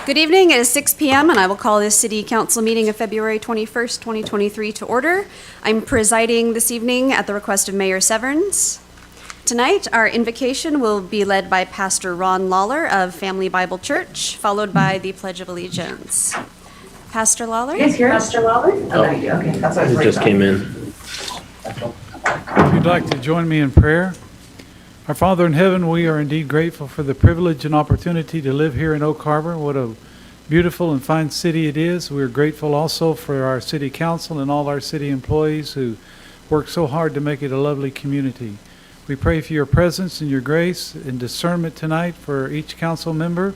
Good evening. It is 6 p.m. and I will call this City Council meeting of February 21st, 2023 to order. I'm presiding this evening at the request of Mayor Severns. Tonight, our invocation will be led by Pastor Ron Lawler of Family Bible Church, followed by the Pledge of Allegiance. Pastor Lawler? Yes, you're Pastor Lawler? Oh, no, you do. Okay, that's what I was It just came in. If you'd like to join me in prayer. Our Father in heaven, we are indeed grateful for the privilege and opportunity to live here in Oak Harbor. What a beautiful and fine city it is. We're grateful also for our city council and all our city employees who work so hard to make it a lovely community. We pray for your presence and your grace and discernment tonight for each council member,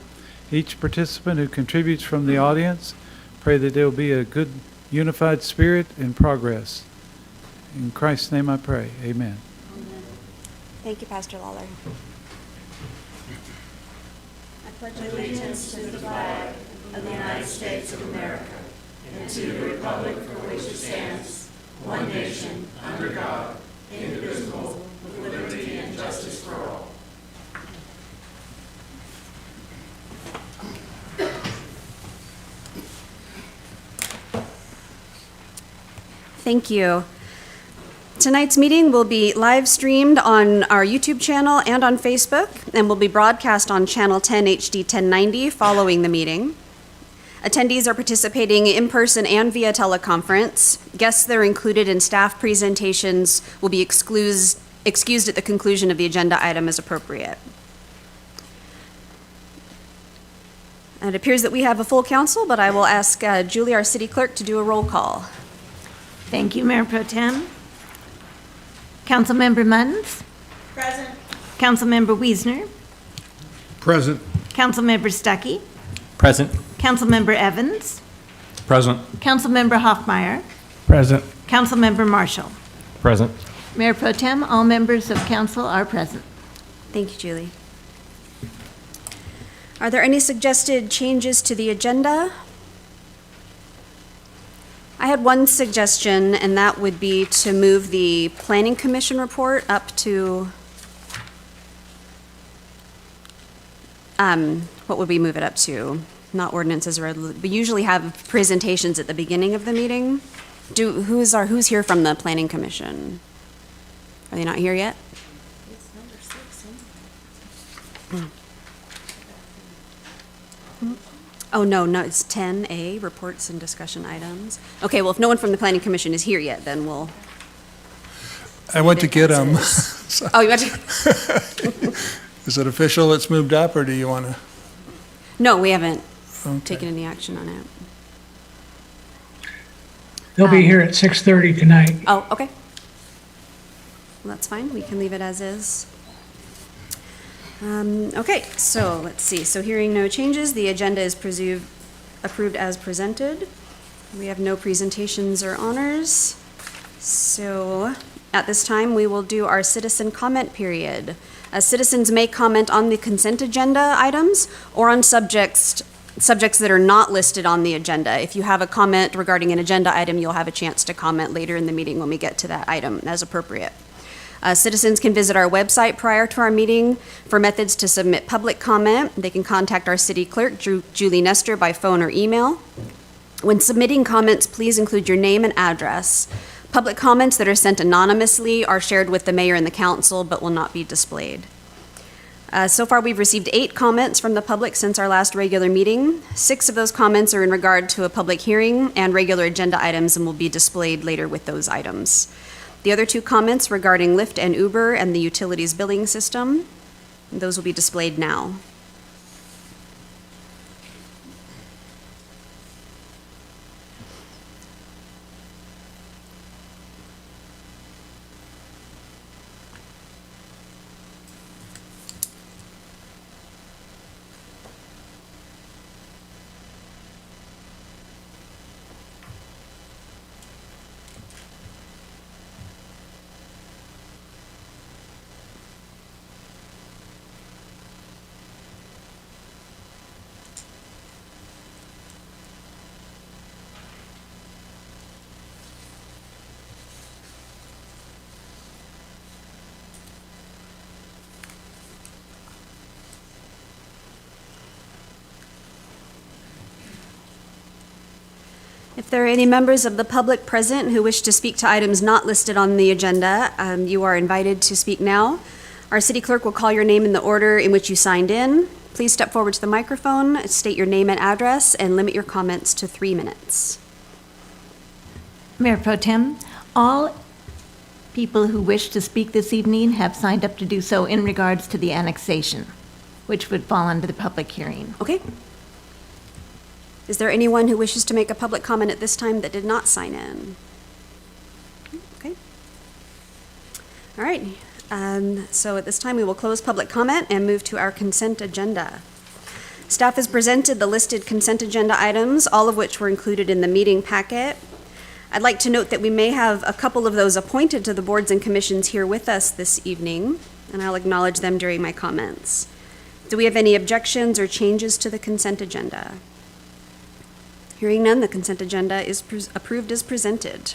each participant who contributes from the audience. Pray that there will be a good unified spirit and progress. In Christ's name I pray. Amen. Thank you, Pastor Lawler. I pledge allegiance to the flag of the United States of America and to the republic for which it stands, one nation, under God, indivisible, with liberty and justice for all. Thank you. Tonight's meeting will be live streamed on our YouTube channel and on Facebook, and will be broadcast on Channel 10 HD 1090 following the meeting. Attendees are participating in person and via teleconference. Guests that are included in staff presentations will be excused at the conclusion of the agenda item as appropriate. It appears that we have a full council, but I will ask Julie, our city clerk, to do a roll call. Thank you, Mayor Pro Tem. Councilmember Munns? Present. Councilmember Wiesner? Present. Councilmember Stuckey? Present. Councilmember Evans? Present. Councilmember Hoffmeyer? Present. Councilmember Marshall? Present. Mayor Pro Tem, all members of council are present. Thank you, Julie. Are there any suggested changes to the agenda? I had one suggestion, and that would be to move the Planning Commission report up to, what would we move it up to? Not ordinances, we usually have presentations at the beginning of the meeting. Who's here from the Planning Commission? Are they not here yet? It's number 6, Oh, no, it's 10A, reports and discussion items. Okay, well, if no one from the Planning Commission is here yet, then we'll. I went to get them. Oh, you went to? Is it official it's moved up, or do you want to? No, we haven't Okay. taken any action on it. They'll be here at 6:30 tonight. Oh, okay. Well, that's fine. We can leave it as is. Okay, so let's see. So hearing no changes, the agenda is approved as presented. We have no presentations or honors. So at this time, we will do our citizen comment period. Citizens may comment on the consent agenda items or on subjects that are not listed on the agenda. If you have a comment regarding an agenda item, you'll have a chance to comment later in the meeting when we get to that item as appropriate. Citizens can visit our website prior to our meeting for methods to submit public comment. They can contact our city clerk, Julie Nestor, by phone or email. When submitting comments, please include your name and address. Public comments that are sent anonymously are shared with the mayor and the council, but will not be displayed. So far, we've received 8 comments from the public since our last regular meeting. 6 of those comments are in regard to a public hearing and regular agenda items and will be displayed later with those items. The other 2 comments regarding Lyft and Uber and the utilities billing system, those will be displayed now. If there are any members of the public present who wish to speak to items not listed on the agenda, you are invited to speak now. Our city clerk will call your name in the order in which you signed in. Please step forward to the microphone, state your name and address, and limit your comments to 3 minutes. Mayor Pro Tem, all people who wish to speak this evening have signed up to do so in regards to the annexation, which would fall under the public hearing. Okay. Is there anyone who wishes to make a public comment at this time that did not sign in? Okay. All right. So at this time, we will close public comment and move to our consent agenda. Staff has presented the listed consent agenda items, all of which were included in the meeting packet. I'd like to note that we may have a couple of those appointed to the boards and commissions here with us this evening, and I'll acknowledge them during my comments. Do we have any objections or changes to the consent agenda? Hearing none, the consent agenda is approved as presented.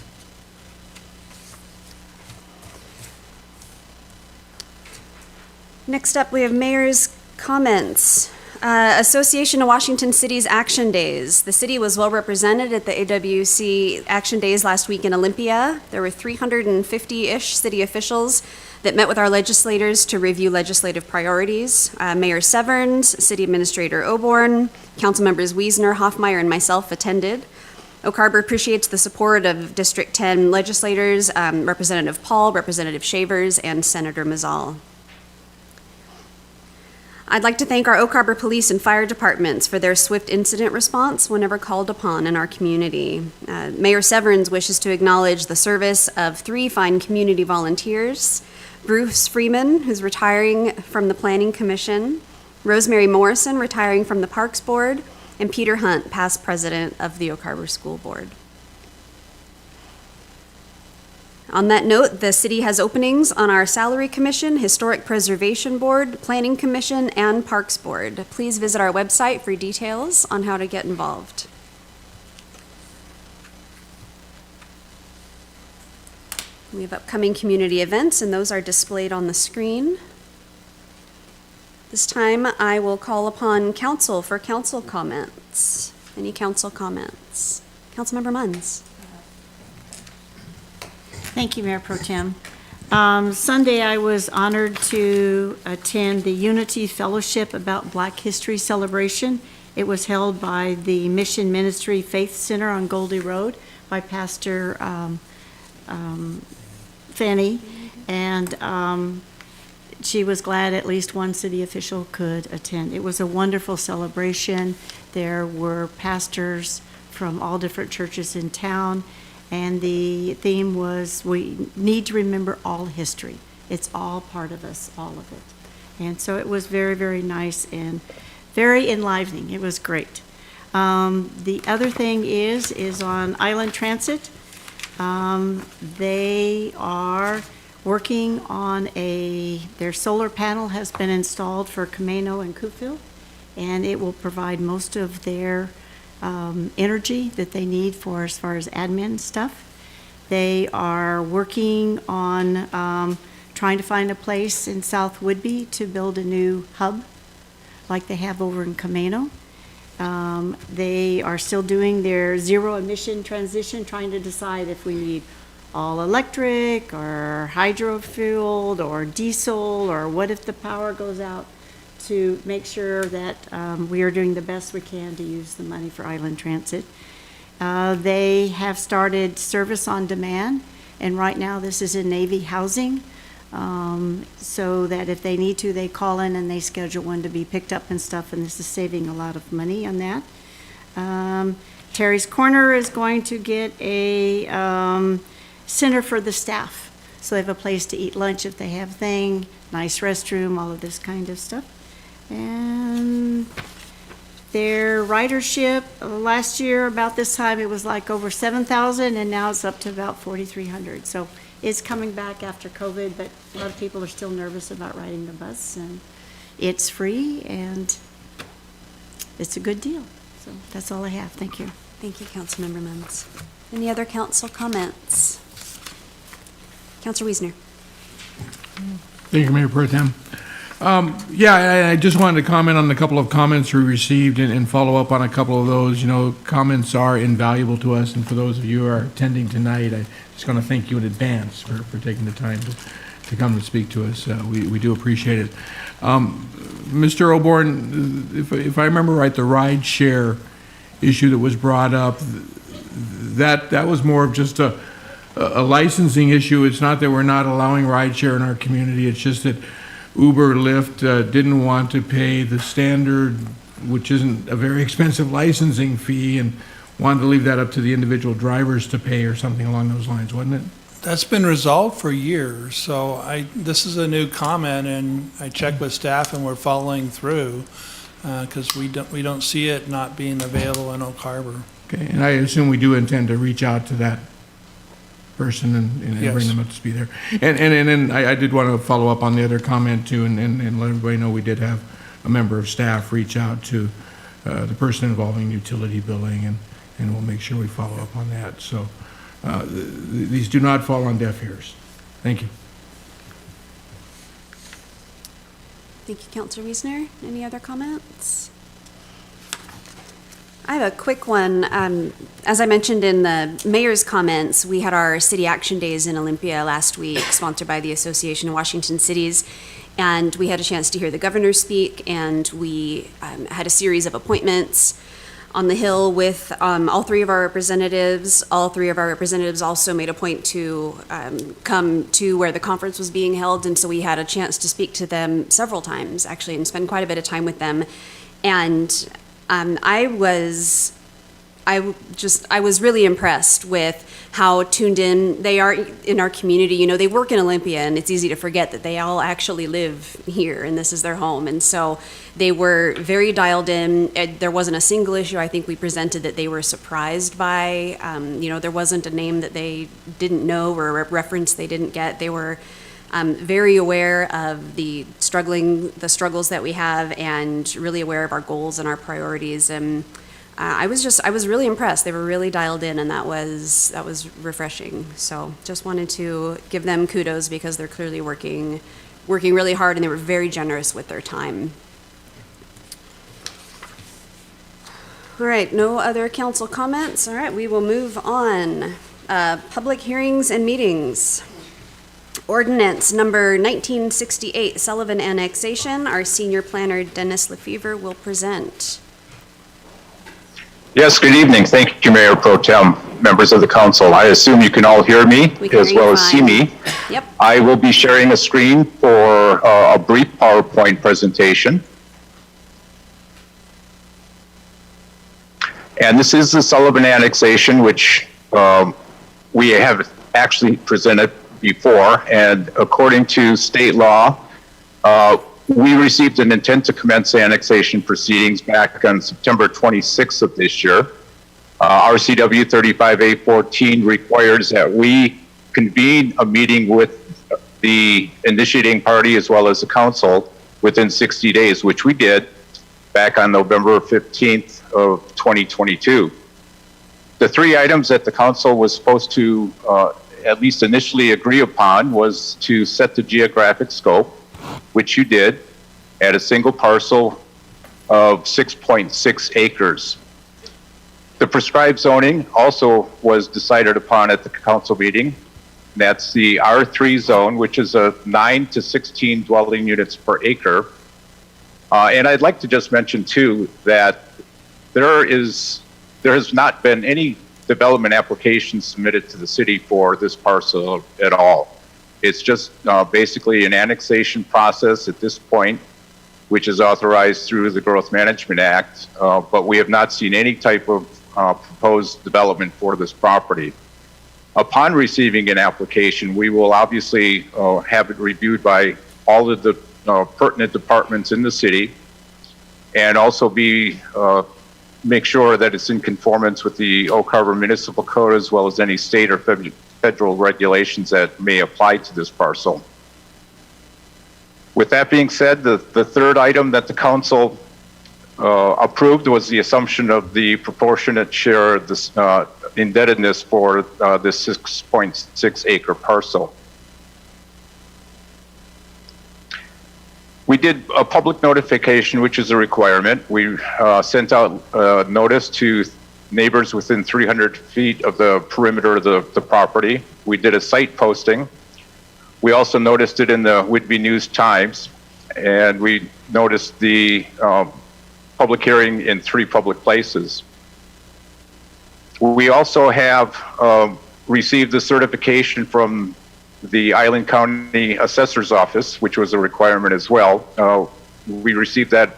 Next up, we have mayor's comments. Association of Washington City's Action Days. The city was well represented at the AWC Action Days last week in Olympia. There were 350-ish city officials that met with our legislators to review legislative priorities. Mayor Severns, City Administrator Oborn, Councilmembers Wiesner, Hoffmeyer, and myself attended. Oak Harbor appreciates the support of District 10 legislators, Representative Paul, Representative Shavers, and Senator Mazzal. I'd like to thank our Oak Harbor Police and Fire Departments for their swift incident response whenever called upon in our community. Mayor Severns wishes to acknowledge the service of 3 fine community volunteers: Bruce Freeman, who's retiring from the Planning Commission, Rosemary Morrison, retiring from the Parks Board, and Peter Hunt, past president of the Oak Harbor School Board. On that note, the city has openings on our Salary Commission, Historic Preservation Board, Planning Commission, and Parks Board. Please visit our website for details on how to get involved. We have upcoming community events, and those are displayed on the screen. This time, I will call upon council for council comments. Any council comments? Councilmember Munns. Thank you, Mayor Pro Tem. Sunday, I was honored to attend the Unity Fellowship about Black History celebration. It was held by the Mission Ministry Faith Center on Goldie Road by Pastor Fanny, and she was glad at least one city official could attend. It was a wonderful celebration. There were pastors from all different churches in town, and the theme was, we need to remember all history. It's all part of us, all of it. And so it was very, very nice and very enlivening. It was great. The other thing is on Island Transit. They are working on their solar panel has been installed for Camino and Coupeville, and it will provide most of their energy that they need for as far as admin stuff. They are working on trying to find a place in South Woodby to build a new hub like they have over in Camino. They are still doing their zero emission transition, trying to decide if we need all electric or hydro fueled or diesel, or what if the power goes out, to make sure that we are doing the best we can to use the money for Island Transit. They have started service on demand, and right now this is in Navy housing, so that if they need to, they call in and they schedule one to be picked up and stuff, and this is saving a lot of money on that. Terry's Corner is going to get a center for the staff, so they have a place to eat lunch if they have thing, nice restroom, all of this kind of stuff. And their ridership, last year about this time it was like over 7,000, and now it's up to about 4,300. So it's coming back after COVID, but a lot of people are still nervous about riding the bus, and it's free and it's a good deal. So that's all I have. Thank you. Thank you, Councilmember Munns. Any other council comments? Councilor Wiesner. Thank you, Mayor Pro Tem. Yeah, I just wanted to comment on a couple of comments we received and follow up on a couple of those. You know, comments are invaluable to us, and for those of you who are attending tonight, I just want to thank you in advance for taking the time to come and speak to us. We do appreciate it. Mr. Oborn, if I remember right, the ride share issue that was brought up, that was more of just a licensing issue. It's not that we're not allowing ride share in our community. It's just that Uber, Lyft didn't want to pay the standard, which isn't a very expensive licensing fee, and wanted to leave that up to the individual drivers to pay or something along those lines, wasn't it? That's been resolved for years, so this is a new comment, and I checked with staff and we're following through, because we don't see it not being available in Oak Harbor. Okay, and I assume we do intend to reach out to that person and Yes. bring them up to speed there. And I did want to follow up on the other comment too, and let everybody know we did have a member of staff reach out to the person involving utility billing, and we'll make sure we follow up on that. So these do not fall on deaf ears. Thank you. Thank you, Councilor Wiesner. Any other comments? I have a quick one. As I mentioned in the mayor's comments, we had our City Action Days in Olympia last week, sponsored by the Association of Washington Cities. And we had a chance to hear the governor speak, and we had a series of appointments on the Hill with all three of our representatives. All three of our representatives also made a point to come to where the conference was being held, and so we had a chance to speak to them several times, actually, and spend quite a bit of time with them. And I was really impressed with how tuned in they are in our community. You know, they work in Olympia, and it's easy to forget that they all actually live here, and this is their home. And so they were very dialed in. There wasn't a single issue I think we presented that they were surprised by. You know, there wasn't a name that they didn't know or a reference they didn't get. They were very aware of the struggles that we have, and really aware of our goals and our priorities. And I was really impressed. They were really dialed in, and that was refreshing. So just wanted to give them kudos, because they're clearly working really hard, and they were very generous with their time. All right, no other council comments. All right, we will move on. Public hearings and meetings. Ordinance number 1968, Sullivan Annexation. Our senior planner, Dennis Lefevre, will present. Yes, good evening. Thank you, Mayor Pro Tem, members of the council. I assume you can all hear me as well as see me. Yep. I will be sharing a screen for a brief PowerPoint presentation. And this is the Sullivan Annexation, which we have actually presented before, and according to state law, we received an intent to commence annexation proceedings back on September 26th of this year. RCW 35A14 requires that we convene a meeting with the initiating party as well as the council within 60 days, which we did back on November 15th of 2022. The three items that the council was supposed to at least initially agree upon was to set the geographic scope, which you did, at a single parcel of 6.6 acres. The prescribed zoning also was decided upon at the council meeting. That's the R3 zone, which is a 9 to 16 dwelling units per acre. And I'd like to just mention too that there has not been any development applications submitted to the city for this parcel at all. It's just basically an annexation process at this point, which is authorized through the Growth Management Act, but we have not seen any type of proposed development for this property. Upon receiving an application, we will obviously have it reviewed by all of the pertinent departments in the city, and also make sure that it's in conformance with the Oak Harbor Municipal Code, as well as any state or federal regulations that may apply to this parcel. With that being said, the third item that the council approved was the assumption of the proportionate share of this indebtedness for this 6.6 acre parcel. We did a public notification, which is a requirement. We sent out a notice to neighbors within 300 feet of the perimeter of the property. We did a site posting. We also noticed it in the Whitby News Times, and we noticed the public hearing in 3 public places. We also have received the certification from the Island County Assessor's Office, which was a requirement as well. We received that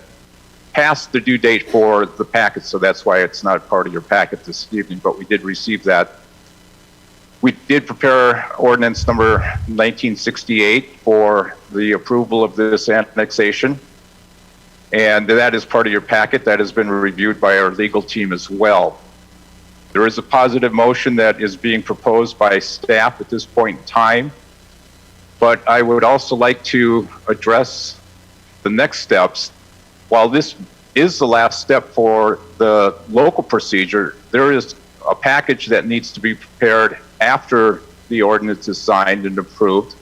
past the due date for the packet, so that's why it's not part of your packet this evening, but we did receive that. We did prepare ordinance number 1968 for the approval of this annexation, and that is part of your packet. That has been reviewed by our legal team as well. There is a positive motion that is being proposed by staff at this point in time, but I would also like to address the next steps. While this is the last step for the local procedure, there is a package that needs to be prepared after the ordinance is signed and approved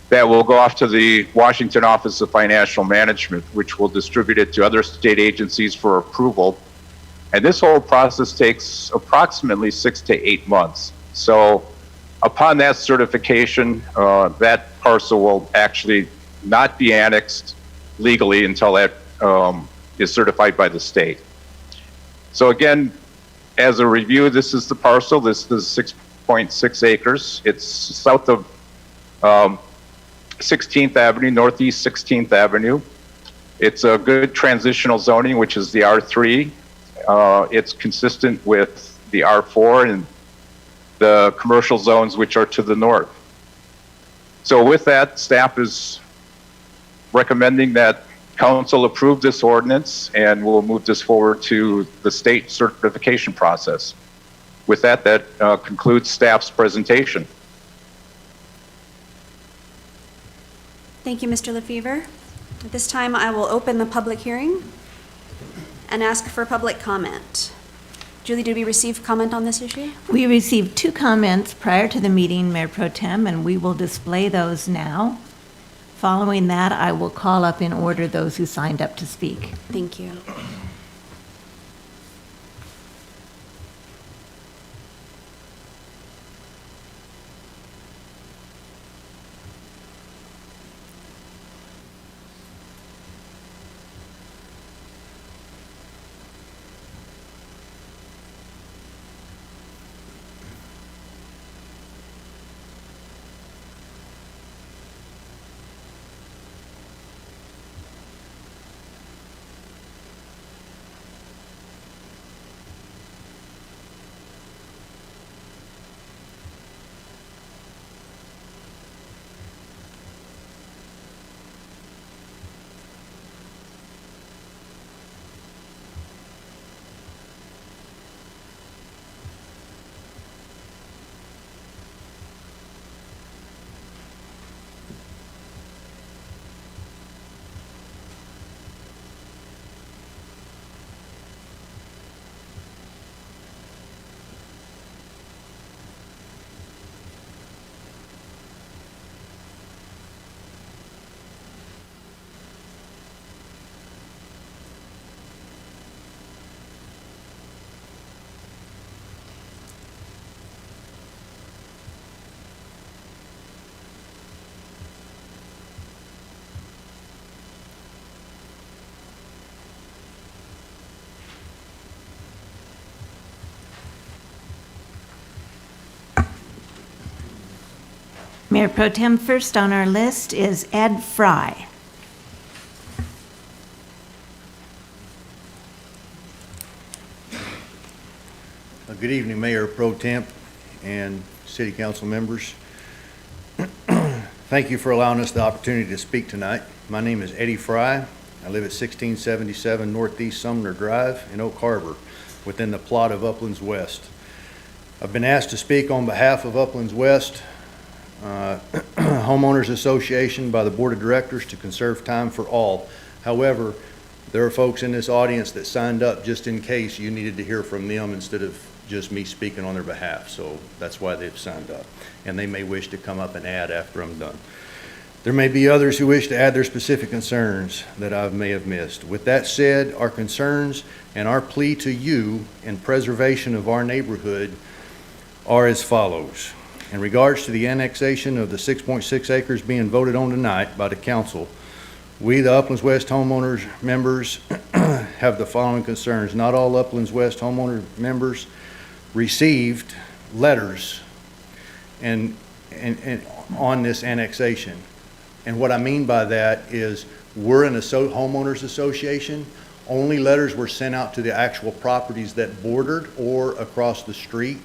that will go off to the Washington Office of Financial Management, which will distribute it to other state agencies for approval. And this whole process takes approximately 6 to 8 months. So upon that certification, that parcel will actually not be annexed legally until that is certified by the state. So again, as a review, this is the parcel. This is 6.6 acres. It's south of 16th Avenue, northeast 16th Avenue. It's a good transitional zoning, which is the R3. It's consistent with the R4 and the commercial zones, which are to the north. So with that, staff is recommending that council approve this ordinance, and we'll move this forward to the state certification process. With that, concludes staff's presentation. Thank you, Mr. Lefevre. At this time, I will open the public hearing and ask for public comment. Julie, did we receive comment on this issue? We received 2 comments prior to the meeting, Mayor Pro Tem, and we will display those now. Following that, I will call up in order those who signed up to speak. Thank you. Mayor Pro Tem, first on our list is Ed Fry. Good evening, Mayor Pro Temp and City Council members. Thank you for allowing us the opportunity to speak tonight. My name is Eddie Fry. I live at 1677 Northeast Sumner Drive in Oak Harbor, within the plot of Uplands West. I've been asked to speak on behalf of Uplands West Homeowners Association by the Board of Directors to conserve time for all. However, there are folks in this audience that signed up just in case you needed to hear from them instead of just me speaking on their behalf. So that's why they've signed up. And they may wish to come up and add after I'm done. There may be others who wish to add their specific concerns that I may have missed. With that said, our concerns and our plea to you in preservation of our neighborhood are as follows. In regards to the annexation of the 6.6 acres being voted on tonight by the council, we, the Uplands West homeowners members, have the following concerns. Not all Uplands West homeowner members received letters and on this annexation. And what I mean by that is we're an homeowners association. Only letters were sent out to the actual properties that bordered or across the street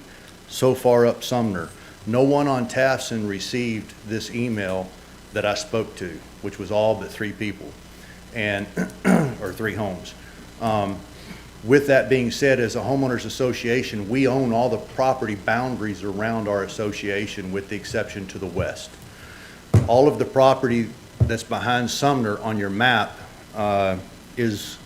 so far up Sumner. No one on Tafson received this email that I spoke to, which was all but 3 people, and or 3 homes. With that being said, as a homeowners association, we own all the property boundaries around our association with the exception to the west. All of the property that's behind Sumner on your map is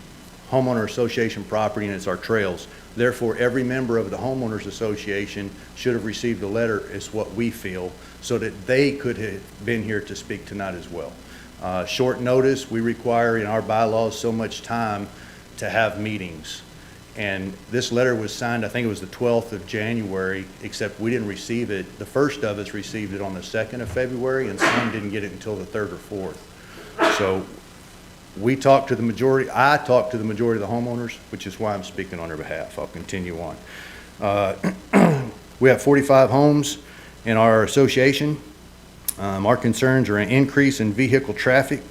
homeowner association property, and it's our trails. Therefore, every member of the homeowners association should have received a letter, is what we feel, so that they could have been here to speak tonight as well. Short notice, we require in our bylaws so much time to have meetings. And this letter was signed, I think it was the 12th of January, except we didn't receive it. The first of us received it on the 2nd of February, and some didn't get it until the 3rd or 4th. So we talked to the majority, I talked to the majority of the homeowners, which is why I'm speaking on their behalf. I'll continue on. We have 45 homes in our association. Our concerns are an increase in vehicle traffic,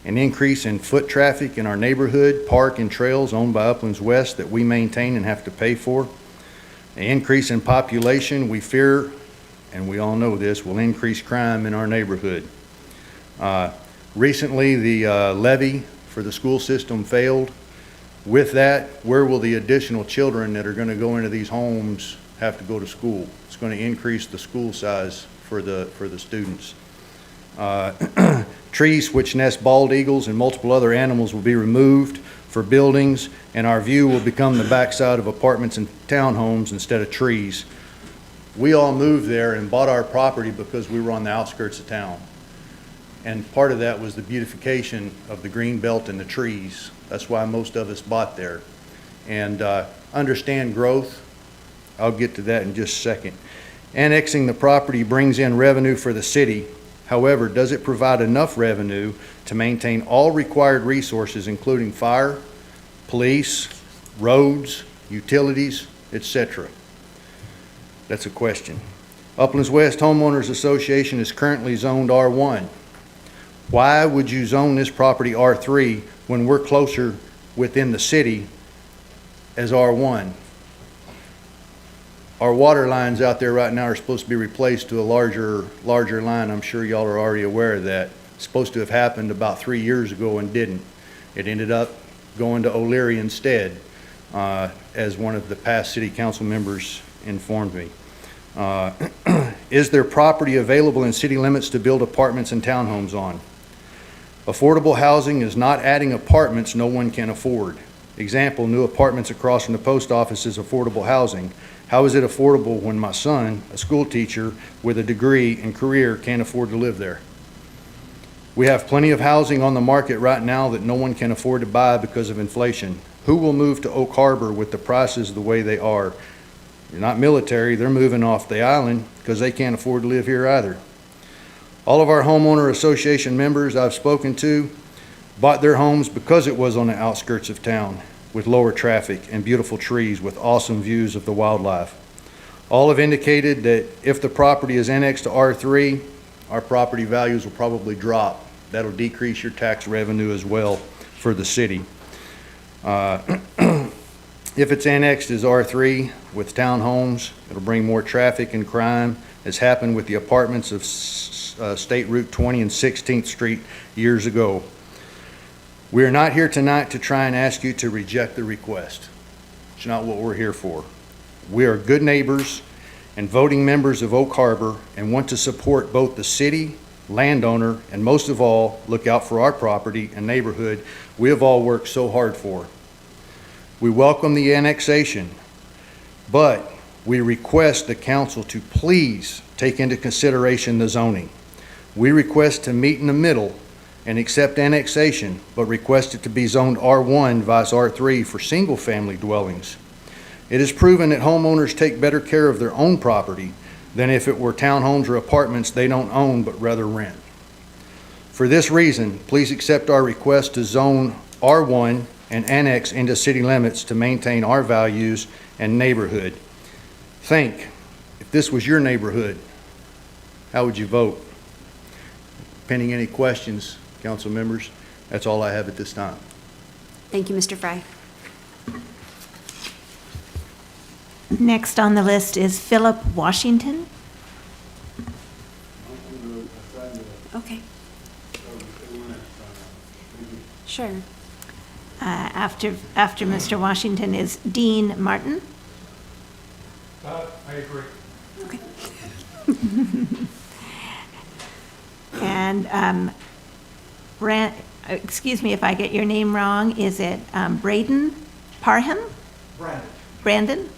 an increase in foot traffic in our neighborhood, park and trails owned by Uplands West that we maintain and have to pay for. An increase in population, we fear, and we all know this, will increase crime in our neighborhood. Recently, the levy for the school system failed. With that, where will the additional children that are going to go into these homes have to go to school? It's going to increase the school size for the students. Trees which nest bald eagles and multiple other animals will be removed for buildings, and our view will become the backside of apartments and townhomes instead of trees. We all moved there and bought our property because we were on the outskirts of town. And part of that was the beautification of the green belt and the trees. That's why most of us bought there. And understand growth. I'll get to that in just a second. Annexing the property brings in revenue for the city. However, does it provide enough revenue to maintain all required resources, including fire, police, roads, utilities, etc.? That's a question. Uplands West Homeowners Association is currently zoned R1. Why would you zone this property R3 when we're closer within the city as R1? Our water lines out there right now are supposed to be replaced to a larger line. I'm sure y'all are already aware of that. It's supposed to have happened about 3 years ago and didn't. It ended up going to O'Leary instead, as one of the past city council members informed me. Is there property available in city limits to build apartments and townhomes on? Affordable housing is not adding apartments no one can afford. Example, new apartments across from the post office is affordable housing. How is it affordable when my son, a school teacher with a degree and career, can't afford to live there? We have plenty of housing on the market right now that no one can afford to buy because of inflation. Who will move to Oak Harbor with the prices the way they are? They're not military, they're moving off the island because they can't afford to live here either. All of our homeowner association members I've spoken to bought their homes because it was on the outskirts of town, with lower traffic and beautiful trees with awesome views of the wildlife. All have indicated that if the property is annexed to R3, our property values will probably drop. That'll decrease your tax revenue as well for the city. If it's annexed as R3 with townhomes, it'll bring more traffic and crime, as happened with the apartments of State Route 20 and 16th Street years ago. We are not here tonight to try and ask you to reject the request. It's not what we're here for. We are good neighbors and voting members of Oak Harbor and want to support both the city, landowner, and most of all, look out for our property and neighborhood we have all worked so hard for. We welcome the annexation, but we request the council to please take into consideration the zoning. We request to meet in the middle and accept annexation, but request it to be zoned R1 vice R3 for single-family dwellings. It is proven that homeowners take better care of their own property than if it were townhomes or apartments they don't own but rather rent. For this reason, please accept our request to zone R1 and annex into city limits to maintain our values and neighborhood. Think, if this was your neighborhood, how would you vote? Pending any questions, council members, that's all I have at this time. Thank you, Mr. Fry. Next on the list is Philip Washington. Okay. Sure. After Mr. Washington is Dean Martin. I agree. Okay. And excuse me if I get your name wrong, is it Braden Parham? Brandon?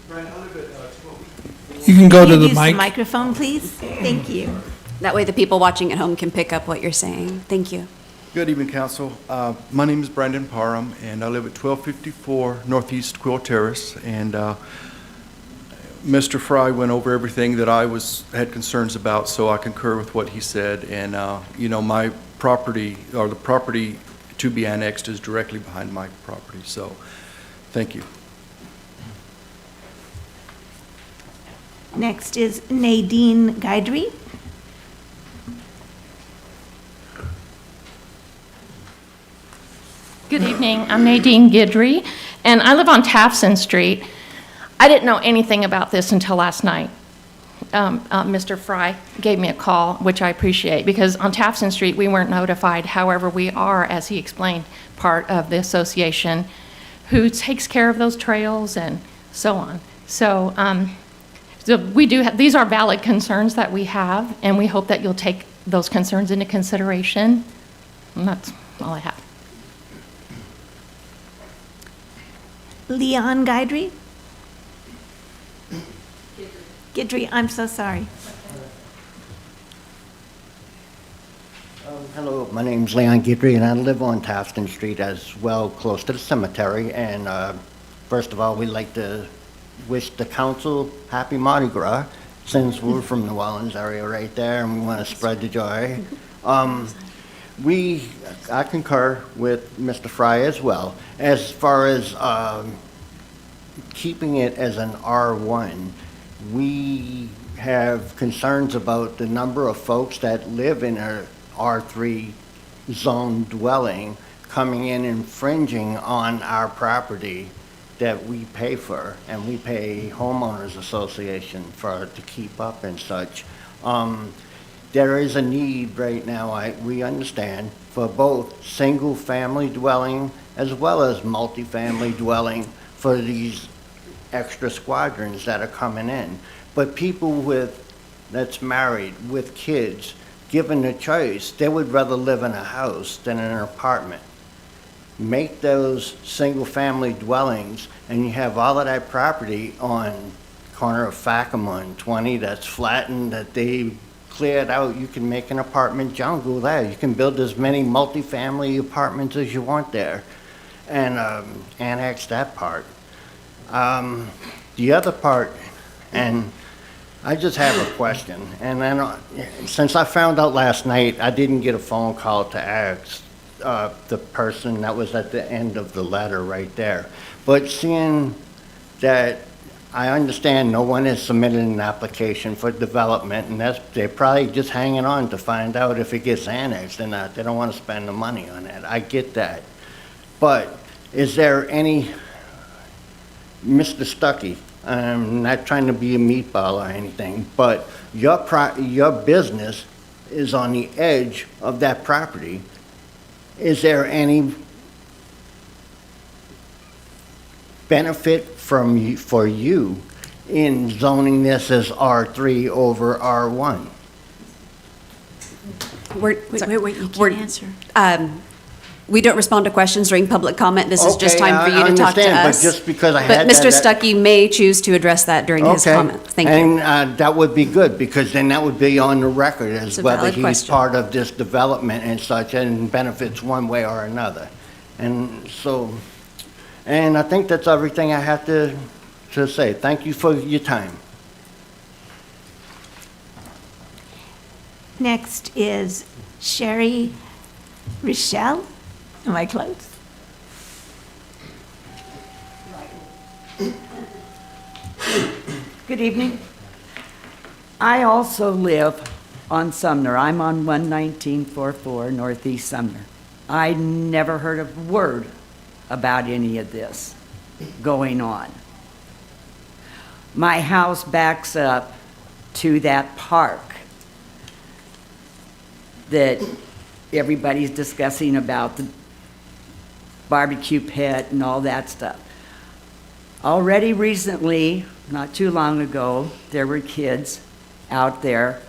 You can go to Can you the use the mic. microphone, please? Thank you. That way the people watching at home can pick up what you're saying. Thank you. Good evening, Council. My name is Brandon Parham, and I live at 1254 Northeast Quill Terrace. And Mr. Fry went over everything that I had concerns about, so I concur with what he said. And, my property, or the property to be annexed, is directly behind my property. So, thank you. Next is Nadine Guidry. Good evening, I'm Nadine Guidry, and I live on Tafson Street. I didn't know anything about this until last night. Mr. Fry gave me a call, which I appreciate, because on Tafson Street, we weren't notified. However, we are, as he explained, part of the association who takes care of those trails and so on. So, we do have, these are valid concerns that we have, and we hope that you'll take those concerns into consideration. And that's all I have. Leon Guidry? Guidry, I'm so sorry. Hello, my name's Leon Guidry, and I live on Tafton Street as well, close to the cemetery. And first of all, we'd like to wish the council happy Mardi Gras, since we're from the New Orleans area right there, and we want to spread the joy. I concur with Mr. Fry as well. As far as keeping it as an R1, we have concerns about the number of folks that live in a R3 zone dwelling coming in infringing on our property that we pay for, and we pay homeowners association to keep up and such. There is a need right now, we understand, for both single-family dwelling as well as multifamily dwelling for these extra squadrons that are coming in. But people that's married with kids, given the choice, they would rather live in a house than in an apartment. Make those single-family dwellings, and you have all of that property on corner of Facama and 20 that's flattened, that they cleared out. You can make an apartment jungle there. You can build as many multifamily apartments as you want there and annex that part. The other part, and I just have a question, and then since I found out last night, I didn't get a phone call to ask the person that was at the end of the letter right there. But seeing that I understand no one has submitted an application for development, and they're probably just hanging on to find out if it gets annexed or not. They don't want to spend the money on that. I get that. But is there any, Mr. Stuckey, I'm not trying to be a meatball or anything, but your business is on the edge of that property. Is there any benefit for you in zoning this as R3 over R1? Wait, you can't answer. we don't respond to questions during public comment. This is just Okay, time for you I to talk to understand, but us. just because I But had Mr. that- Stuckey may choose to address that during his Okay. comment. Thank you. And that would be good, because then that would be on the record It's as a whether valid he's question. part of this development and such, and benefits one way or another. And so, and I think that's everything I have to say. Thank you for your time. Next is Sherry Rochelle. Am I close? Good evening. I also live on Sumner. I'm on 11944 Northeast Sumner. I never heard a word about any of this going on. My house backs up to that park that everybody's discussing about, the barbecue pit and all that stuff. Already recently, not too long ago, there were kids out there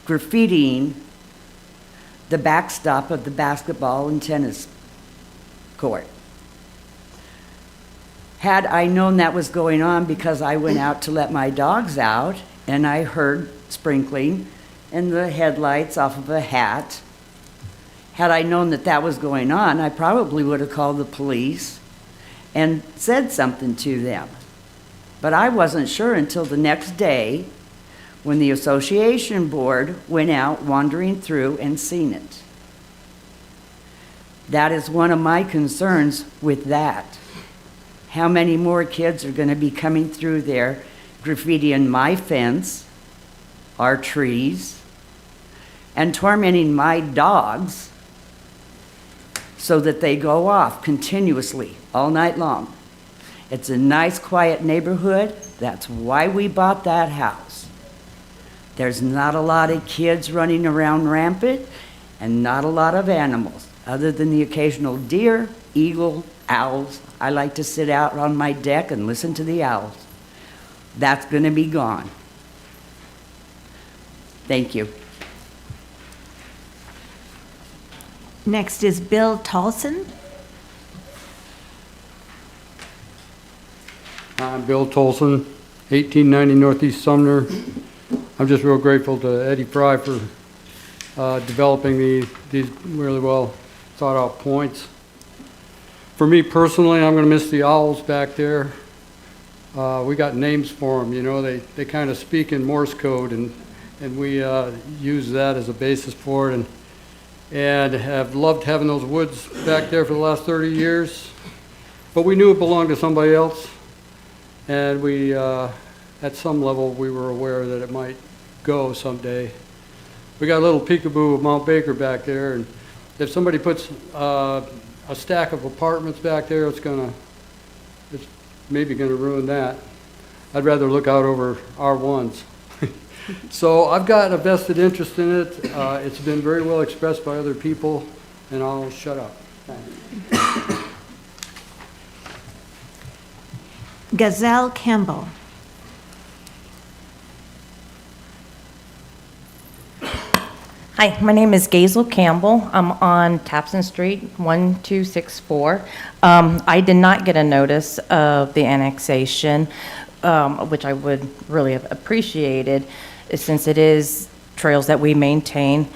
graffitiing the backstop of the basketball and tennis court. Had I known that was going on, because I went out to let my dogs out and I heard sprinkling and the headlights off of a hat, had I known that that was going on, I probably would have called the police and said something to them. But I wasn't sure until the next day when the association board went out wandering through and seen it. That is one of my concerns with that. How many more kids are going to be coming through there graffitiing my fence, our trees, and tormenting my dogs so that they go off continuously all night long? It's a nice, quiet neighborhood. That's why we bought that house. There's not a lot of kids running around rampant and not a lot of animals, other than the occasional deer, eagle, owls. I like to sit out on my deck and listen to the owls. That's going to be gone. Thank you. Next is Bill Tolson. I'm Bill Tolson, 1890 Northeast Sumner. I'm just real grateful to Eddie Fry for developing these really well thought out points. For me personally, I'm going to miss the owls back there. We got names for them, you know, they kind of speak in Morse code, and we use that as a basis for it, and have loved having those woods back there for the last 30 years. But we knew it belonged to somebody else, and we, at some level, we were aware that it might go someday. We got a little peekaboo of Mount Baker back there, and if somebody puts a stack of apartments back there, it's maybe gonna ruin that. I'd rather look out over R1s. So I've got a vested interest in it. It's been very well expressed by other people, and I'll shut up. Thanks. Gazelle Campbell. Hi, my name is Gazel Campbell. I'm on Tapson Street, 1264. I did not get a notice of the annexation, which I would really have appreciated, since it is trails that we maintain.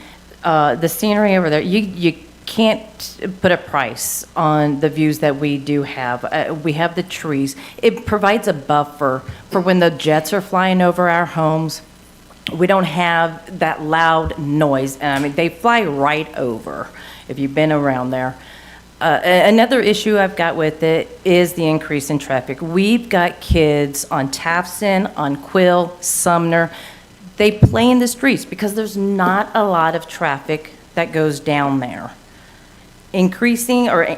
The scenery over there, you can't put a price on the views that we do have. We have the trees. It provides a buffer for when the jets are flying over our homes. We don't have that loud noise. I mean, they fly right over, if you've been around there. Another issue I've got with it is the increase in traffic. We've got kids on Tafson, on Quill, Sumner. They play in the streets because there's not a lot of traffic that goes down there. Increasing or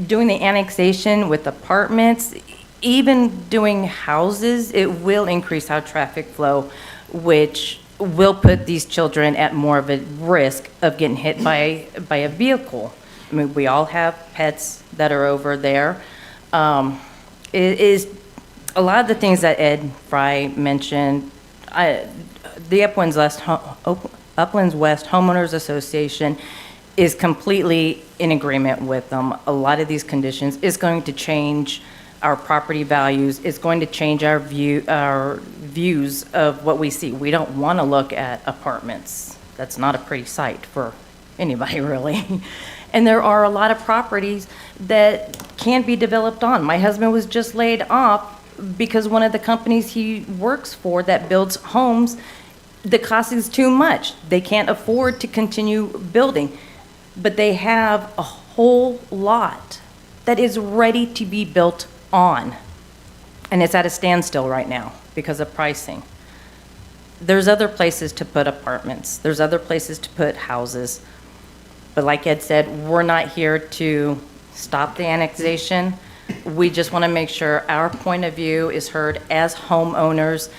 doing the annexation with apartments, even doing houses, it will increase our traffic flow, which will put these children at more of a risk of getting hit by a vehicle. I mean, we all have pets that are over there. It is a lot of the things that Ed Fry mentioned. The Uplands West Homeowners Association is completely in agreement with them. A lot of these conditions is going to change our property values. It's going to change our views of what we see. We don't want to look at apartments. That's not a pretty sight for anybody, really. And there are a lot of properties that can be developed on. My husband was just laid off because one of the companies he works for that builds homes, the cost is too much. They can't afford to continue building. But they have a whole lot that is ready to be built on. And it's at a standstill right now because of pricing. There's other places to put apartments. There's other places to put houses. But like Ed said, we're not here to stop the annexation. We just want to make sure our point of view is heard as homeowners,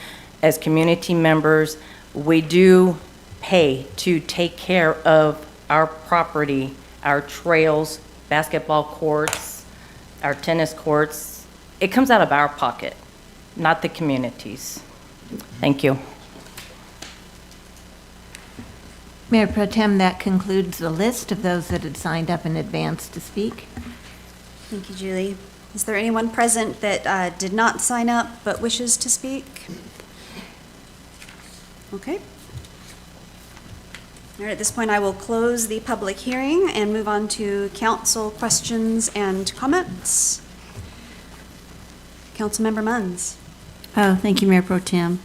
as community members. We do pay to take care of our property, our trails, basketball courts, our tennis courts. It comes out of our pocket, not the community's. Thank you. Mayor Pro Tem, that concludes the list of those that had signed up in advance to speak. Thank you, Julie. Is there anyone present that did not sign up but wishes to speak? Okay. All right, at this point, I will close the public hearing and move on to council questions and comments. Councilmember Munns. Oh, thank you, Mayor Pro Tem.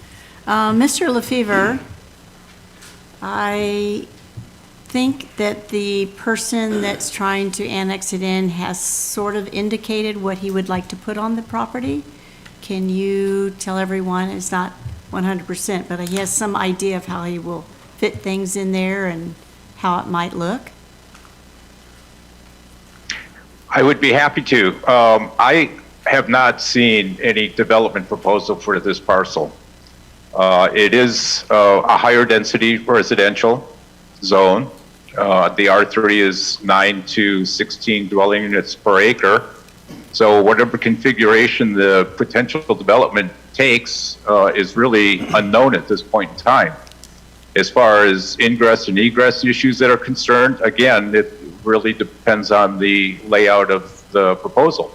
Mr. LaFever, I think that the person that's trying to annex it in has sort of indicated what he would like to put on the property. Can you tell everyone, it's not 100%, but he has some idea of how he will fit things in there and how it might look? I would be happy to. I have not seen any development proposal for this parcel. It is a higher density residential zone. The R3 is 9 to 16 dwelling units per acre. So whatever configuration the potential development takes is really unknown at this point in time. As far as ingress and egress issues that are concerned, again, it really depends on the layout of the proposal.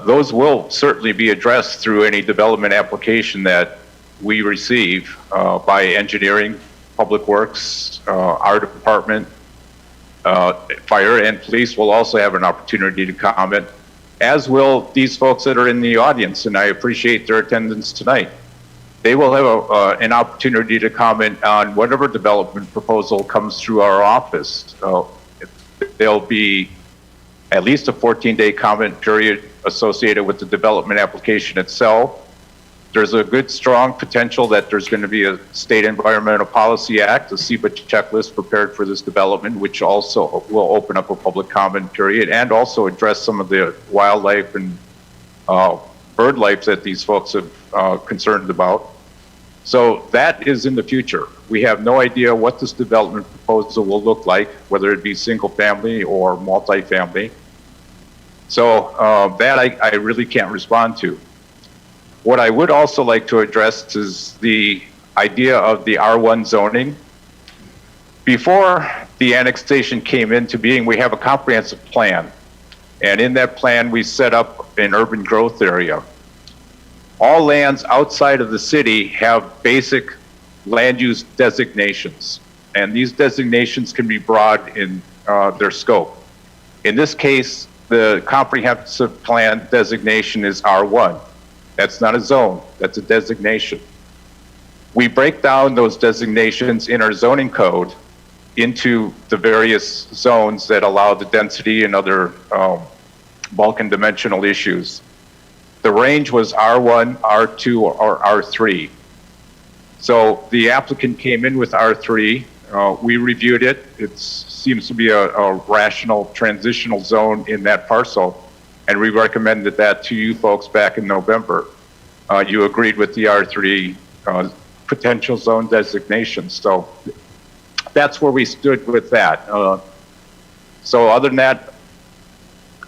Those will certainly be addressed through any development application that we receive by engineering, public works, our department, fire and police will also have an opportunity to comment, as will these folks that are in the audience, and I appreciate their attendance tonight. They will have an opportunity to comment on whatever development proposal comes through our office. There'll be at least a 14-day comment period associated with the development application itself. There's a good, strong potential that there's going to be a State Environmental Policy Act, a SEPA checklist prepared for this development, which also will open up a public comment period and also address some of the wildlife and bird life that these folks have concerned about. So that is in the future. We have no idea what this development proposal will look like, whether it be single family or multifamily. So that I really can't respond to. What I would also like to address is the idea of the R1 zoning. Before the annexation came into being, we have a comprehensive plan. And in that plan, we set up an urban growth area. All lands outside of the city have basic land use designations. And these designations can be broad in their scope. In this case, the comprehensive plan designation is R1. That's not a zone, that's a designation. We break down those designations in our zoning code into the various zones that allow the density and other bulk and dimensional issues. The range was R1, R2, or R3. So the applicant came in with R3. We reviewed it. It seems to be a rational transitional zone in that parcel. And we recommended that to you folks back in November. You agreed with the R3 potential zone designation. So that's where we stood with that. So other than that,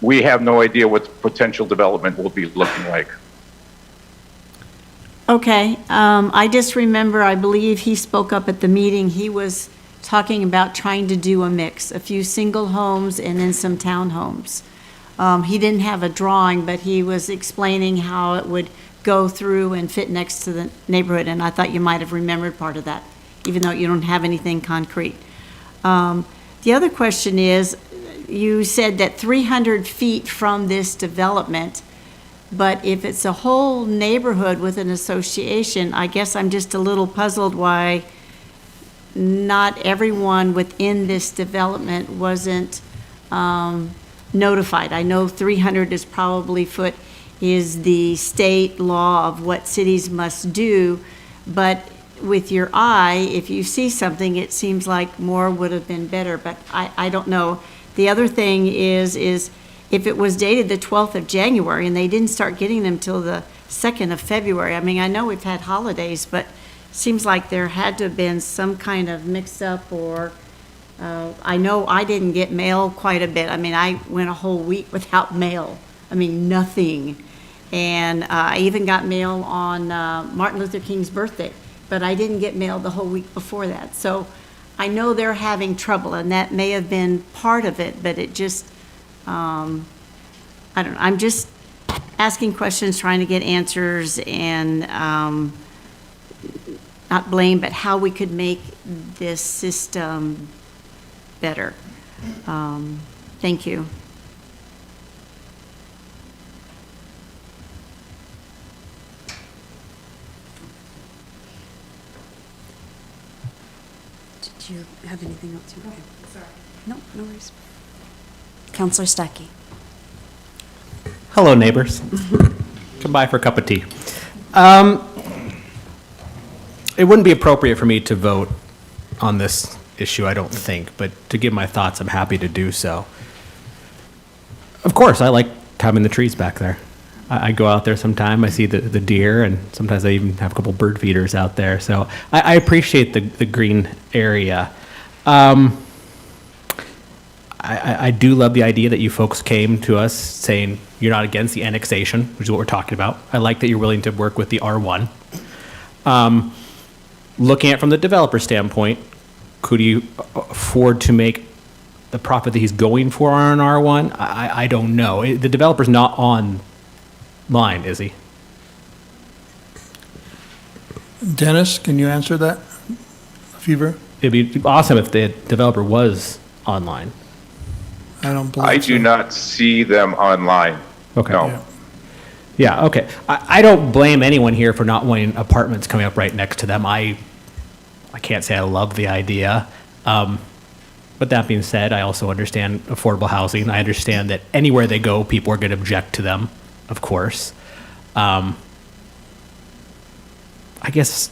we have no idea what the potential development will be looking like. Okay, I just remember, I believe he spoke up at the meeting, he was talking about trying to do a mix, a few single homes and then some townhomes. He didn't have a drawing, but he was explaining how it would go through and fit next to the neighborhood, and I thought you might have remembered part of that, even though you don't have anything concrete. The other question is, you said that 300 feet from this development, but if it's a whole neighborhood with an association, I guess I'm just a little puzzled why not everyone within this development wasn't notified. I know 300 is probably is the state law of what cities must do, but with your eye, if you see something, it seems like more would have been better, but I don't know. The other thing is if it was dated the 12th of January and they didn't start getting them till the 2nd of February, I mean, I know we've had holidays, but it seems like there had to have been some kind of mix-up, or I know I didn't get mail quite a bit. I mean, I went a whole week without mail. I mean, nothing. And I even got mail on Martin Luther King's birthday, but I didn't get mail the whole week before that. So I know they're having trouble, and that may have been part of it, but it just, I don't know. I'm just asking questions, trying to get answers, and not blame, but how we could make this system better. Thank you. Do you have anything else? Okay. Sorry. No, no worries. Counselor Stuckey. Hello, neighbors. Come by for a cup of tea. It wouldn't be appropriate for me to vote on this issue, I don't think, but to give my thoughts, I'm happy to do so. Of course, I like having the trees back there. I go out there sometime, I see the deer, and sometimes I even have a couple bird feeders out there. So I appreciate the green area. I do love the idea that you folks came to us saying you're not against the annexation, which is what we're talking about. I like that you're willing to work with the R1. Looking at it from the developer standpoint, could you afford to make the profit that he's going for on an R1? I don't know. The developer's not online, is he? Dennis, can you answer that? Fever? It'd be awesome if the developer was online. I don't believe I so. do not see them online. Okay. No. Yeah. Yeah, okay. I don't blame anyone here for not wanting apartments coming up right next to them. I can't say I love the idea. But that being said, I also understand affordable housing. I understand that anywhere they go, people are going to object to them, of course. I guess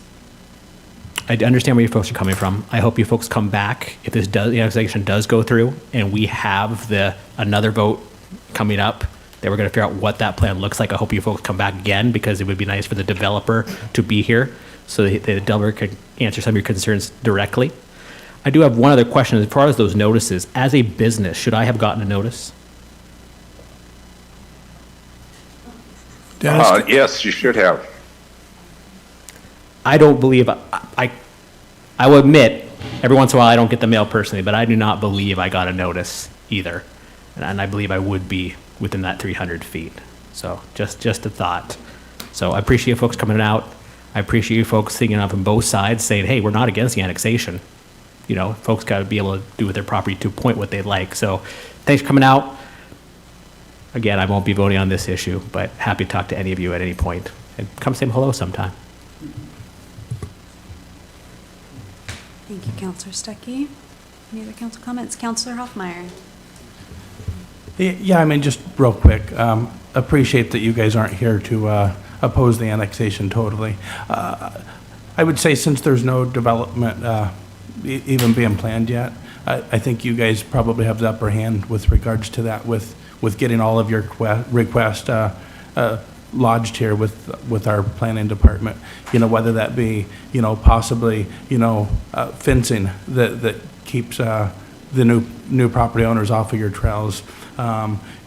I understand where you folks are coming from. I hope you folks come back if the annexation does go through and we have another vote coming up that we're going to figure out what that plan looks like. I hope you folks come back again, because it would be nice for the developer to be here so that the developer can answer some of your concerns directly. I do have one other question as far as those notices. As a business, should I have gotten a notice? Dennis? Yes, you should have. I don't believe, I will admit, every once in a while I don't get the mail personally, but I do not believe I got a notice either. And I believe I would be within that 300 feet. So just a thought. So I appreciate you folks coming out. I appreciate you folks singing up on both sides saying, hey, we're not against the annexation. You know, folks got to be able to do with their property to a point what they like. So thanks for coming out. Again, I won't be voting on this issue, but happy to talk to any of you at any point. And come say hello sometime. Thank you, Counselor Stuckey. Any other council comments? Counselor Hoffmeyer. Yeah, I mean, just real quick, appreciate that you guys aren't here to oppose the annexation totally. I would say since there's no development even being planned yet, I think you guys probably have the upper hand with regards to that, with getting all of your requests lodged here with our planning department. You know, whether that be, you know, possibly, you know, fencing that keeps the new property owners off of your trails.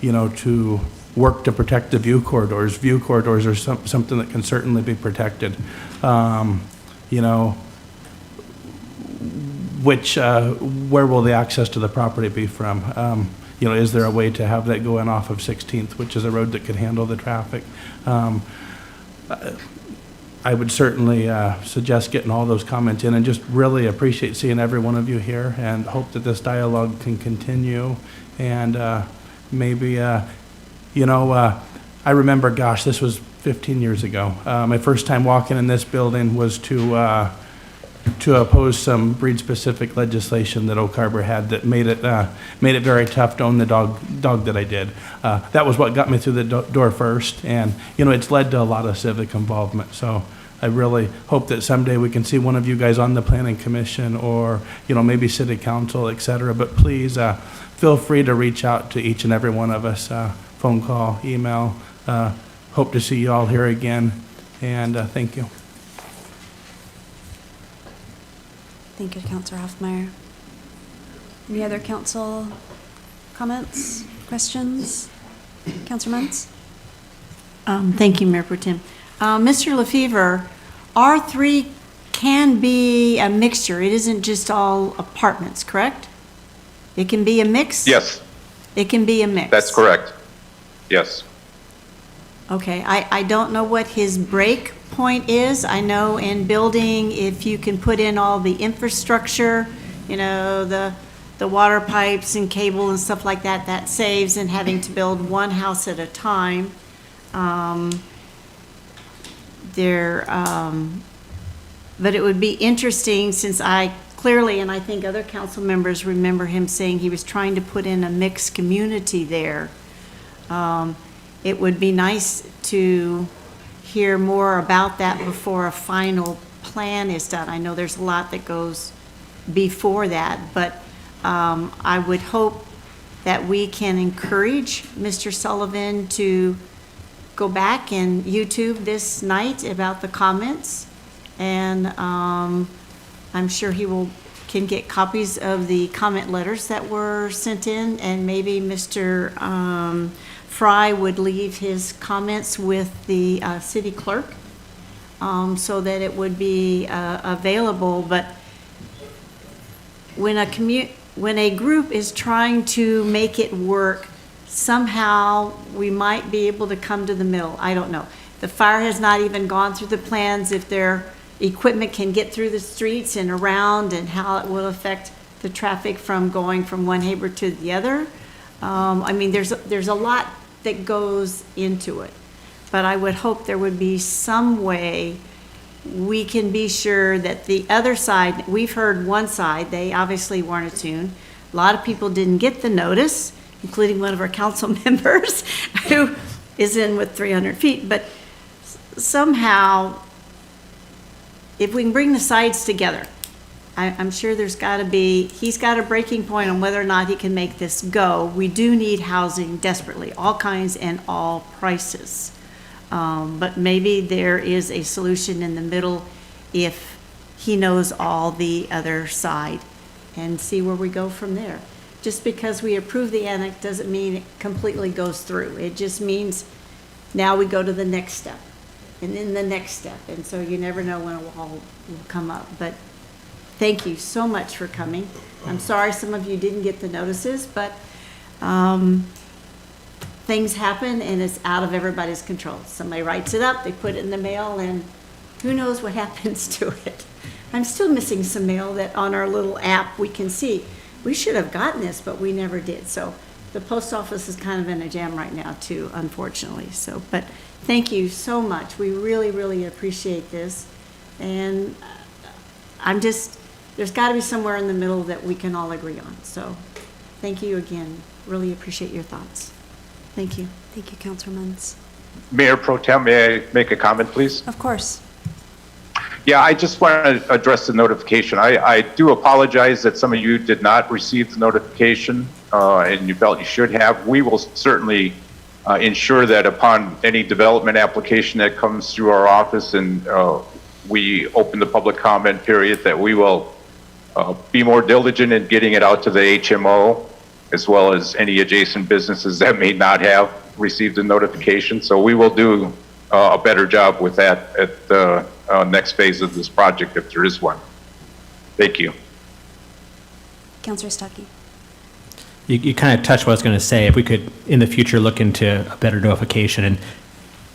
You know, to work to protect the view corridors. View corridors are something that can certainly be protected. You know, where will the access to the property be from? Is there a way to have that going off of 16th, which is a road that could handle the traffic? I would certainly suggest getting all those comments in, and just really appreciate seeing every one of you here, and hope that this dialogue can continue. And maybe, I remember, gosh, this was 15 years ago. My first time walking in this building was to oppose some breed-specific legislation that Oak Harbor had that made it very tough to own the dog that I did. That was what got me through the door first, and it's led to a lot of civic involvement. So I really hope that someday we can see one of you guys on the planning commission, or maybe city council, et cetera. But please feel free to reach out to each and every one of us, phone call, email. Hope to see you all here again, and thank you. Thank you, Councilor Hoffmeyer. Any other council comments, questions? Councilor Muntz? Thank you, Mayor Pro Tem. Mr. LaFever, R3 can be a mixture. It isn't just all apartments, correct? It can be a mix? Yes, It can be a mix. that's correct. Yes. Okay, I don't know what his break point is. I know in building, if you can put in all the infrastructure, the water pipes and cable and stuff like that, that saves in having to build one house at a time. But it would be interesting, since I clearly, and I think other council members remember him saying he was trying to put in a mixed community there. It would be nice to hear more about that before a final plan is done. I know there's a lot that goes before that, but I would hope that we can encourage Mr. Sullivan to go back and YouTube this night about the comments, and I'm sure he can get copies of the comment letters that were sent in, and maybe Mr. Fry would leave his comments with the city clerk, so that it would be available. But when a group is trying to make it work, somehow we might be able to come to the middle. I don't know. The fire has not even gone through the plans, if their equipment can get through the streets and around, and how it will affect the traffic from going from one neighborhood to the other. There's a lot that goes into it, but I would hope there would be some way we can be sure that the other side, we've heard one side, they obviously weren't attuned. A lot of people didn't get the notice, including one of our council members who is in with 300 feet, but somehow, if we can bring the sides together, I'm sure he's got a breaking point on whether or not he can make this go. We do need housing desperately, all kinds and all prices. But maybe there is a solution in the middle if he knows all the other side, and see where we go from there. Just because we approve the annex doesn't mean it completely goes through. It just means now we go to the next step, and then the next step. And so you never know when a wall will come up. But thank you so much for coming. I'm sorry some of you didn't get the notices, but things happen and it's out of everybody's control. Somebody writes it up, they put it in the mail, and who knows what happens to it. I'm still missing some mail that on our little app we can see. We should have gotten this, but we never did. So the post office is kind of in a jam right now too, unfortunately. So, but thank you so much. We really, really appreciate this. And there's got to be somewhere in the middle that we can all agree on. So thank you again. Really appreciate your thoughts. Thank you. Thank you, Councilor Muntz. Mayor Pro Tem, may I make a comment, please? Of course. Yeah, I just want to address the notification. I do apologize that some of you did not receive the notification, and you felt you should have. We will certainly ensure that upon any development application that comes through our office and we open the public comment period, that we will be more diligent in getting it out to the HMO, as well as any adjacent businesses that may not have received the notification. So we will do a better job with that at the next phase of this project, if there is one. Thank you. Councillor Stuckey. You kind of touched what I was going to say. If we could, in the future, look into a better notification. And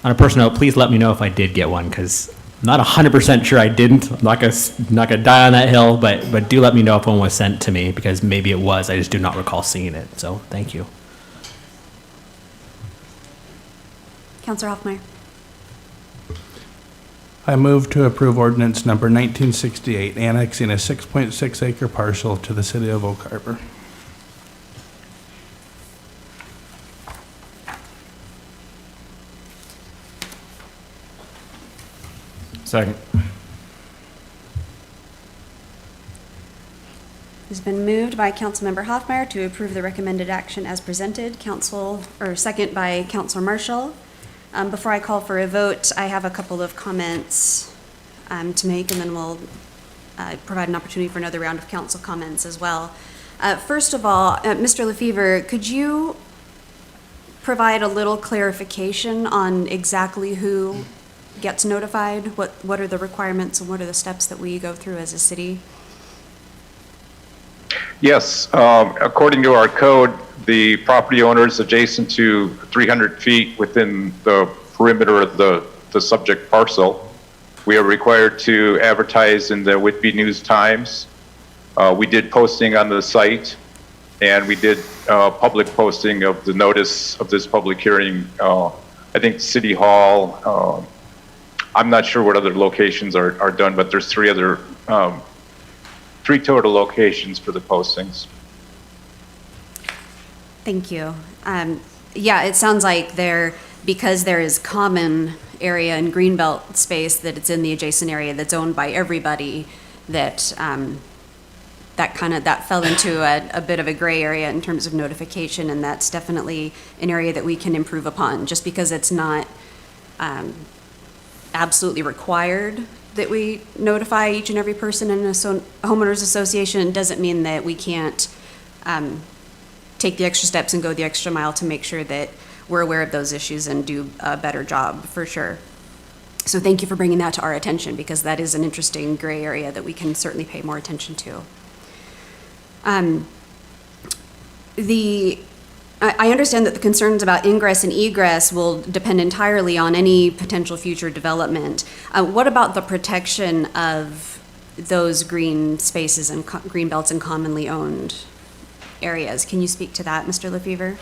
on a personal note, please let me know if I did get one, because I'm not 100% sure I didn't. I'm not gonna die on that hill, but do let me know if one was sent to me, because maybe it was. I just do not recall seeing it. So thank you. Councillor Hoffmeyer. I move to approve ordinance number 1968, annexing a 6.6 acre parcel to the city of Oak Harbor. Second. It's been moved by Councilmember Hoffmeyer to approve the recommended action as presented. Second by Councilor Marshall. Before I call for a vote, I have a couple of comments to make, and then we'll provide an opportunity for another round of council comments as well. First of all, Mr. Lefevre, could you provide a little clarification on exactly who gets notified? What are the requirements and what are the steps that we go through as a city? Yes, according to our code, the property owners adjacent to 300 feet within the perimeter of the subject parcel, we are required to advertise in the Whitby News Times. We did posting on the site, and we did public posting of the notice of this public hearing. I think City Hall, I'm not sure what other locations are done, but there's three total locations for the postings. Thank you. Yeah, it sounds like because there is common area and greenbelt space that it's in the adjacent area that's owned by everybody, that fell into a bit of a gray area in terms of notification, and that's definitely an area that we can improve upon. Just because it's not absolutely required that we notify each and every person in a homeowners association doesn't mean that we can't take the extra steps and go the extra mile to make sure that we're aware of those issues and do a better job, for sure. So thank you for bringing that to our attention, because that is an interesting gray area that we can certainly pay more attention to. I understand that the concerns about ingress and egress will depend entirely on any potential future development. What about the protection of those green spaces and green belts and commonly owned areas? Can you speak to that, Mr. Lefevre?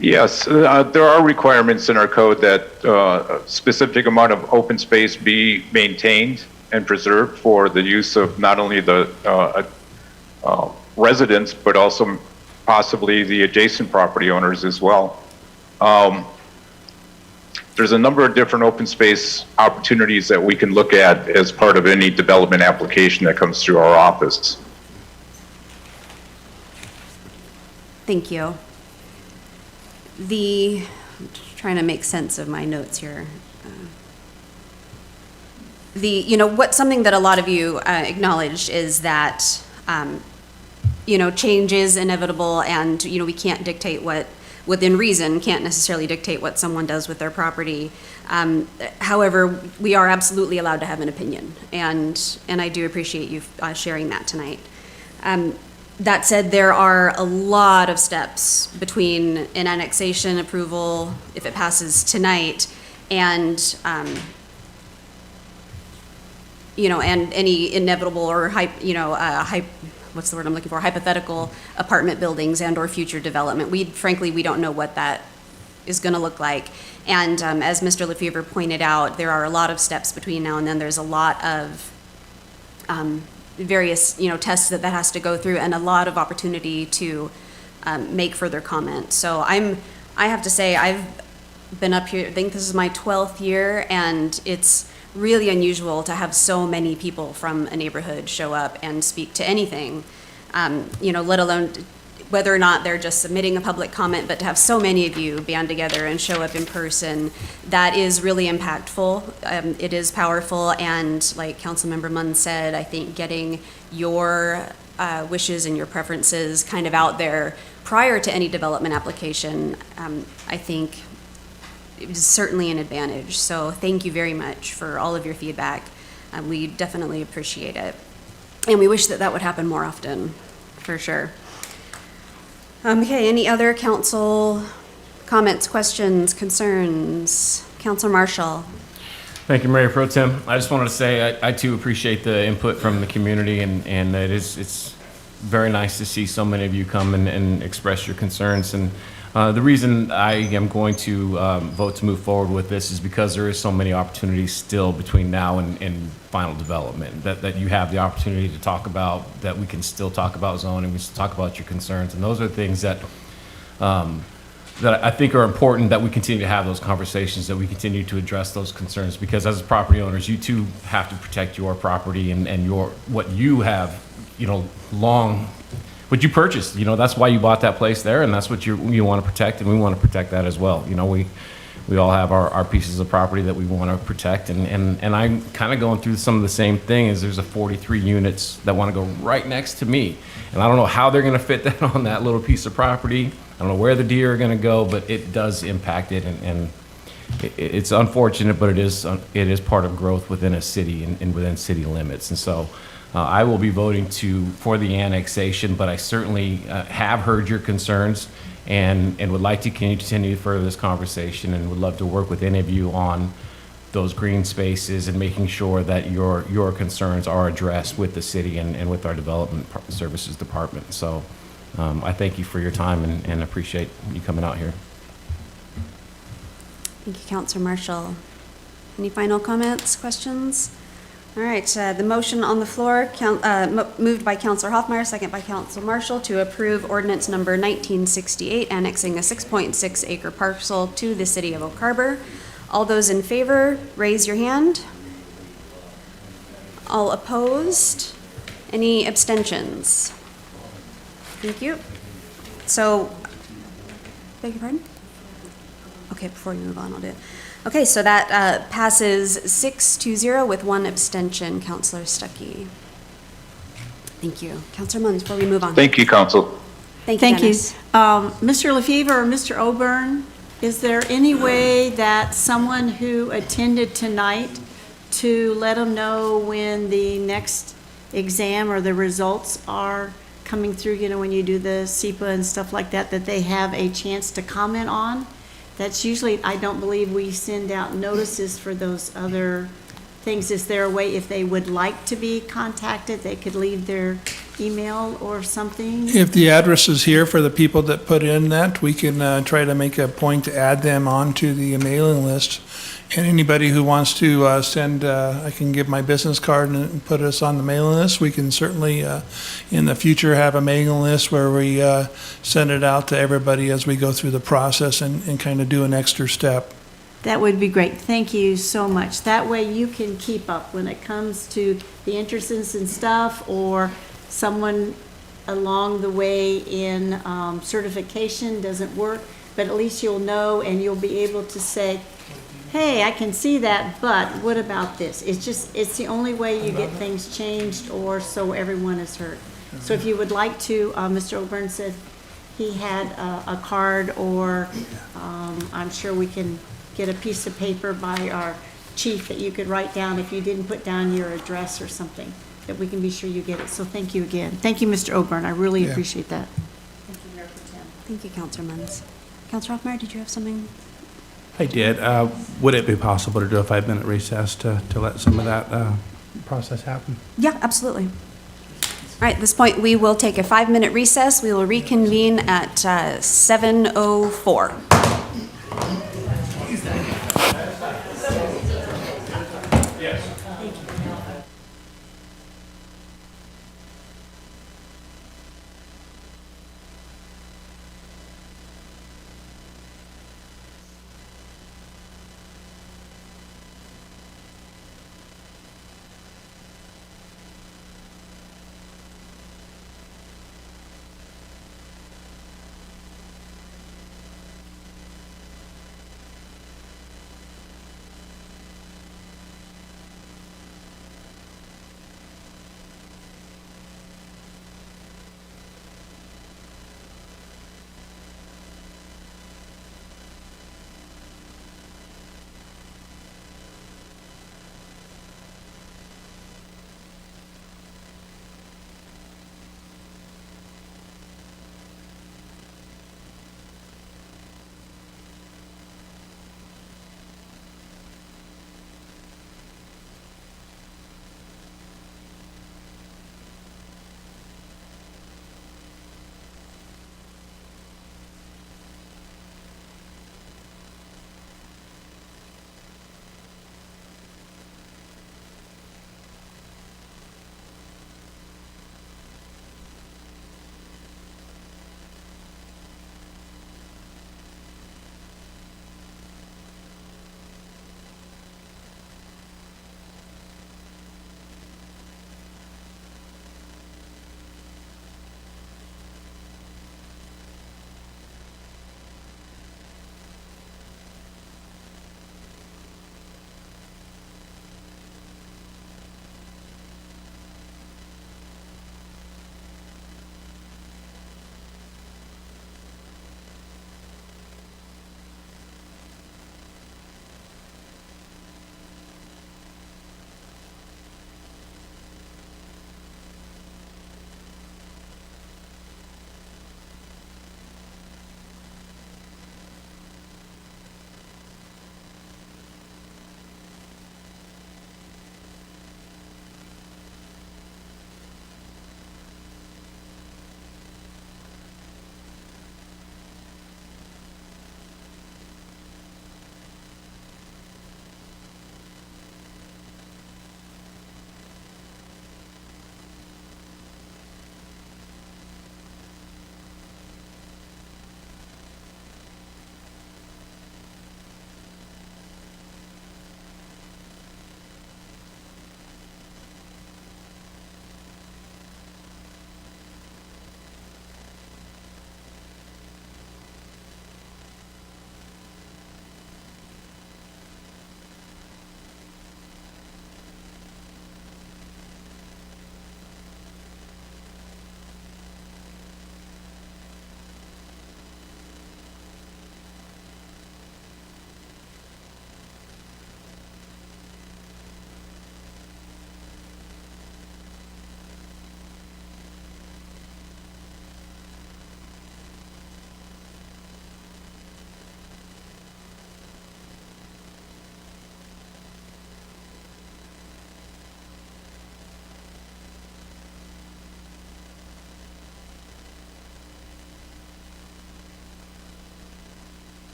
Yes, there are requirements in our code that a specific amount of open space be maintained and preserved for the use of not only the residents, but also possibly the adjacent property owners as well. There's a number of different open space opportunities that we can look at as part of any development application that comes through our office. Thank you. I'm trying to make sense of my notes here. Something that a lot of you acknowledged is that change is inevitable, and we can't dictate within reason, can't necessarily dictate what someone does with their property. However, we are absolutely allowed to have an opinion, and I do appreciate you sharing that tonight. That said, there are a lot of steps between an annexation approval, if it passes tonight, and and any inevitable or what's the word I'm looking for? Hypothetical apartment buildings and or future development. Frankly, we don't know what that is going to look like. And as Mr. Lefevre pointed out, there are a lot of steps between now and then. There's a lot of various, tests that has to go through, and a lot of opportunity to make further comments. So I have to say, I've been up here, I think this is my 12th year, and it's really unusual to have so many people from a neighborhood show up and speak to anything, let alone whether or not they're just submitting a public comment, but to have so many of you band together and show up in person, that is really impactful. It is powerful, and like Councilmember Munn said, I think getting your wishes and your preferences kind of out there prior to any development application, I think it is certainly an advantage. So thank you very much for all of your feedback. We definitely appreciate it. And we wish that would happen more often. for sure. Okay, any other council comments, questions, concerns? Councilor Marshall? Thank you, Mayor Pro Tem. I just wanted to say I too appreciate the input from the community, and it's very nice to see so many of you come and express your concerns. And the reason I am going to vote to move forward with this is because there is so many opportunities still between now and final development that you have the opportunity to talk about, that we can still talk about zoning, we still talk about your concerns, and those are things that that I think are important, that we continue to have those conversations, that we continue to address those concerns, because as property owners, you too have to protect your property and your, what you have, what you purchased, that's why you bought that place there, and that's what you want to protect, and we want to protect that as well. We all have our pieces of property that we want to protect, and I'm kind of going through some of the same thing. Is there's a 43 units that want to go right next to me, and I don't know how they're going to fit that on that little piece of property. I don't know where the deer are going to go, but it does impact it, and it's unfortunate, but it is part of growth within a city and within city limits. And so I will be voting for the annexation, but I certainly have heard your concerns and would like to continue further this conversation, and would love to work with any of you on those green spaces and making sure that your concerns are addressed with the city and with our development services department. So I thank you for your time and appreciate you coming out here. Thank you, Councilor Marshall. Any final comments, questions? All right, the motion on the floor, moved by Councilor Hoffmeyer, second by Councilor Marshall, to approve ordinance number 1968, annexing a 6.6 acre parcel to the city of Oak Harbor. All those in favor, raise your hand. All opposed? Any abstentions? Thank you. So, beg your pardon? Okay, before you move on, I'll do it. Okay, so that passes 6-0 with one abstention. Councilor Stuckey. Thank you. Councilor Munns, before we move on. Thank you, Council. Thank you, Thank you. Dennis. Mr. Lefevre or Mr. Oburn, is there any way that someone who attended tonight to let them know when the next exam or the results are coming through, when you do the SEPA and stuff like that, that they have a chance to comment on? That's usually, I don't believe we send out notices for those other things. Is there a way, if they would like to be contacted, they could leave their email or something? If the address is here for the people that put in that, we can try to make a point to add them onto the mailing list. And anybody who wants to send, I can give my business card and put us on the mailing list. We can certainly, in the future, have a mailing list where we send it out to everybody as we go through the process and kind of do an extra step. That would be great. Thank you so much. That way you can keep up when it comes to the entrances and stuff, or someone along the way in certification doesn't work, but at least you'll know and you'll be able to say, hey, I can see that, but what about this? It's the only way you get things changed, or so everyone is heard. So if you would like to, Mr. Oburn said he had a card, or I'm sure we can get a piece of paper by our chief that you could write down if you didn't put down your address or something, that we can be sure you get it. So thank you again. Thank you, Mr. Oburn. I really appreciate that. Thank you, Mayor Pro Tem. Thank you, Councilor Munns. Councilor Hoffmeyer, did you have something? I did. Would it be possible to do a 5-minute recess to let some of that process happen? Yeah, absolutely. All right, at this point, we will take a 5-minute recess. We will reconvene at 7:04.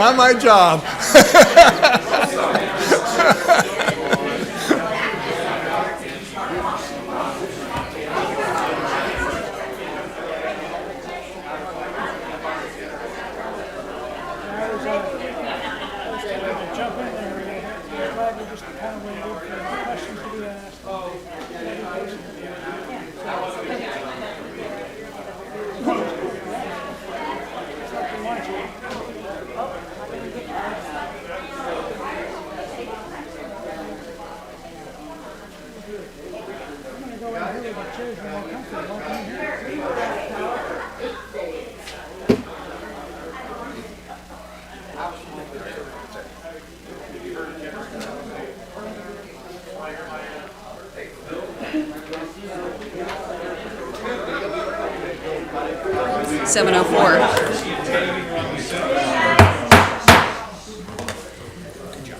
Not my job. Seven oh four.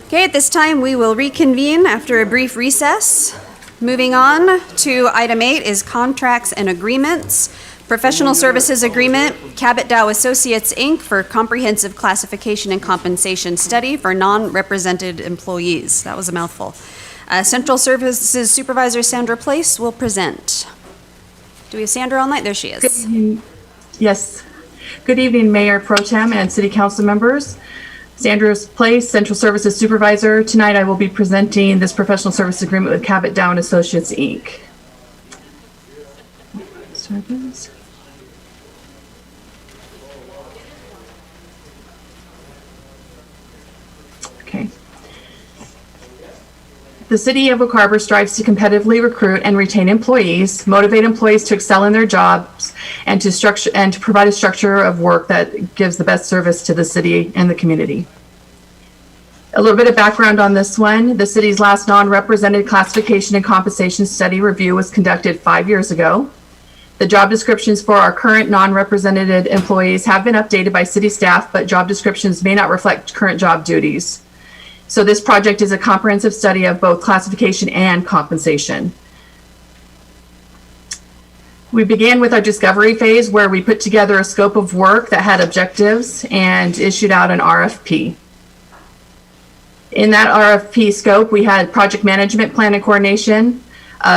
Okay, at this time, we will reconvene after a brief recess. Moving on to item 8 is contracts and agreements. Professional services agreement, Cabot Dow Associates, Inc. for comprehensive classification and compensation study for non-represented employees. That was a mouthful. Central Services Supervisor Sandra Place will present. Do we have Sandra online? There she is. Yes. Good evening, Mayor Pro Tem and City Council members. Sandra Place, Central Services Supervisor. Tonight I will be presenting this professional service agreement with Cabot Dow Associates, Inc. Start this. Okay. The City of Oak Harbor strives to competitively recruit and retain employees, motivate employees to excel in their jobs, and to provide a structure of work that gives the best service to the city and the community. A little bit of background on this one. The city's last non-represented classification and compensation study review was conducted 5 years ago. The job descriptions for our current non-represented employees have been updated by city staff, but job descriptions may not reflect current job duties. So this project is a comprehensive study of both classification and compensation. We began with our discovery phase where we put together a scope of work that had objectives and issued out an RFP. In that RFP scope, we had project management, plan and coordination,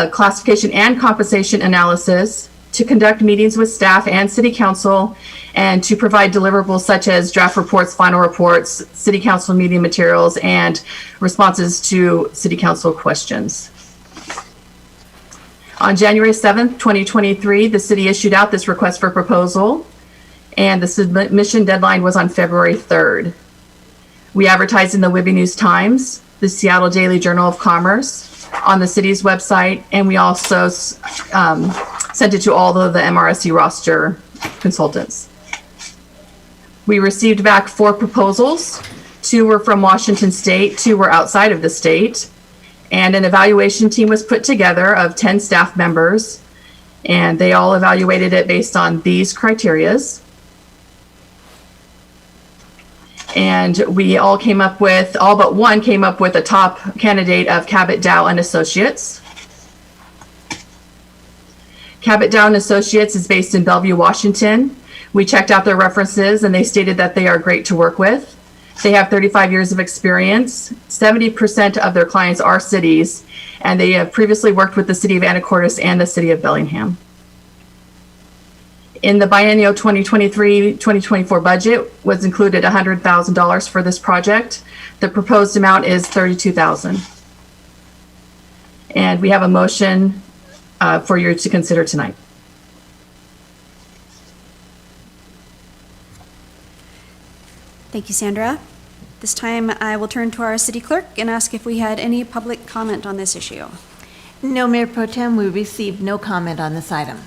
classification and compensation analysis, to conduct meetings with staff and city council, and to provide deliverables such as draft reports, final reports, city council meeting materials, and responses to city council questions. On January 7th, 2023, the city issued out this request for proposal, and the submission deadline was on February 3rd. We advertised in the Whitby News Times, the Seattle Daily Journal of Commerce, on the city's website, and we also sent it to all of the MRSC roster consultants. We received back 4 proposals. 2 were from Washington State, 2 were outside of the state, and an evaluation team was put together of 10 staff members, and they all evaluated it based on these criterias. And we all came up with, all but one came up with a top candidate of Cabot Dow and Associates. Cabot Dow and Associates is based in Bellevue, Washington. We checked out their references and they stated that they are great to work with. They have 35 years of experience. 70% of their clients are cities, and they have previously worked with the city of Anacortes and the city of Bellingham. In the biennial 2023-2024 budget was included $100,000 for this project. The proposed amount is $32,000. And we have a motion for you to consider tonight. Thank you, Sandra. This time I will turn to our city clerk and ask if we had any public comment on this issue. No, Mayor Pro Tem, we received no comment on this item.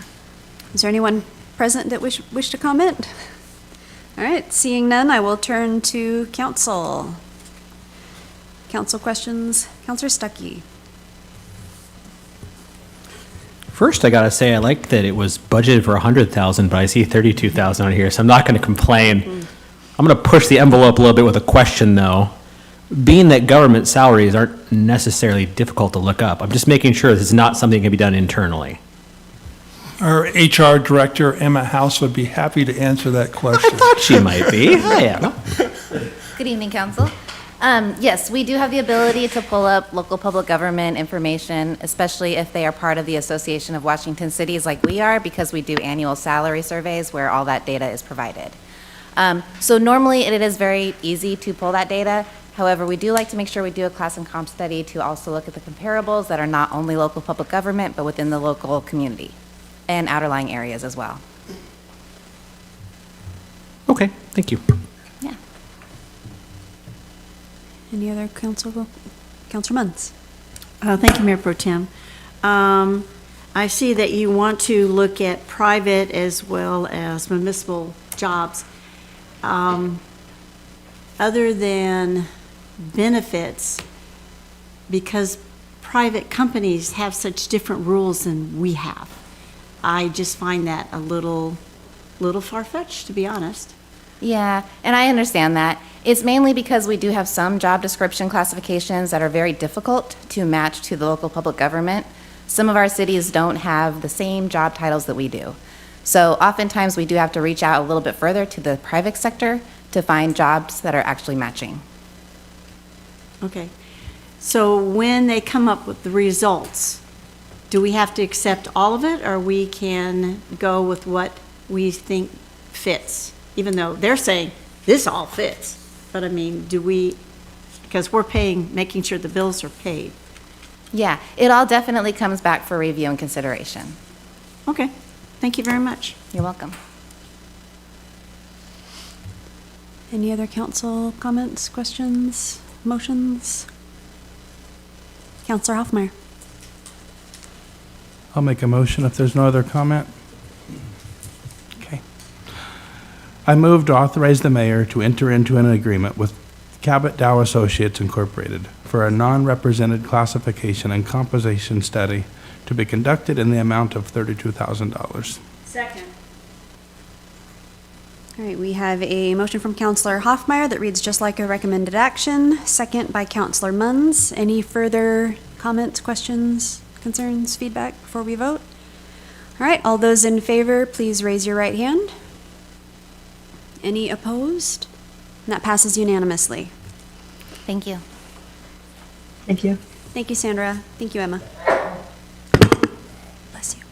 Is there anyone present that wish to comment? All right, seeing none, I will turn to council. Council questions, Councilor Stuckey. First, I gotta say, I like that it was budgeted for 100,000, but I see 32,000 on here, so I'm not gonna complain. I'm gonna push the envelope a little bit with a question, though. Being that government salaries aren't necessarily difficult to look up, I'm just making sure this is not something that can be done internally. Our HR director, Emma House, would be happy to answer that question. I thought she might be. I am. Good evening, Council. Yes, we do have the ability to pull up local public government information, especially if they are part of the Association of Washington Cities like we are, because we do annual salary surveys where all that data is provided. So normally it is very easy to pull that data. However, we do like to make sure we do a class and comp study to also look at the comparables that are not only local public government, but within the local community and outerlying areas as well. Okay, thank you. Yeah. Any other Councilor Munns? Thank you, Mayor Pro Tem. I see that you want to look at private as well as municipal jobs. Other than benefits, because private companies have such different rules than we have, I just find that a little far-fetched, to be honest. Yeah, and I understand that. It's mainly because we do have some job description classifications that are very difficult to match to the local public government. Some of our cities don't have the same job titles that we do. So oftentimes we do have to reach out a little bit further to the private sector to find jobs that are actually matching. Okay. So when they come up with the results, do we have to accept all of it, or we can go with what we think fits? Even though they're saying this all fits, but I mean, do we, because we're paying, making sure the bills are paid. Yeah, it all definitely comes back for review and consideration. Okay, thank you very much. You're welcome. Any other council comments, questions, motions? Councilor Hoffmeyer. I'll make a motion if there's no other comment. Okay. I move to authorize the mayor to enter into an agreement with Cabot Dow Associates Incorporated for a non-represented classification and compensation study to be conducted in the amount of $32,000. Second. All right, we have a motion from Councilor Hoffmeyer that reads just like a recommended action, second by Councilor Munns. Any further comments, questions, concerns, feedback before we vote? All right, all those in favor, please raise your right hand. Any opposed? And that passes unanimously. Thank you. Thank you. Thank you, Sandra. Thank you, Emma. Bless you.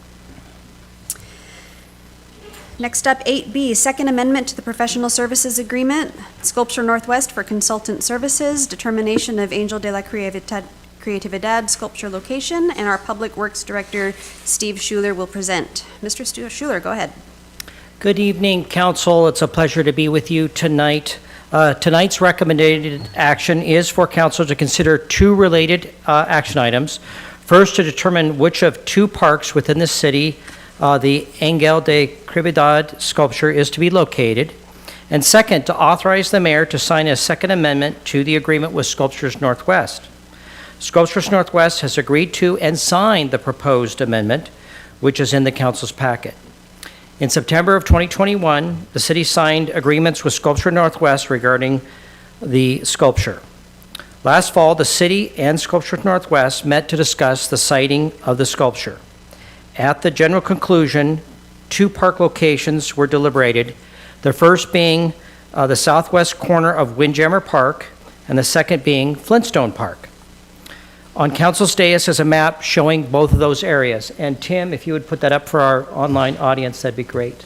Next up, 8B, Second Amendment to the Professional Services Agreement, Sculpture Northwest for Consultant Services, determination of Angel de la Creatividad sculpture location, and our Public Works Director, Steve Schuler, will present. Mr. Schuler, go ahead. Good evening, Council. It's a pleasure to be with you tonight. Tonight's recommended action is for Council to consider two related action items. First, to determine which of two parks within the city the Angel de Creatividad sculpture is to be located. And second, to authorize the mayor to sign a second amendment to the agreement with Sculptures Northwest. Sculptures Northwest has agreed to and signed the proposed amendment, which is in the council's packet. In September of 2021, the city signed agreements with Sculpture Northwest regarding the sculpture. Last fall, the city and Sculpture Northwest met to discuss the siting of the sculpture. At the general conclusion, two park locations were deliberated, the first being the southwest corner of Windjammer Park, and the second being Flintstone Park. On council's dais is a map showing both of those areas. And Tim, if you would put that up for our online audience, that'd be great.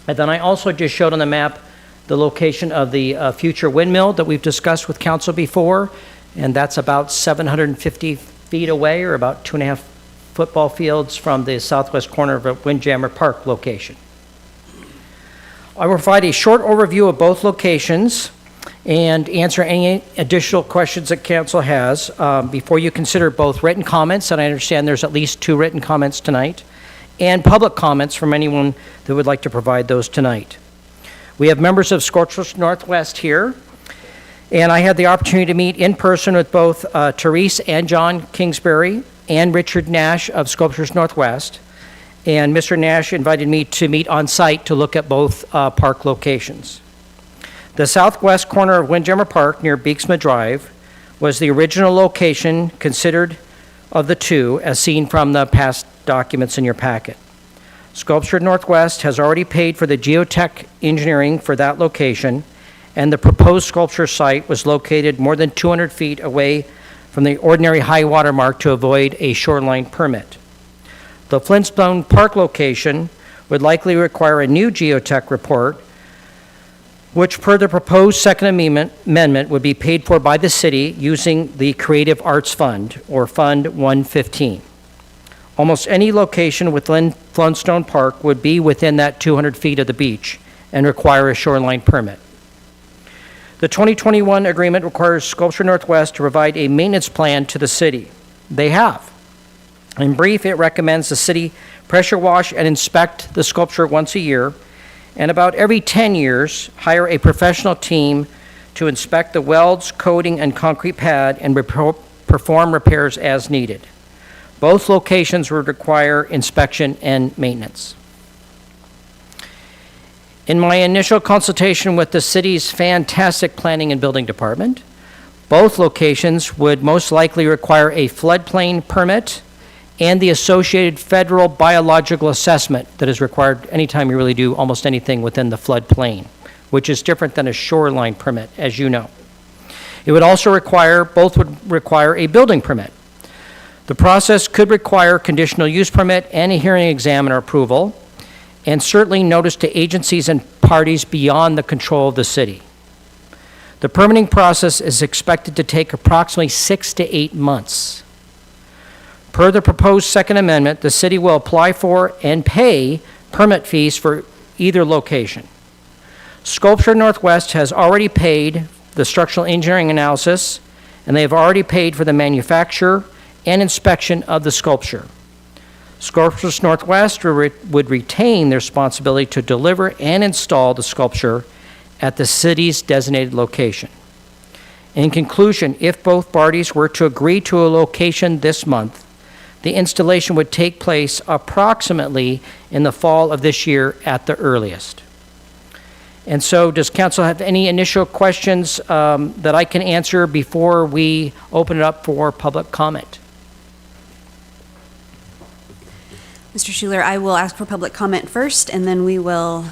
And then I also just showed on the map the location of the future windmill that we've discussed with council before, and that's about 750 feet away, or about 2.5 football fields from the southwest corner of Windjammer Park location. I will provide a short overview of both locations and answer any additional questions that council has before you consider both written comments, and I understand there's at least 2 written comments tonight, and public comments from anyone that would like to provide those tonight. We have members of Sculptures Northwest here, and I had the opportunity to meet in person with both Therese and John Kingsbury and Richard Nash of Sculptures Northwest, and Mr. Nash invited me to meet on site to look at both park locations. The southwest corner of Windjammer Park near Beeksma Drive was the original location considered of the two, as seen from the past documents in your packet. Sculpture Northwest has already paid for the geotech engineering for that location, and the proposed sculpture site was located more than 200 feet away from the ordinary high water mark to avoid a shoreline permit. The Flintstone Park location would likely require a new geotech report, which per the proposed Second Amendment would be paid for by the city using the Creative Arts Fund, or Fund 115. Almost any location within Flintstone Park would be within that 200 feet of the beach and require a shoreline permit. The 2021 agreement requires Sculpture Northwest to provide a maintenance plan to the city. They have. In brief, it recommends the city pressure wash and inspect the sculpture once a year, and about every 10 years, hire a professional team to inspect the welds, coating, and concrete pad and perform repairs as needed. Both locations would require inspection and maintenance. In my initial consultation with the city's fantastic planning and building department, both locations would most likely require a floodplain permit and the associated federal biological assessment that is required anytime you really do almost anything within the floodplain, which is different than a shoreline permit, as you know. It would also require, both would require a building permit. The process could require conditional use permit and a hearing examiner approval, and certainly notice to agencies and parties beyond the control of the city. The permitting process is expected to take approximately 6 to 8 months. Per the proposed Second Amendment, the city will apply for and pay permit fees for either location. Sculpture Northwest has already paid the structural engineering analysis, and they have already paid for the manufacture and inspection of the sculpture. Sculptures Northwest would retain their responsibility to deliver and install the sculpture at the city's designated location. In conclusion, if both parties were to agree to a location this month, the installation would take place approximately in the fall of this year at the earliest. And so, does council have any initial questions that I can answer before we open it up for public comment? Mr. Schuler, I will ask for public comment first, and then we will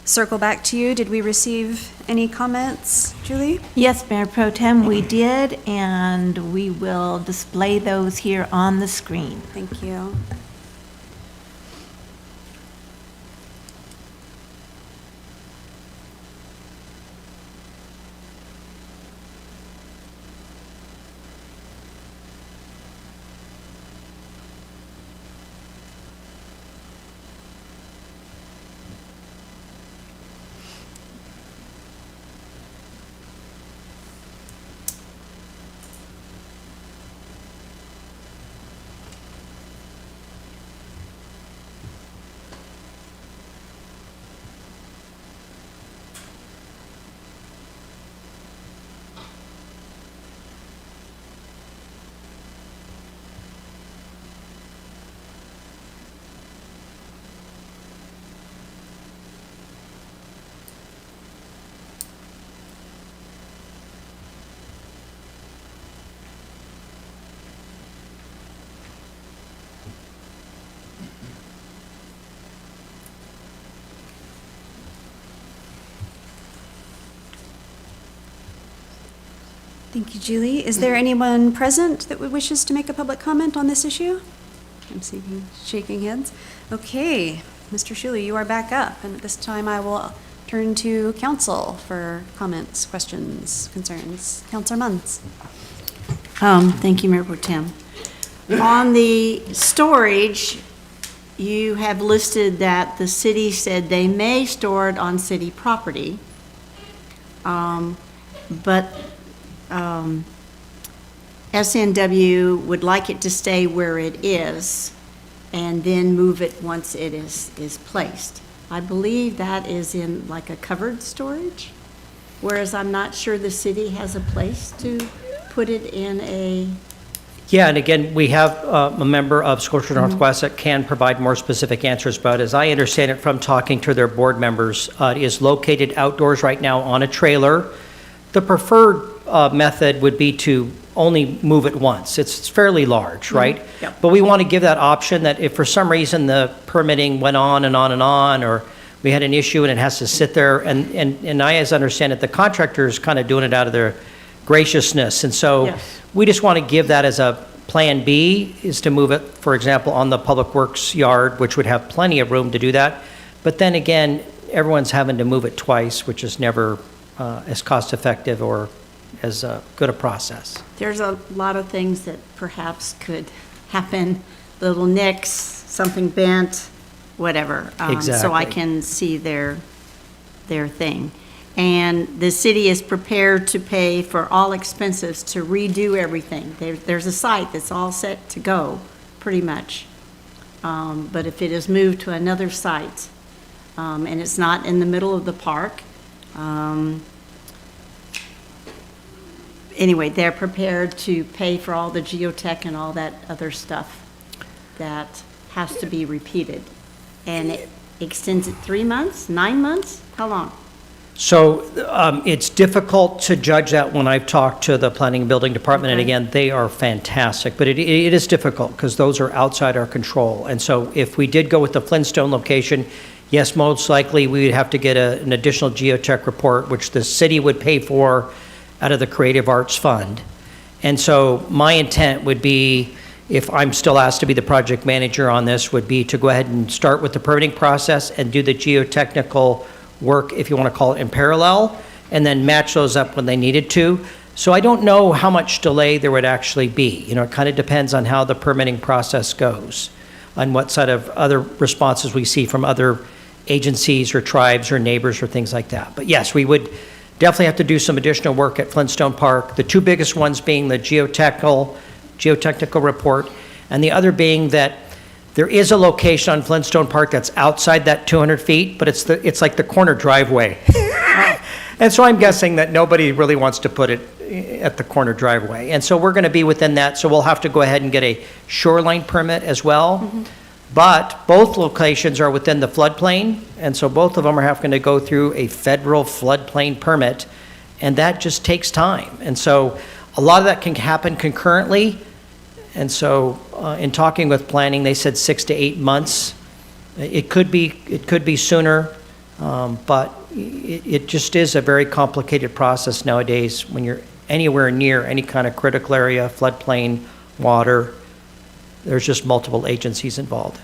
circle back to you. Did we receive any comments, Julie? Yes, Mayor Pro Tem, we did, and we will display those here on the screen. Thank you. Thank you, Julie. Is there anyone present that wishes to make a public comment on this issue? I'm seeing shaking heads. Okay, Mr. Schuler, you are back up, and at this time I will turn to council for comments, questions, concerns. Councilor Munns. Thank you, Mayor Pro Tem. On the storage, you have listed that the city said they may store it on city property, but SNW would like it to stay where it is and then move it once it is placed. I believe that is in like a covered storage, whereas I'm not sure the city has a place to put it in a... Yeah, and again, we have a member of Sculpture Northwest that can provide more specific answers, but as I understand it from talking to their board members, it is located outdoors right now on a trailer. The preferred method would be to only move it once. It's fairly large, right? Yep. But we want to give that option that if for some reason the permitting went on and on and on, or we had an issue and it has to sit there, and I, as I understand it, the contractor is kind of doing it out of their graciousness. And so Yes. we just want to give that as a plan B, is to move it, for example, on the Public Works yard, which would have plenty of room to do that. But then again, everyone's having to move it twice, which is never as cost-effective or as good a process. There's a lot of things that perhaps could happen, little nicks, something bent, whatever. So I Exactly. can see their thing. And the city is prepared to pay for all expenses to redo everything. There's a site that's all set to go, pretty much. But if it is moved to another site, and it's not in the middle of the park, anyway, they're prepared to pay for all the geotech and all that other stuff that has to be repeated. And it extends it 3 months, 9 months? How long? So it's difficult to judge that when I've talked to the Planning and Building Department, and Okay. again, they are fantastic, but it is difficult because those are outside our control. And so if we did go with the Flintstone location, yes, most likely we would have to get an additional geotech report, which the city would pay for out of the Creative Arts Fund. And so my intent would be, if I'm still asked to be the project manager on this, would be to go ahead and start with the permitting process and do the geotechnical work, if you want to call it, in parallel, and then match those up when they needed to. So I don't know how much delay there would actually be. You know, it kind of depends on how the permitting process goes, on what sort of other responses we see from other agencies or tribes or neighbors or things like that. But yes, we would definitely have to do some additional work at Flintstone Park, the two biggest ones being the geotechnical report, and the other being that there is a location on Flintstone Park that's outside that 200 feet, but it's like the corner driveway. And so I'm guessing that nobody really wants to put it at the corner driveway. And so we're going to be within that, so we'll have to go ahead and get a shoreline permit as well. But both locations are within the floodplain, and so both of them are having to go through a federal floodplain permit, and that just takes time. And so a lot of that can happen concurrently. And so, in talking with planning, they said 6 to 8 months. It could be sooner, but it just is a very complicated process nowadays when you're anywhere near any kind of critical area, floodplain, water. There's just multiple agencies involved.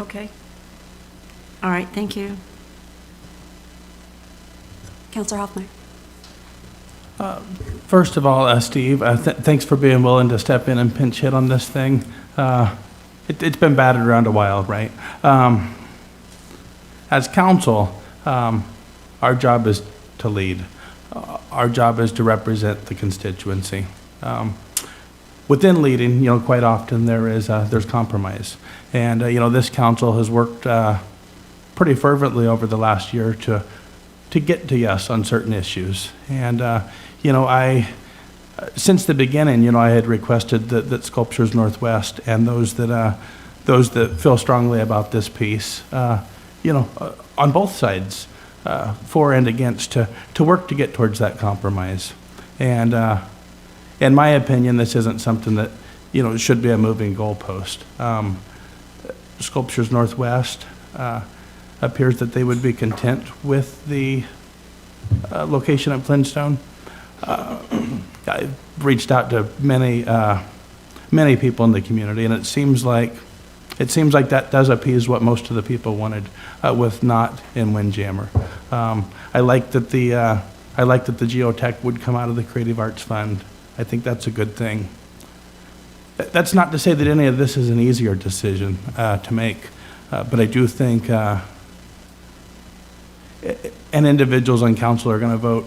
Okay. All right, thank you. Counselor Hoffmeyer. First of all, Steve, thanks for being willing to step in and pinch hit on this thing. It's been batted around a while, right? As council, our job is to lead. Our job is to represent the constituency. Within leading, quite often there's compromise. And, this council has worked pretty fervently over the last year to get to yes on certain issues. And, since the beginning, I had requested that Sculptures Northwest and those that feel strongly about this piece, on both sides, for and against, to work to get towards that compromise. And in my opinion, this isn't something that, should be a moving goalpost. Sculptures Northwest appears that they would be content with the location at Flintstone. I reached out to many people in the community, and it seems like that does appease what most of the people wanted with Knott and Windjammer. I like that the geotech would come out of the Creative Arts Fund. I think that's a good thing. That's not to say that any of this is an easier decision to make, but I do think and individuals on council are going to vote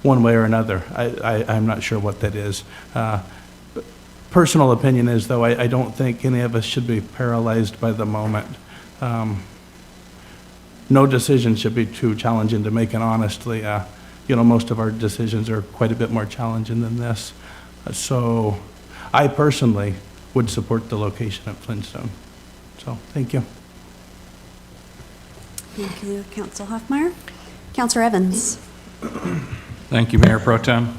one way or another. I'm not sure what that is. Personal opinion is, though, I don't think any of us should be paralyzed by the moment. No decision should be too challenging to make, and honestly, most of our decisions are quite a bit more challenging than this. So I personally would support the location at Flintstone. So, thank you. Thank you, Councilor Hoffmeyer. Councilor Evans. Thank you, Mayor Pro Tem.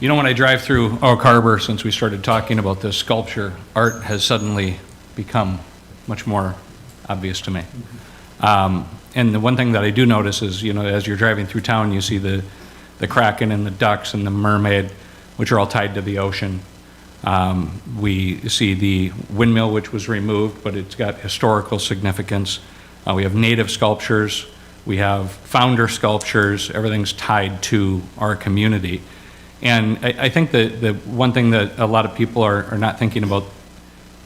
When I drive through Oak Harbor, since we started talking about this sculpture, art has suddenly become much more obvious to me. And the one thing that I do notice is, as you're driving through town, you see the kraken and the ducks and the mermaid, which are all tied to the ocean. We see the windmill, which was removed, but it's got historical significance. We have native sculptures. We have founder sculptures. Everything's tied to our community. And I think that the one thing that a lot of people are not thinking about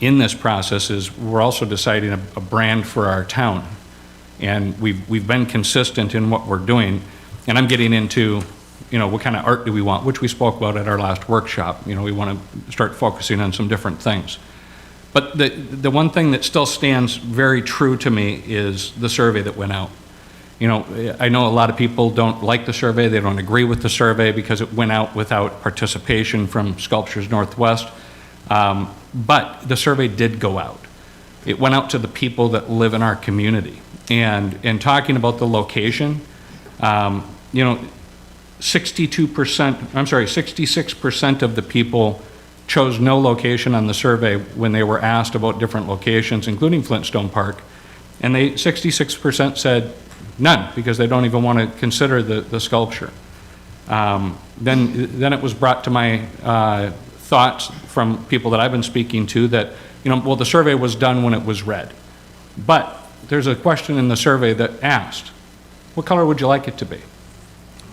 in this process is we're also deciding a brand for our town. And we've been consistent in what we're doing. And I'm getting into, what kind of art do we want, which we spoke about at our last workshop. We want to start focusing on some different things. But the one thing that still stands very true to me is the survey that went out. I know a lot of people don't like the survey, they don't agree with the survey because it went out without participation from Sculptures Northwest. But the survey did go out. It went out to the people that live in our community. And in talking about the location, 66% of the people chose no location on the survey when they were asked about different locations, including Flintstone Park. And 66% said none, because they don't even want to consider the sculpture. Then it was brought to my thoughts from people that I've been speaking to that, well, the survey was done when it was red. But there's a question in the survey that asked, what color would you like it to be?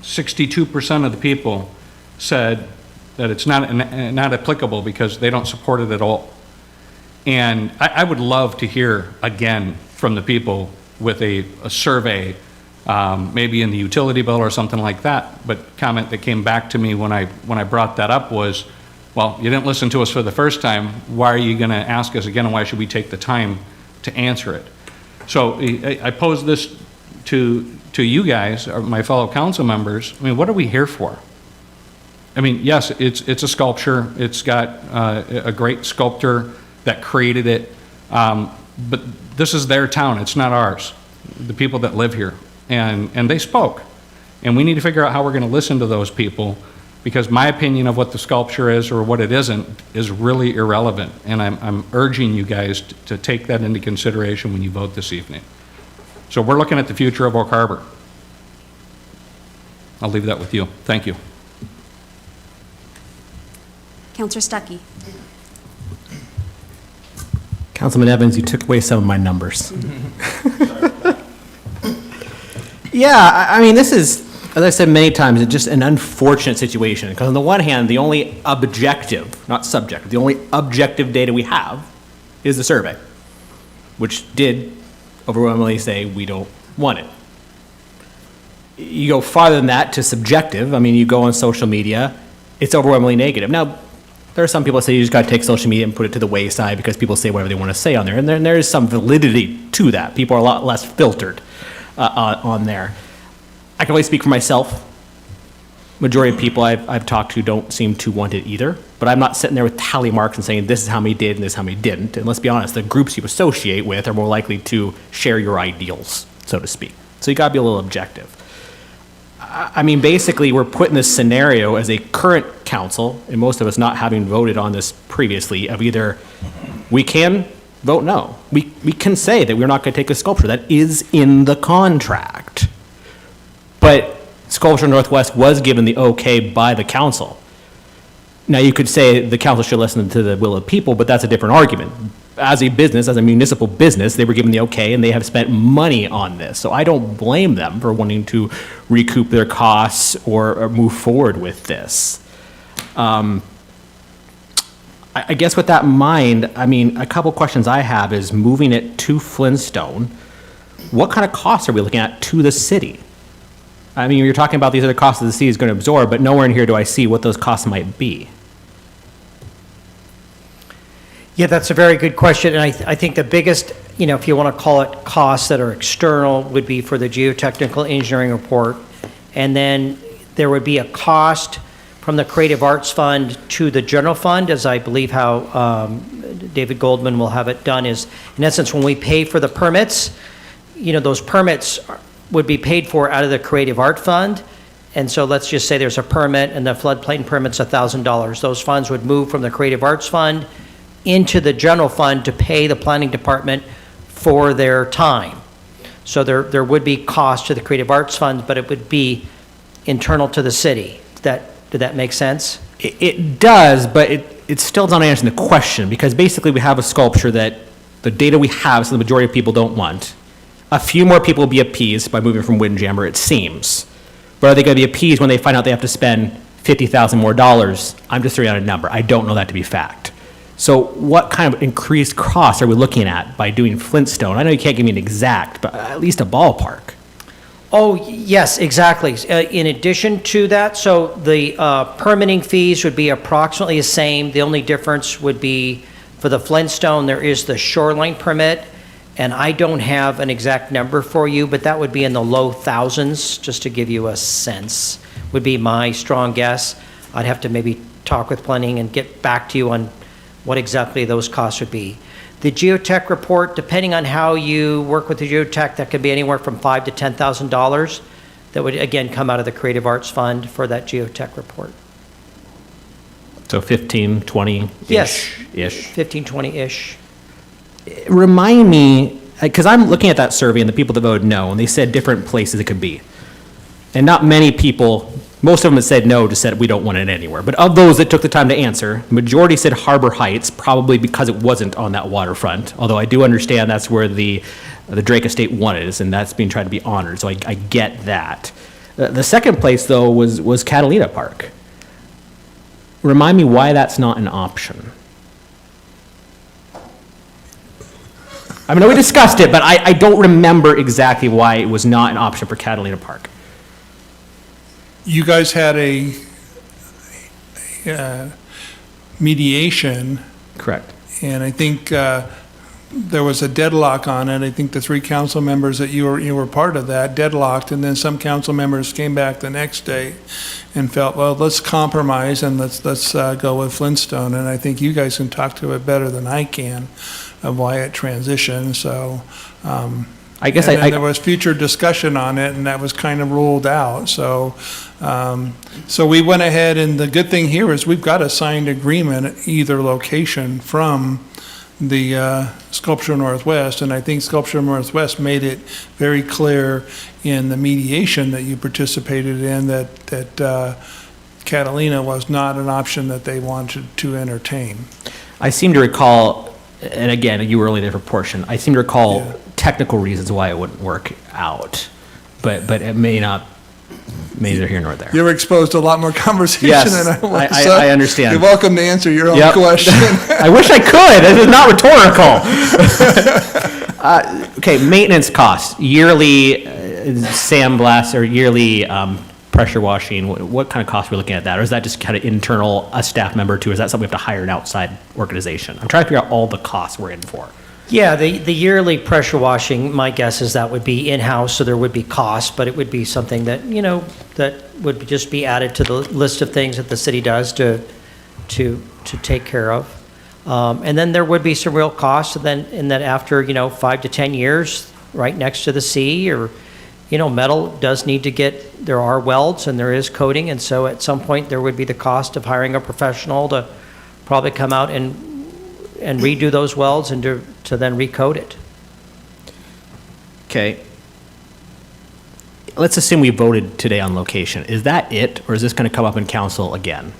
62% of the people said that it's not applicable because they don't support it at all. And I would love to hear again from the people with a survey, maybe in the utility bill or something like that. But comment that came back to me when I brought that up was, well, you didn't listen to us for the first time. Why are you going to ask us again, and why should we take the time to answer it? So I pose this to you guys, or my fellow council members. I mean, what are we here for? I mean, yes, it's a sculpture. It's got a great sculptor that created it, but this is their town. It's not ours. The people that live here, and they spoke, and we need to figure out how we're going to listen to those people, because my opinion of what the sculpture is or what it isn't is really irrelevant, and I'm urging you guys to take that into consideration when you vote this evening. So we're looking at the future of Oak Harbor. I'll leave that with you. Thank you. Councillor Stuckey. Councilman Evans, you took away some of my numbers. Yeah, I mean, this is, as I said many times, it's just an unfortunate situation. Because on the one hand, the only objective, not subjective, the only objective data we have is the survey, which did overwhelmingly say we don't want it. You go farther than that to subjective. I mean, you go on social media, it's overwhelmingly negative. Now, there are some people that say you just got to take social media and put it to the wayside because people say whatever they want to say on there. And there is some validity to that. People are a lot less filtered on there. I can only speak for myself. Majority of people I've talked to don't seem to want it either. But I'm not sitting there with tally marks and saying this is how many did and this is how many didn't. And let's be honest, the groups you associate with are more likely to share your ideals, so to speak. So you got to be a little objective. I mean, basically, we're put in this scenario as a current council, and most of us not having voted on this previously, of either we can vote no. We can say that we're not going to take a sculpture. That is in the contract. But Sculpture Northwest was given the okay by the council. Now, you could say the council should listen to the will of the people, but that's a different argument. As a business, as a municipal business, they were given the okay, and they have spent money on this. So I don't blame them for wanting to recoup their costs or move forward with this. I guess with that in mind, I mean, a couple questions I have is moving it to Flintstone. What kind of costs are we looking at to the city? I mean, you're talking about these other costs that the city is going to absorb, but nowhere in here do I see what those costs might be. Yeah, that's a very good question, and I think the biggest, if you want to call it costs that are external, would be for the geotechnical engineering report, and then there would be a cost from the Creative Arts Fund to the general fund, as I believe how David Goldman will have it done is, in essence, when we pay for the permits, those permits would be paid for out of the Creative Art Fund, and so let's just say there's a permit and the floodplain permit's $1,000. Those funds would move from the Creative Arts Fund into the general fund to pay the planning department for their time. So there would be cost to the Creative Arts Fund, but it would be internal to the city. Did that make sense? It does, but it still doesn't answer the question, because basically we have a sculpture that the data we have, so the majority of people don't want. A few more people will be appeased by moving from Windjammer, it seems. But are they going to be appeased when they find out they have to spend $50,000 more dollars? I'm just throwing out a number. I don't know that to be fact. So what kind of increased costs are we looking at by doing Flintstone? I know you can't give me an exact, but at least a ballpark. Oh, yes, exactly. In addition to that, so the permitting fees would be approximately the same. The only difference would be for the Flintstone, there is the shoreline permit, and I don't have an exact number for you, but that would be in the low thousands, just to give you a sense, would be my strong guess. I'd have to maybe talk with planning and get back to you on what exactly those costs would be. The geotech report, depending on how you work with the geotech, that could be anywhere from $5,000 to $10,000. That would, again, come out of the Creative Arts Fund for that geotech report. So 15, 20-ish? Yes. Ish. 15, 20-ish. Remind me, because I'm looking at that survey and the people that voted no, and they said different places it could be. And not many people, most of them that said no just said we don't want it anywhere. But of those that took the time to answer, the majority said Harbor Heights, probably because it wasn't on that waterfront. Although I do understand that's where the Drake Estate One is, and that's being tried to be honored, so I get that. The second place, though, was Catalina Park. Remind me why that's not an option. I mean, we discussed it, but I don't remember exactly why it was not an option for Catalina Park. You guys had a mediation. Correct. And I think there was a deadlock on it. I think the 3 council members that you were part of that deadlocked, and then some council members came back the next day and felt, well, let's compromise and let's go with Flintstone. And I think you guys can talk to it better than I can of why it transitioned. So I guess there was future discussion on it, and that was kind of ruled out. So so we went ahead, and the good thing here is we've got a signed agreement at either location from the Sculpture Northwest, and I think Sculpture Northwest made it very clear in the mediation that you participated in that Catalina was not an option that they wanted to entertain. I seem to recall, and again, you were only there for a portion, I seem to recall technical reasons why it wouldn't work out, but it may not, neither here nor there. You were exposed to a lot more conversation Yes, than I was. I understand. You're welcome to answer your own Yep. question. I wish I could. This is not rhetorical. Okay, maintenance costs, yearly sandblast or yearly pressure washing. What kind of costs are we looking at that? Or is that just kind of internal, a staff member too? Is that something we have to hire an outside organization? I'm trying to figure out all the costs we're in for. Yeah, the yearly pressure washing, my guess is that would be in-house, so there would be costs, but it would be something that, that would just be added to the list of things that the city does to take care of. And then there would be some real costs, and then in that after, 5 to 10 years, right next to the sea, or, metal does need to there are welds and there is coating, and so at some point there would be the cost of hiring a professional to probably come out and redo those welds and to then recoat it. Okay. Let's assume we voted today on location. Is that it, or is this going to come up in council again?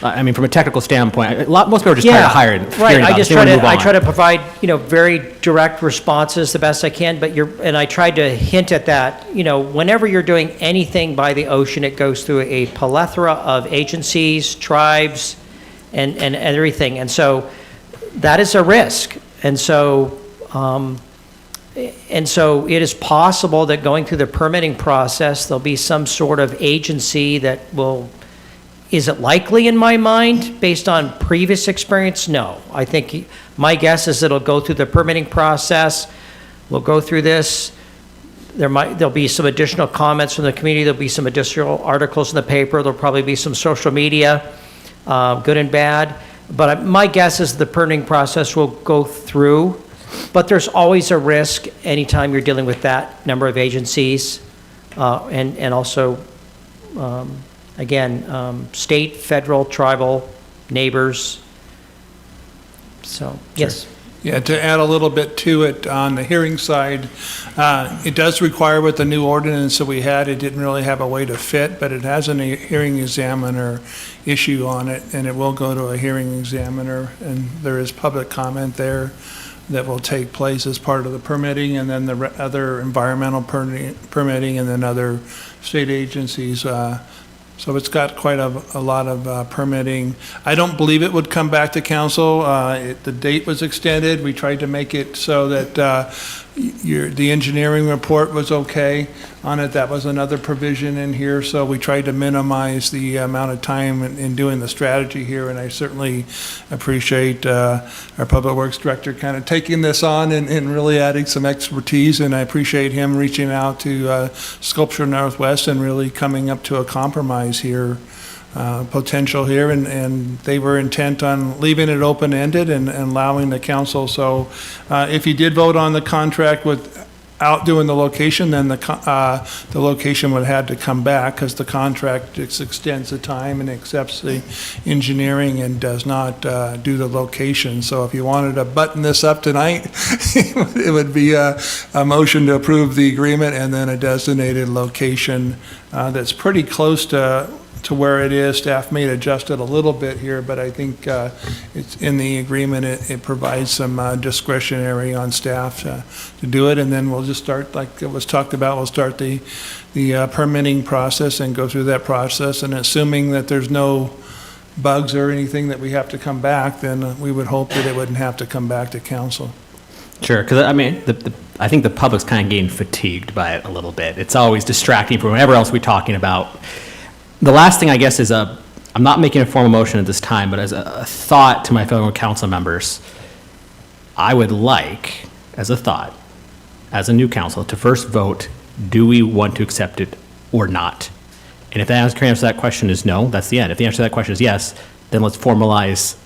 I mean, from a technical standpoint, most people are just tired of hiring. Right. I try to provide, very direct responses the best I can, and I tried to hint at that, whenever you're doing anything by the ocean, it goes through a plethora of agencies, tribes, and everything. And so that is a risk. And so it is possible that going through the permitting process, there'll be some sort of agency that will. Is it likely in my mind, based on previous experience? No. I think my guess is it'll go through the permitting process. We'll go through this. There'll be some additional comments from the community. There'll be some additional articles in the paper. There'll probably be some social media, good and bad. But my guess is the permitting process will go through. But there's always a risk anytime you're dealing with that number of agencies, and also. Again, state, federal, tribal, neighbors. So, yes. Yeah, to add a little bit to it on the hearing side, it does require with the new ordinance that we had, it didn't really have a way to fit, but it has a hearing examiner issue on it, and it will go to a hearing examiner, and there is public comment there that will take place as part of the permitting, and then the other environmental permitting, and then other state agencies. So it's got quite a lot of permitting. I don't believe it would come back to council. The date was extended. We tried to make it so that the engineering report was okay on it. That was another provision in here. So we tried to minimize the amount of time in doing the strategy here. And I certainly appreciate our Public Works Director kind of taking this on and really adding some expertise. And I appreciate him reaching out to Sculpture Northwest and really coming up to a compromise here, potential here, and they were intent on leaving it open-ended and allowing the council. So if you did vote on the contract without doing the location, then the location would have to come back, because the contract just extends the time and accepts the engineering and does not do the location. So if you wanted to button this up tonight, it would be a motion to approve the agreement and then a designated location that's pretty close to where it is. Staff may adjust it a little bit here, but I think it's in the agreement. It provides some discretionary on staff to do it, and then we'll just start, like it was talked about, we'll start the permitting process and go through that process, and assuming that there's no bugs or anything that we have to come back, then we would hope that it wouldn't have to come back to council. Sure, because I mean, I think the public's kind of getting fatigued by it a little bit. It's always distracting from whatever else we're talking about. The last thing, I guess, is I'm not making a formal motion at this time, but as a thought to my fellow council members, I would like, as a thought, as a new council, to first vote, do we want to accept it or not? And if the answer to that question is no, that's the end. If the answer to that question is yes, then let's formalize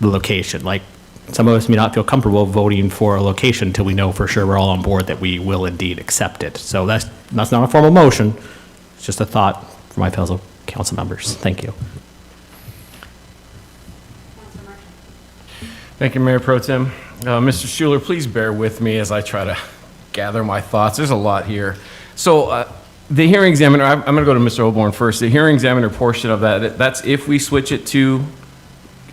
the location. Like, some of us may not feel comfortable voting for a location until we know for sure we're all on board that we will indeed accept it. So that's not a formal motion. It's just a thought for my fellow council members. Thank you. Thank you, Mayor Pro Tem. Mr. Schuler, please bear with me as I try to gather my thoughts. There's a lot here. So the hearing examiner, I'm going to go to Mr. Oborn first. The hearing examiner portion of that's if we switch it to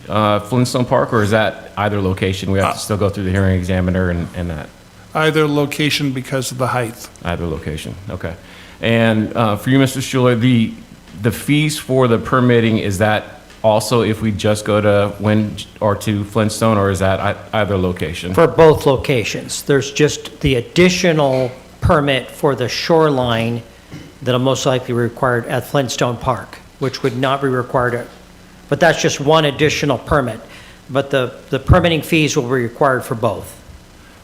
Flintstone Park, or is that either location? We have to still go through the hearing examiner and that? Either location because of the height. Either location, okay. And for you, Mr. Schuler, the fees for the permitting, is that also if we just go to to Flintstone, or is that either location? For both locations. There's just the additional permit for the shoreline that'll most likely be required at Flintstone Park, which would not be required but that's just one additional permit. But the permitting fees will be required for both.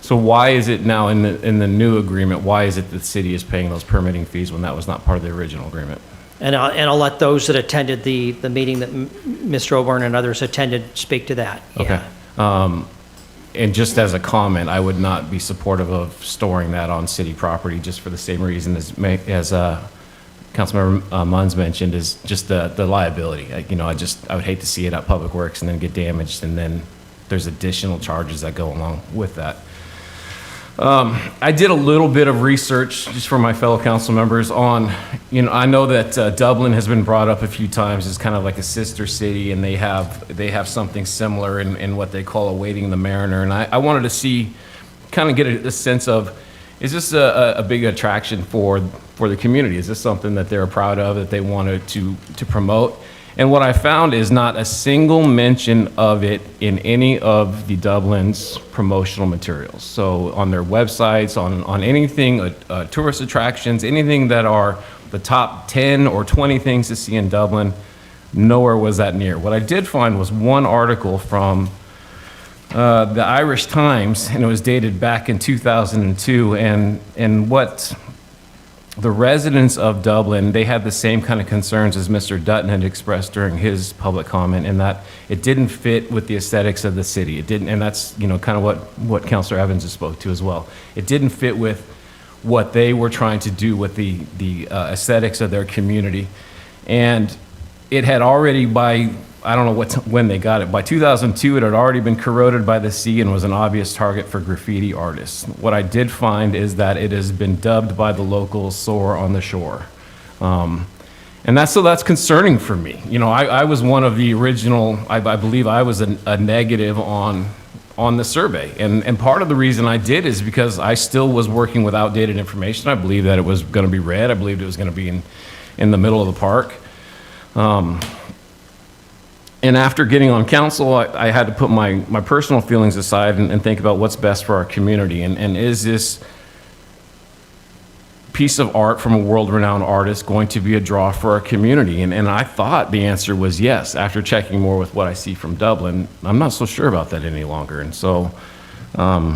So why is it now in the new agreement, why is it that the city is paying those permitting fees when that was not part of the original agreement? And I'll let those that attended the meeting that Mr. Oborn and others attended speak to that. Okay. And just as a comment, I would not be supportive of storing that on city property, just for the same reason as Councilmember Munns mentioned, is just the liability. I would hate to see it at Public Works and then get damaged, and then there's additional charges that go along with that. I did a little bit of research just for my fellow council members on, I know that Dublin has been brought up a few times as kind of like a sister city, and they have something similar in what they call awaiting the mariner. And I wanted to see, kind of get a sense of, is this a big attraction for the community? Is this something that they're proud of, that they wanted to promote? And what I found is not a single mention of it in any of the Dublin's promotional materials. So on their websites, on anything, tourist attractions, anything that are the top 10 or 20 things to see in Dublin, nowhere was that near. What I did find was one article from the Irish Times, and it was dated back in 2002, and what the residents of Dublin, they had the same kind of concerns as Mr. Dutton had expressed during his public comment, in that it didn't fit with the aesthetics of the city. It didn't, and that's kind of what Councilor Evans has spoke to as well. It didn't fit with what they were trying to do with the aesthetics of their community, and it had already, by I don't know when they got it. By 2002, it had already been corroded by the sea and was an obvious target for graffiti artists. What I did find is that it has been dubbed by the locals sore on the shore. And that's concerning for me. You know, I was one of the original, I believe I was a negative on the survey. And part of the reason I did is because I still was working with outdated information. I believed that it was going to be red. I believed it was going to be in the middle of the park. And after getting on council, I had to put my personal feelings aside and think about what's best for our community. And is this piece of art from a world-renowned artist going to be a draw for our community? And I thought the answer was yes. After checking more with what I see from Dublin, I'm not so sure about that any longer. And so I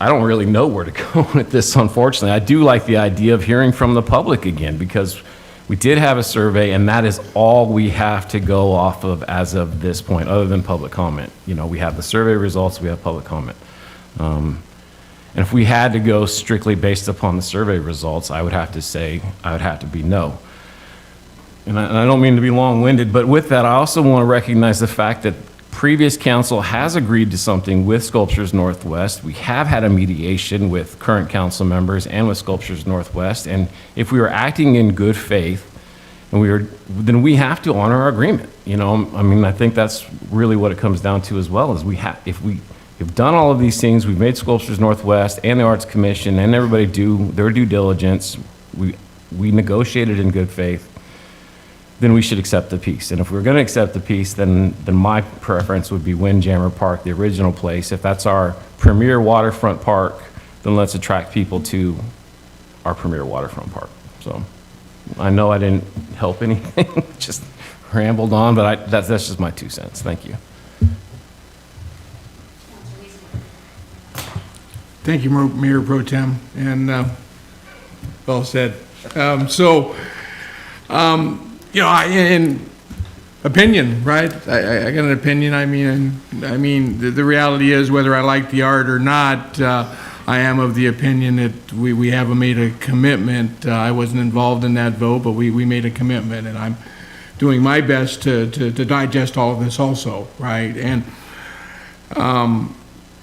don't really know where to go with this, unfortunately. I do like the idea of hearing from the public again, because we did have a survey, and that is all we have to go off of as of this point, other than public comment. You know, we have the survey results, we have public comment. And if we had to go strictly based upon the survey results, I would have to say, I would have to be no. And I don't mean to be long-winded, but with that, I also want to recognize the fact that previous council has agreed to something with Sculptures Northwest. We have had a mediation with current council members and with Sculptures Northwest. And if we are acting in good faith, then we have to honor our agreement. You know, I mean, I think that's really what it comes down to as well, is if we've done all of these things, we've made Sculptures Northwest and the Arts Commission and everybody do their due diligence, we negotiated in good faith, then we should accept the piece. And if we're going to accept the piece, then my preference would be Windjammer Park, the original place. If that's our premier waterfront park, then let's attract people to our premier waterfront park. So I know I didn't help anything, just rambled on, but that's just my 2 cents. Thank you. Thank you, Mayor Pro Tem, and well said. You know, in opinion, right? I got an opinion. I mean, the reality is, whether I like the art or not, I am of the opinion that we have made a commitment. I wasn't involved in that vote, but we made a commitment, and I'm doing my best to digest all of this also, right?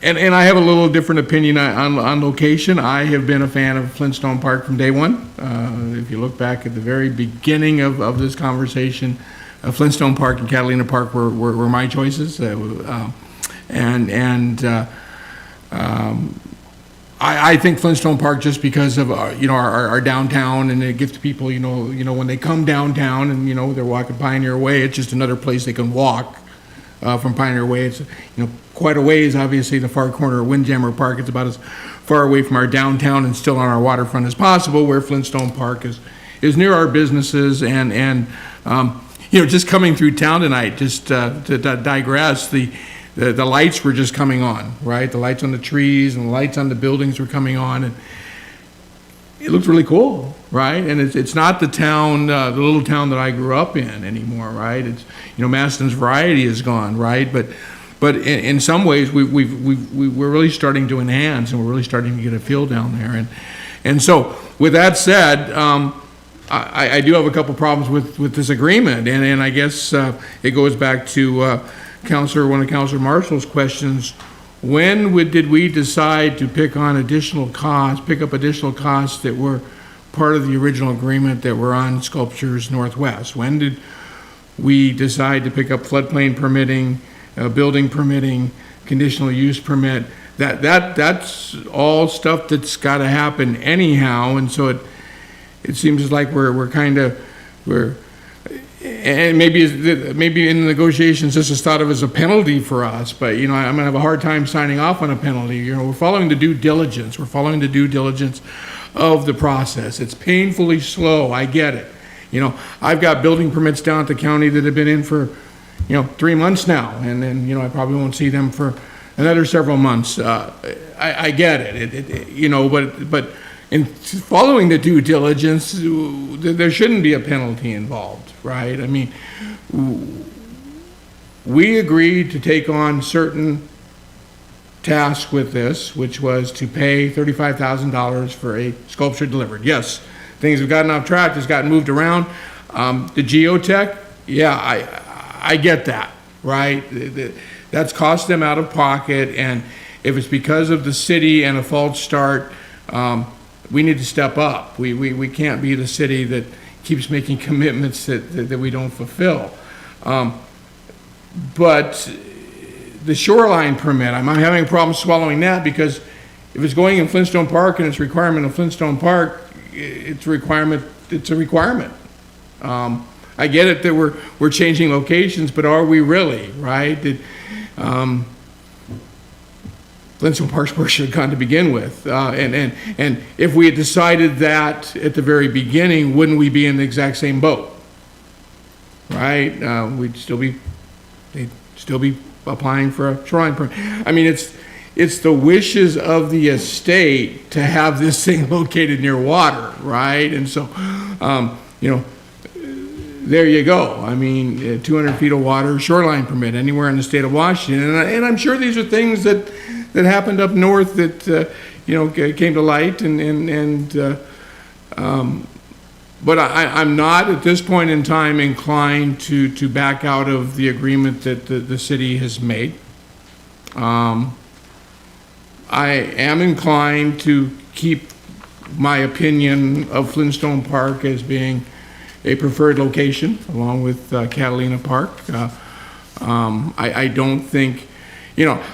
And I have a little different opinion on location. I have been a fan of Flintstone Park from day one. If you look back at the very beginning of this conversation, Flintstone Park and Catalina Park were my choices. I think Flintstone Park, just because of our downtown, and it gives people when they come downtown and they're walking Pioneer Way, it's just another place they can walk from Pioneer Way. It's quite a ways. Obviously, the far corner of Windjammer Park, it's about as far away from our downtown and still on our waterfront as possible, where Flintstone Park is near our businesses. And just coming through town tonight, just to digress, the lights were just coming on, right? The lights on the trees and the lights on the buildings were coming on, and it looked really cool, right? And it's not the town, the little town that I grew up in anymore, right? It's Maston's Variety is gone, right? But in some ways, we're really starting to enhance, and we're really starting to get a feel down there. And so, with that said, I do have a couple problems with this agreement, and I guess it goes back to one of Councilor Marshall's questions. When did we decide to pick up additional costs that were part of the original agreement that were on Sculptures Northwest? When did we decide to pick up floodplain permitting, building permitting, conditional use permit? That's all stuff that's got to happen anyhow, and so it seems like and maybe in the negotiations this is thought of as a penalty for us, but I'm gonna have a hard time signing off on a penalty. We're following the due diligence. We're following the due diligence of the process. It's painfully slow. I get it. I've got building permits down at the county that have been in for 3 months now, and then I probably won't see them for another several months. I get it. But in following the due diligence, there shouldn't be a penalty involved, right? I mean, we agreed to take on certain tasks with this, which was to pay $35,000 for a sculpture delivered. Yes, things have gotten off track, it's gotten moved around. The geotech, yeah, I get that, right? That's cost them out of pocket, and if it's because of the city and a false start, we need to step up. We can't be the city that keeps making commitments that we don't fulfill. But the shoreline permit, I'm having a problem swallowing that, because if it's going in Flintstone Park and it's a requirement of Flintstone Park, it's a requirement. I get it that we're changing locations, but are we really, right? Flintstone Park's where it should have gone to begin with. And if we had decided that at the very beginning, wouldn't we be in the exact same boat? Right? They'd still be applying for a shoreline permit. I mean, it's the wishes of the estate to have this thing located near water, right? And so, there you go. I mean, 200 feet of water, shoreline permit anywhere in the state of Washington. And I'm sure these are things that happened up north that, came to light. But I'm not at this point in time inclined to back out of the agreement that the city has made. I am inclined to keep my opinion of Flintstone Park as being a preferred location, along with Catalina Park. I don't think,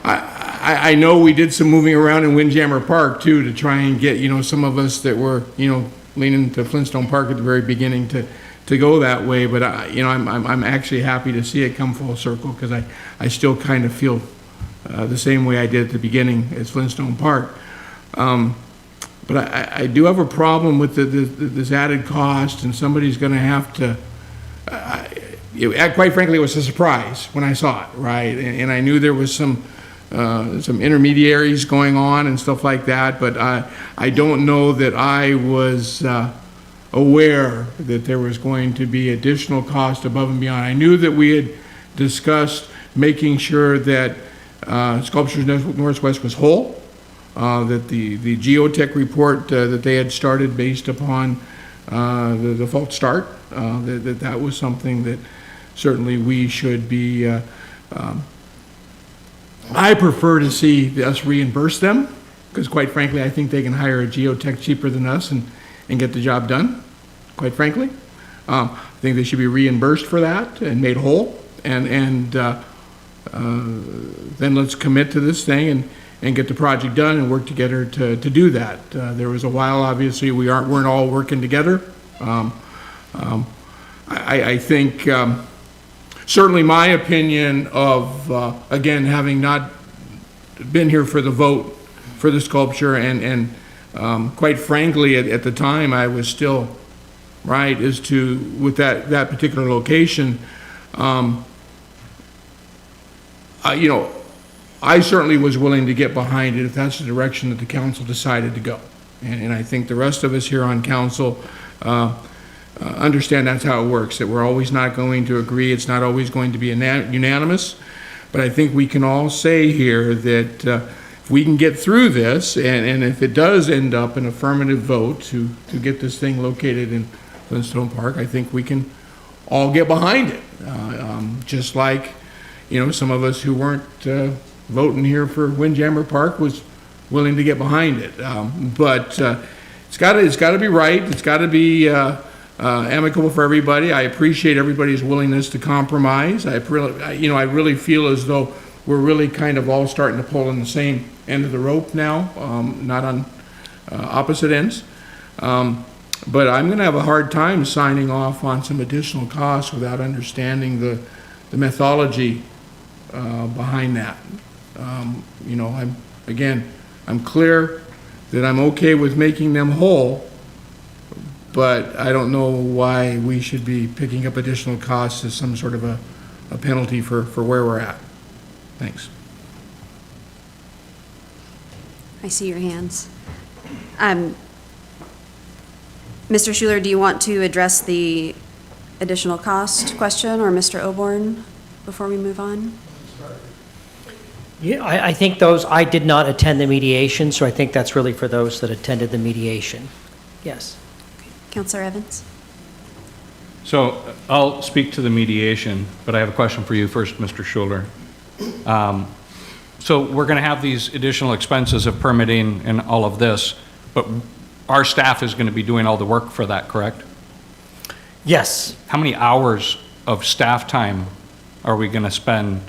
I know we did some moving around in Windjammer Park too, to try and get, some of us that were, leaning to Flintstone Park at the very beginning to go that way. But I'm actually happy to see it come full circle, because I still kind of feel the same way I did at the beginning as Flintstone Park. But I do have a problem with this added cost, and somebody's going to have to. Quite frankly, it was a surprise when I saw it, right? And I knew there was some intermediaries going on and stuff like that, but I don't know that I was aware that there was going to be additional cost above and beyond. I knew that we had discussed making sure that Sculptures Northwest was whole, that the geotech report that they had started based upon the false start, that was something that certainly we should be. I prefer to see us reimburse them, because quite frankly, I think they can hire a geotech cheaper than us and get the job done, quite frankly. I think they should be reimbursed for that and made whole, and then let's commit to this thing and get the project done and work together to do that. There was a while, obviously, we weren't all working together. I think certainly my opinion of, again, having not been here for the vote for the sculpture, and quite frankly, at the time, I was still, right, as to, with that particular location, I certainly was willing to get behind it if that's the direction that the council decided to go. And I think the rest of us here on council understand that's how it works, that we're always not going to agree, it's not always going to be unanimous, but I think we can all say here that if we can get through this, and if it does end up an affirmative vote to get this thing located in Flintstone Park, I think we can all get behind it. Just like, some of us who weren't voting here for Windjammer Park was willing to get behind it. But it's got to be right. It's got to be amicable for everybody. I appreciate everybody's willingness to compromise. I really feel as though we're really kind of all starting to pull in the same end of the rope now, not on opposite ends. But I'm going to have a hard time signing off on some additional costs without understanding the methodology behind that. I'm clear that I'm okay with making them whole, but I don't know why we should be picking up additional costs as some sort of a penalty for where we're at. Thanks. I see your hands. Mr. Schuler, do you want to address the additional cost question, or Mr. Oborn, before we move on? Yeah, I think I did not attend the mediation, so I think that's really for those that attended the mediation. Yes. Councilor Evans? So I'll speak to the mediation, but I have a question for you first, Mr. Schuler. So we're going to have these additional expenses of permitting and all of this, but our staff is going to be doing all the work for that, correct? Yes. How many hours of staff time are we going to spend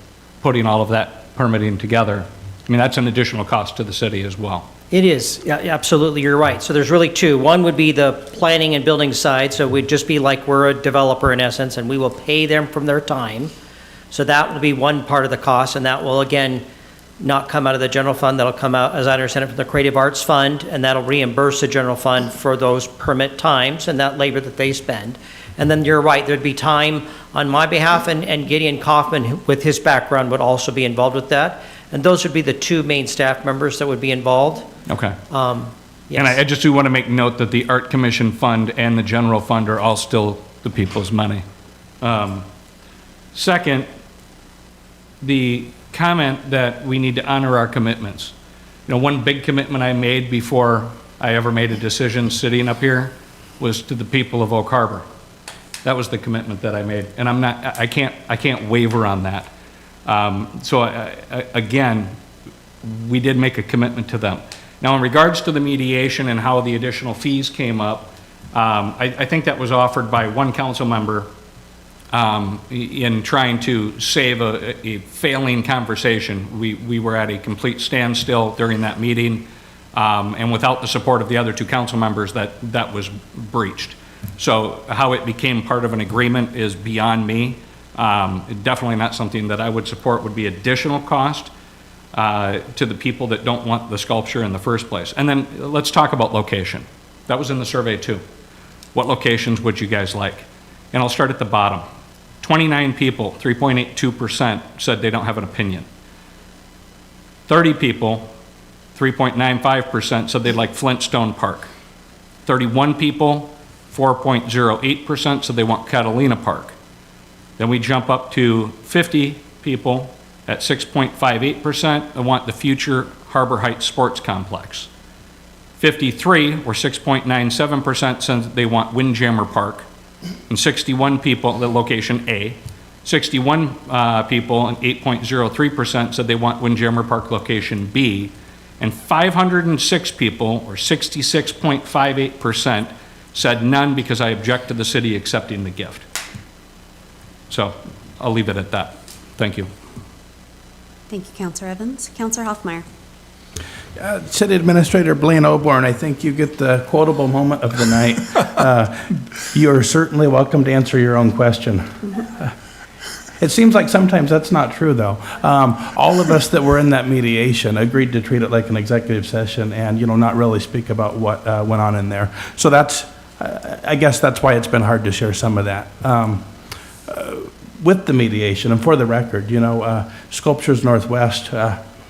putting all of that permitting together? I mean, that's an additional cost to the city as well. It is, yeah, absolutely, you're right. So there's really two. One would be the planning and building side, so we'd just be like we're a developer in essence, and we will pay them from their time. So that will be one part of the cost, and that will, again, not come out of the general fund. That'll come out, as I understand it, from the Creative Arts Fund, and that'll reimburse the general fund for those permit times and that labor that they spend. And then you're right, there'd be time on my behalf, and Gideon Kaufman, with his background, would also be involved with that. And those would be the two main staff members that would be involved. Okay. Yes. And I just do want to make note that the Art Commission Fund and the general fund are all still the people's money. Second, the comment that we need to honor our commitments. You know, one big commitment I made before I ever made a decision sitting up here was to the people of Oak Harbor. That was the commitment that I made, and I can't waver on that. Again, we did make a commitment to them. Now, in regards to the mediation and how the additional fees came up, I think that was offered by one council member in trying to save a failing conversation. We were at a complete standstill during that meeting, and without the support of the other two council members, that was breached. So how it became part of an agreement is beyond me. Definitely not something that I would support. Would be additional cost to the people that don't want the sculpture in the first place. And then let's talk about location. That was in the survey too. What locations would you guys like? And I'll start at the bottom. 29 people, 3.82%, said they don't have an opinion. 30 people, 3.95%, said they'd like Flintstone Park. 31 people, 4.08%, said they want Catalina Park. Then we jump up to 50 people at 6.58% that want the future Harbor Heights Sports Complex. 53, or 6.97%, said they want Windjammer Park. And 61 people, the location A, 61 people and 8.03% said they want Windjammer Park location B. And 506 people, or 66.58%, said none because I object to the city accepting the gift. So I'll leave it at that. Thank you. Thank you, Councilor Evans. Councilor Hoffmeyer. City Administrator Blaine Oborn, I think you get the quotable moment of the night. You are certainly welcome to answer your own question. It seems like sometimes that's not true, though. All of us that were in that mediation agreed to treat it like an executive session and, not really speak about what went on in there. So that's, I guess that's why it's been hard to share some of that. With the mediation, and for the record, Sculptures Northwest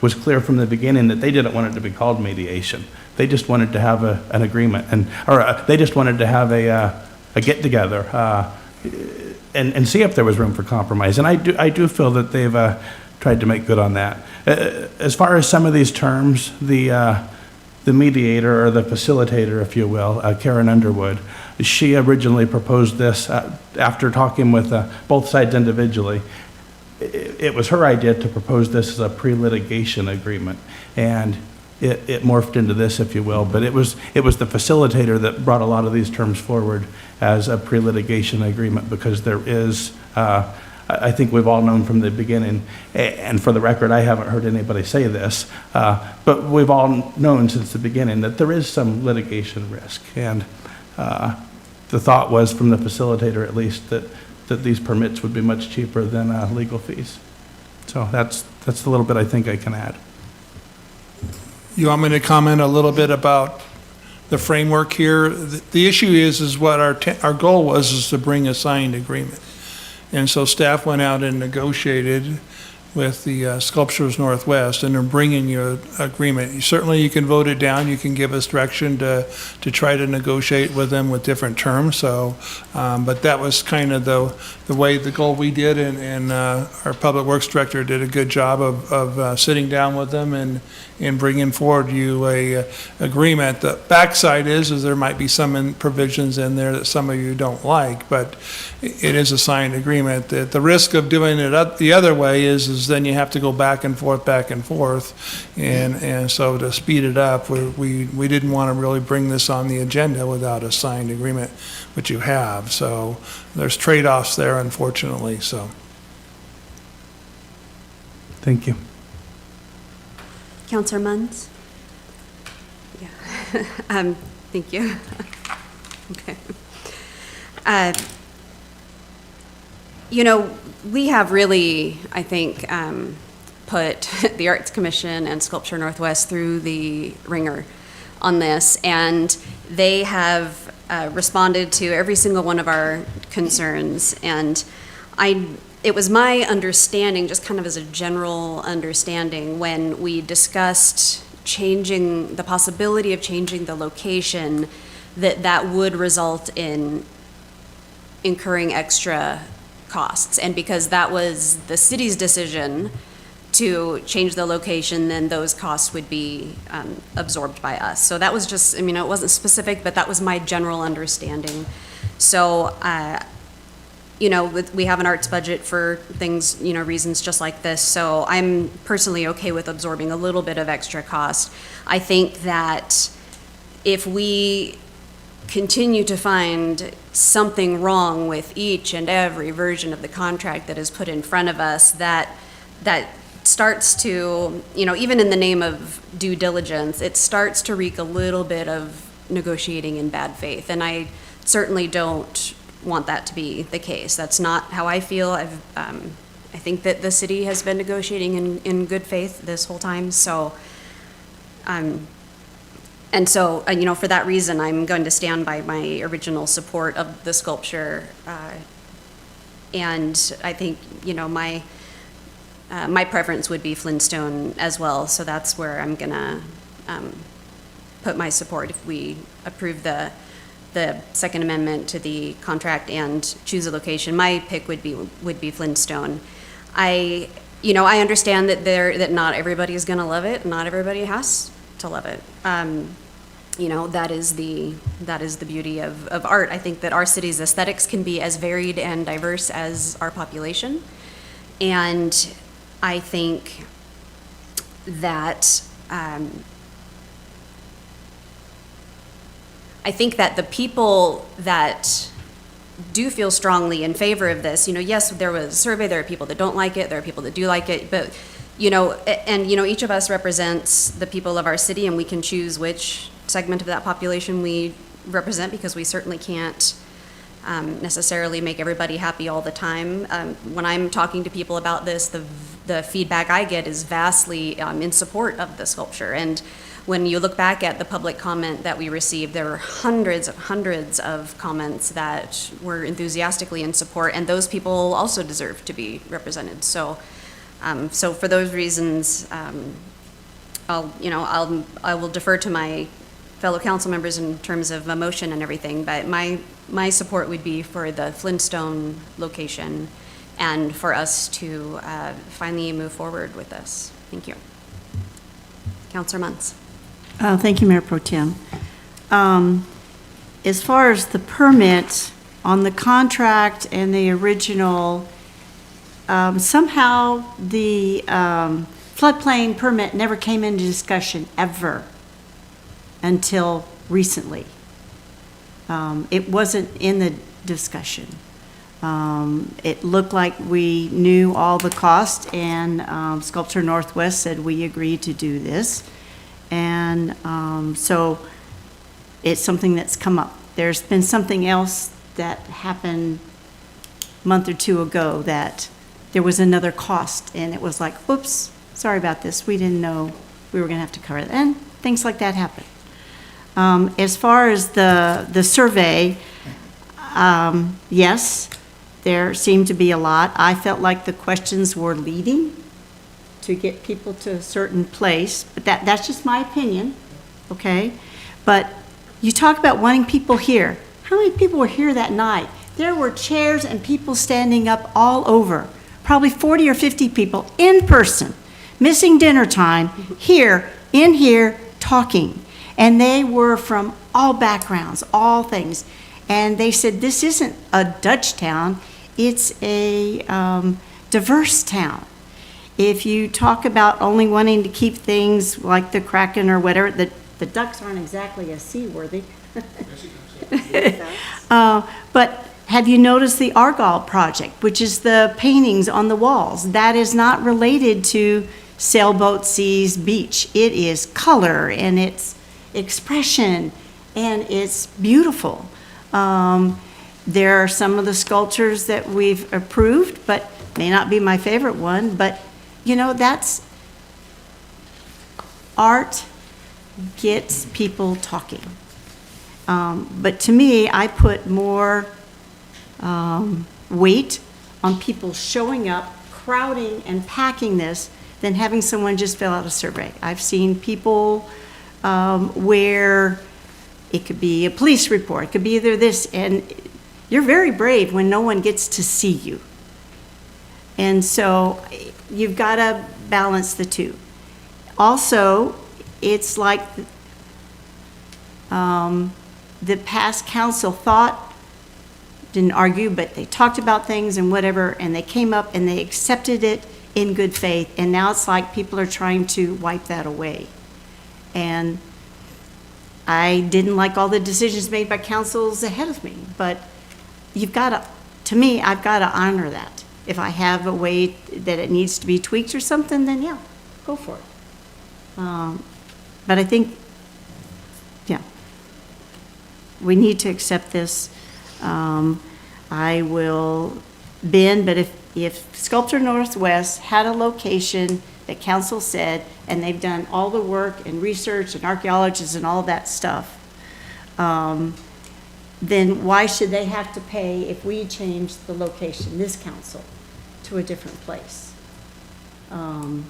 was clear from the beginning that they didn't want it to be called mediation. They just wanted to have an agreement, or they just wanted to have a get-together and see if there was room for compromise. And I do feel that they've tried to make good on that. As far as some of these terms, the mediator, or the facilitator, if you will, Karen Underwood, she originally proposed this after talking with both sides individually. It was her idea to propose this as a pre-litigation agreement, and it morphed into this, if you will. But it was the facilitator that brought a lot of these terms forward as a pre-litigation agreement, because there is, I think we've all known from the beginning, and for the record, I haven't heard anybody say this, but we've all known since the beginning that there is some litigation risk. And the thought was, from the facilitator at least, that these permits would be much cheaper than legal fees. So that's a little bit I think I can add. You want me to comment a little bit about the framework here? The issue is what our goal was, is to bring a signed agreement. And so staff went out and negotiated with the Sculptures Northwest, and they're bringing you an agreement. Certainly, you can vote it down, you can give us direction to try to negotiate with them with different terms, so, but that was kind of the way, the goal we did, and our Public Works Director did a good job of sitting down with them and bringing forward you a agreement. The backside is there might be some provisions in there that some of you don't like, but it is a signed agreement. The risk of doing it the other way is then you have to go back and forth, and so to speed it up, we didn't want to really bring this on the agenda without a signed agreement, which you have. So there's trade-offs there, unfortunately. So. Thank you. Counselor Munns? Yeah. Thank you. Okay. You know, we have really, I think, put the Arts Commission and Sculpture Northwest through the ringer on this, and they have responded to every single one of our concerns. And it was my understanding, just kind of as a general understanding, when we discussed changing the possibility of changing the location, that would result in incurring extra costs. And because that was the city's decision to change the location, then those costs would be absorbed by us. So that was just, I mean, it wasn't specific, but that was my general understanding. So, you know, we have an arts budget for things, you know, reasons just like this. So I'm personally okay with absorbing a little bit of extra cost. I think that if we continue to find something wrong with each and every version of the contract that is put in front of us, that starts to, you know, even in the name of due diligence, it starts to reek a little bit of negotiating in bad faith. And I certainly don't want that to be the case. That's not how I feel. I think that the city has been negotiating in good faith this whole time. So, and so, you know, for that reason, I'm going to stand by my original support of the sculpture. And I think, you know, my preference would be Flintstone as well. So that's where I'm gonna put my support if we approve the Second Amendment to the contract and choose a location. My pick would be Flintstone. I understand that not everybody is gonna love it. Not everybody has to love it. You know, that is the beauty of art. I think that our city's aesthetics can be as varied and diverse as our population. And I think that the people that do feel strongly in favor of this, you know, yes, there was a survey, there are people that don't like it, there are people that do like it, but, you know, and, you know, each of us represents the people of our city, and we can choose which segment of that population we represent, because we certainly can't necessarily make everybody happy all the time. When I'm talking to people about this, the feedback I get is vastly in support of the sculpture. And when you look back at the public comment that we received, there were hundreds of comments that were enthusiastically in support, and those people also deserve to be represented. So, so for those reasons, I will defer to my fellow council members in terms of a motion and everything, but my support would be for the Flintstone location and for us to finally move forward with this. Thank you. Councilor Munns. Thank you, Mayor Pro Tem. As far as the permit on the contract and the original, somehow the floodplain permit never came into discussion ever until recently. It wasn't in the discussion. It looked like we knew all the cost, and Sculpture Northwest said we agreed to do this. And so it's something that's come up. There's been something else that happened a month or two ago that there was another cost, and it was like, oops, sorry about this. We didn't know we were going to have to cover it. And things like that happen. As far as the survey, yes, there seemed to be a lot. I felt like the questions were leading to get people to a certain place, but that's just my opinion, okay? But you talk about wanting people here. How many people were here that night? There were chairs and people standing up all over, probably 40 or 50 people in person, missing dinner time, here, in here, talking. And they were from all backgrounds, all things. And they said, this isn't a Dutch town, it's a diverse town. If you talk about only wanting to keep things like the Kraken or whatever, the ducks aren't exactly as seaworthy. But have you noticed the Argyle project, which is the paintings on the walls? That is not related to Sailboat Seas Beach. It is color and it's expression and it's beautiful. There are some of the sculptures that we've approved, but may not be my favorite one, but you know, that's art gets people talking. But to me, I put more weight on people showing up, crowding and packing this than having someone just fill out a survey. I've seen people where it could be a police report, it could be either this, and you're very brave when no one gets to see you. And so you've got to balance the two. Also, it's like the past council thought, didn't argue, but they talked about things and whatever, and they came up and they accepted it in good faith, and now it's like people are trying to wipe that away. And I didn't like all the decisions made by councils ahead of me, but you've got to me, I've got to honor that. If I have a way that it needs to be tweaked or something, then yeah, go for it. But I think, yeah, we need to accept this. I will bend, but if Sculpture Northwest had a location that council said, and they've done all the work and research and archaeologists and all that stuff, then why should they have to pay if we change the location, this council, to a different place? To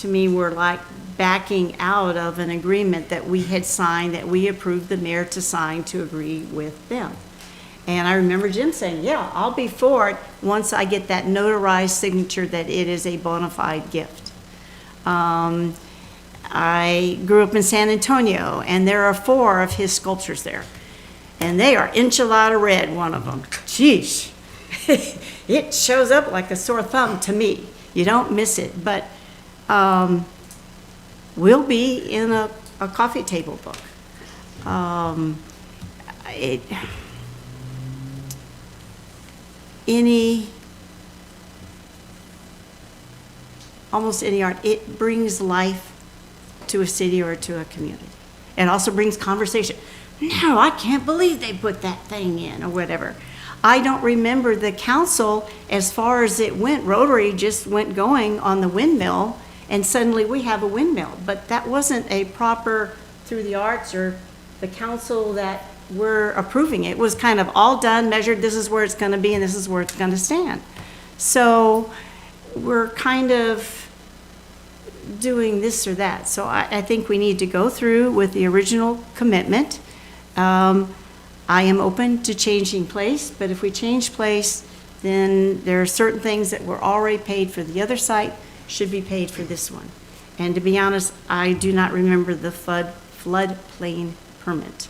me, we're like backing out of an agreement that we had signed, that we approved the mayor to sign to agree with them. And I remember Jim saying, yeah, I'll be for it once I get that notarized signature that it is a bona fide gift. I grew up in San Antonio, and there are 4 of his sculptures there. And they are enchilada red, one of them. Jeez. It shows up like a sore thumb to me. You don't miss it. But we'll be in a coffee table book. Almost any art, it brings life to a city or to a community. It also brings conversation. No, I can't believe they put that thing in, or whatever. I don't remember the council, as far as it went, Rotary just went going on the windmill, and suddenly we have a windmill. But that wasn't a proper, through the arts or the council that we're approving. It was kind of all done, measured, this is where it's gonna be and this is where it's gonna stand. So we're kind of doing this or that. So I think we need to go through with the original commitment. I am open to changing place, but if we change place, then there are certain things that were already paid for the other site should be paid for this one. And to be honest, I do not remember the floodplain permit.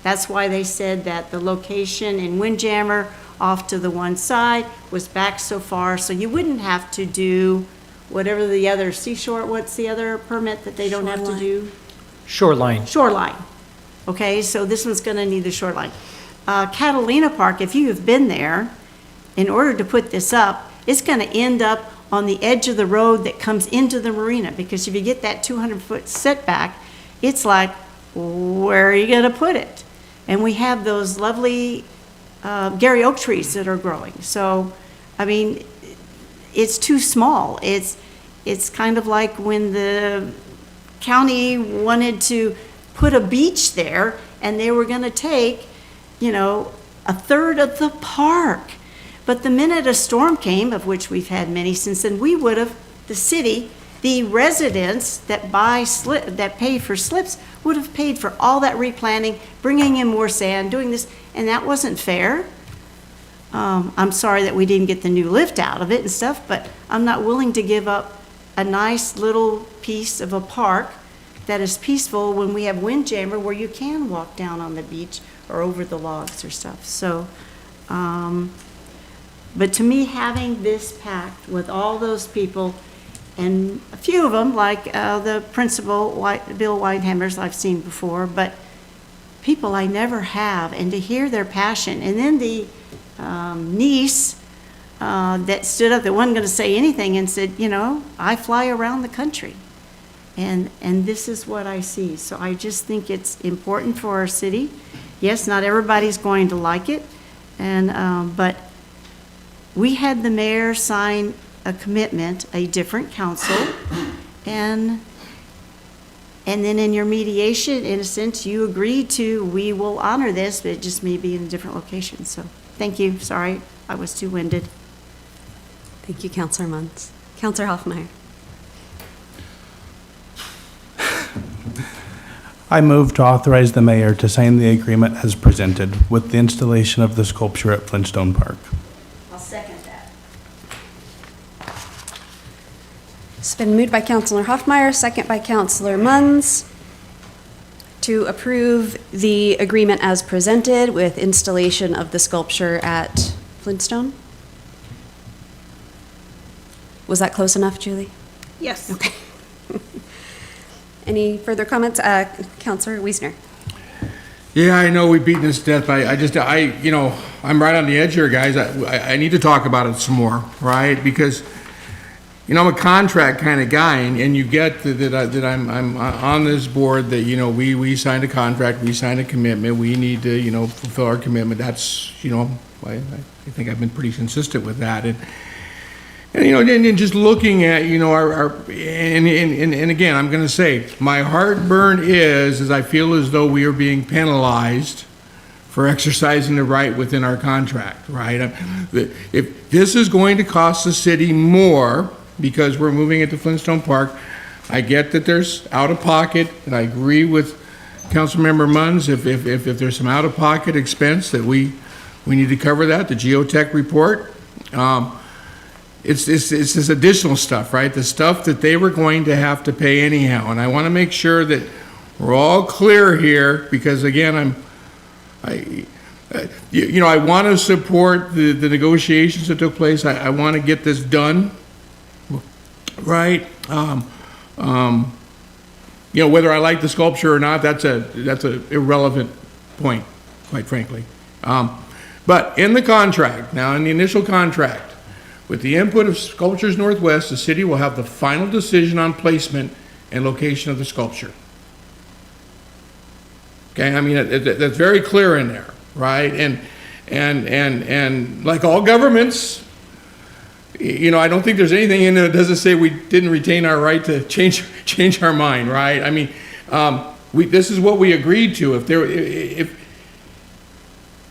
That's why they said that the location in Windjammer off to the one side was back so far, so you wouldn't have to do whatever the other seashore, what's the other permit that they don't have to do? Shoreline. Shoreline. Okay, so this one's gonna need the shoreline. Catalina Park, if you have been there, in order to put this up, it's gonna end up on the edge of the road that comes into the marina, because if you get that 200-foot setback, it's like, where are you gonna put it? And we have those lovely Gary oak trees that are growing. So, I mean, it's too small. It's kind of like when the county wanted to put a beach there, and they were gonna take, you know, a third of the park. But the minute a storm came, of which we've had many since then, we would have, the city, the residents that that pay for slips would have paid for all that replanting, bringing in more sand, doing this, and that wasn't fair. I'm sorry that we didn't get the new lift out of it and stuff, but I'm not willing to give up a nice little piece of a park that is peaceful when we have windjammer where you can walk down on the beach or over the logs or stuff. So, but to me, having this packed with all those people, and a few of them, like the principal, Bill Whitehammers, I've seen before, but people I never have, and to hear their passion. And then the niece that stood up, that wasn't going to say anything, and said, you know, I fly around the country. And this is what I see. So I just think it's important for our city. Yes, not everybody's going to like it, and but we had the mayor sign a commitment, a different council, and then in your mediation, in a sense, you agreed to, we will honor this, but it just may be in a different location. So thank you. Sorry, I was too winded. Thank you, Councilor Munns. Councilor Hoffmeyer. I move to authorize the mayor to sign the agreement as presented with the installation of the sculpture at Flintstone Park. I'll second that. It's been moved by Councilor Hoffmeyer, second by Councilor Munns, to approve the agreement as presented with installation of the sculpture at Flintstone. Was that close enough, Julie? Yes. Okay. Any further comments? Councilor Wiesner. Yeah, I know we've beaten this to death, but I'm right on the edge here, guys. I need to talk about it some more, right? Because, I'm a contract kind of guy, and you get that I'm on this board that, we signed a contract, we signed a commitment, we need to, fulfill our commitment. That's, I think I've been pretty consistent with that. And just looking at, and again, I'm going to say, my heartburn is I feel as though we are being penalized for exercising the right within our contract, right? If this is going to cost the city more because we're moving it to Flintstone Park, I get that there's out-of-pocket, and I agree with Councilmember Munns, if there's some out-of-pocket expense that we need to cover that, the geotech report. It's this additional stuff, right? The stuff that they were going to have to pay anyhow. And I want to make sure that we're all clear here, because again, I want to support the negotiations that took place. I want to get this done, right? Whether I like the sculpture or not, that's a irrelevant point, quite frankly. But in the contract, now in the initial contract, with the input of Sculptures Northwest, the city will have the final decision on placement and location of the sculpture. Okay, I mean, that's very clear in there, right? And like all governments, I don't think there's anything in there that doesn't say we didn't retain our right to change our mind, right? I mean, this is what we agreed to.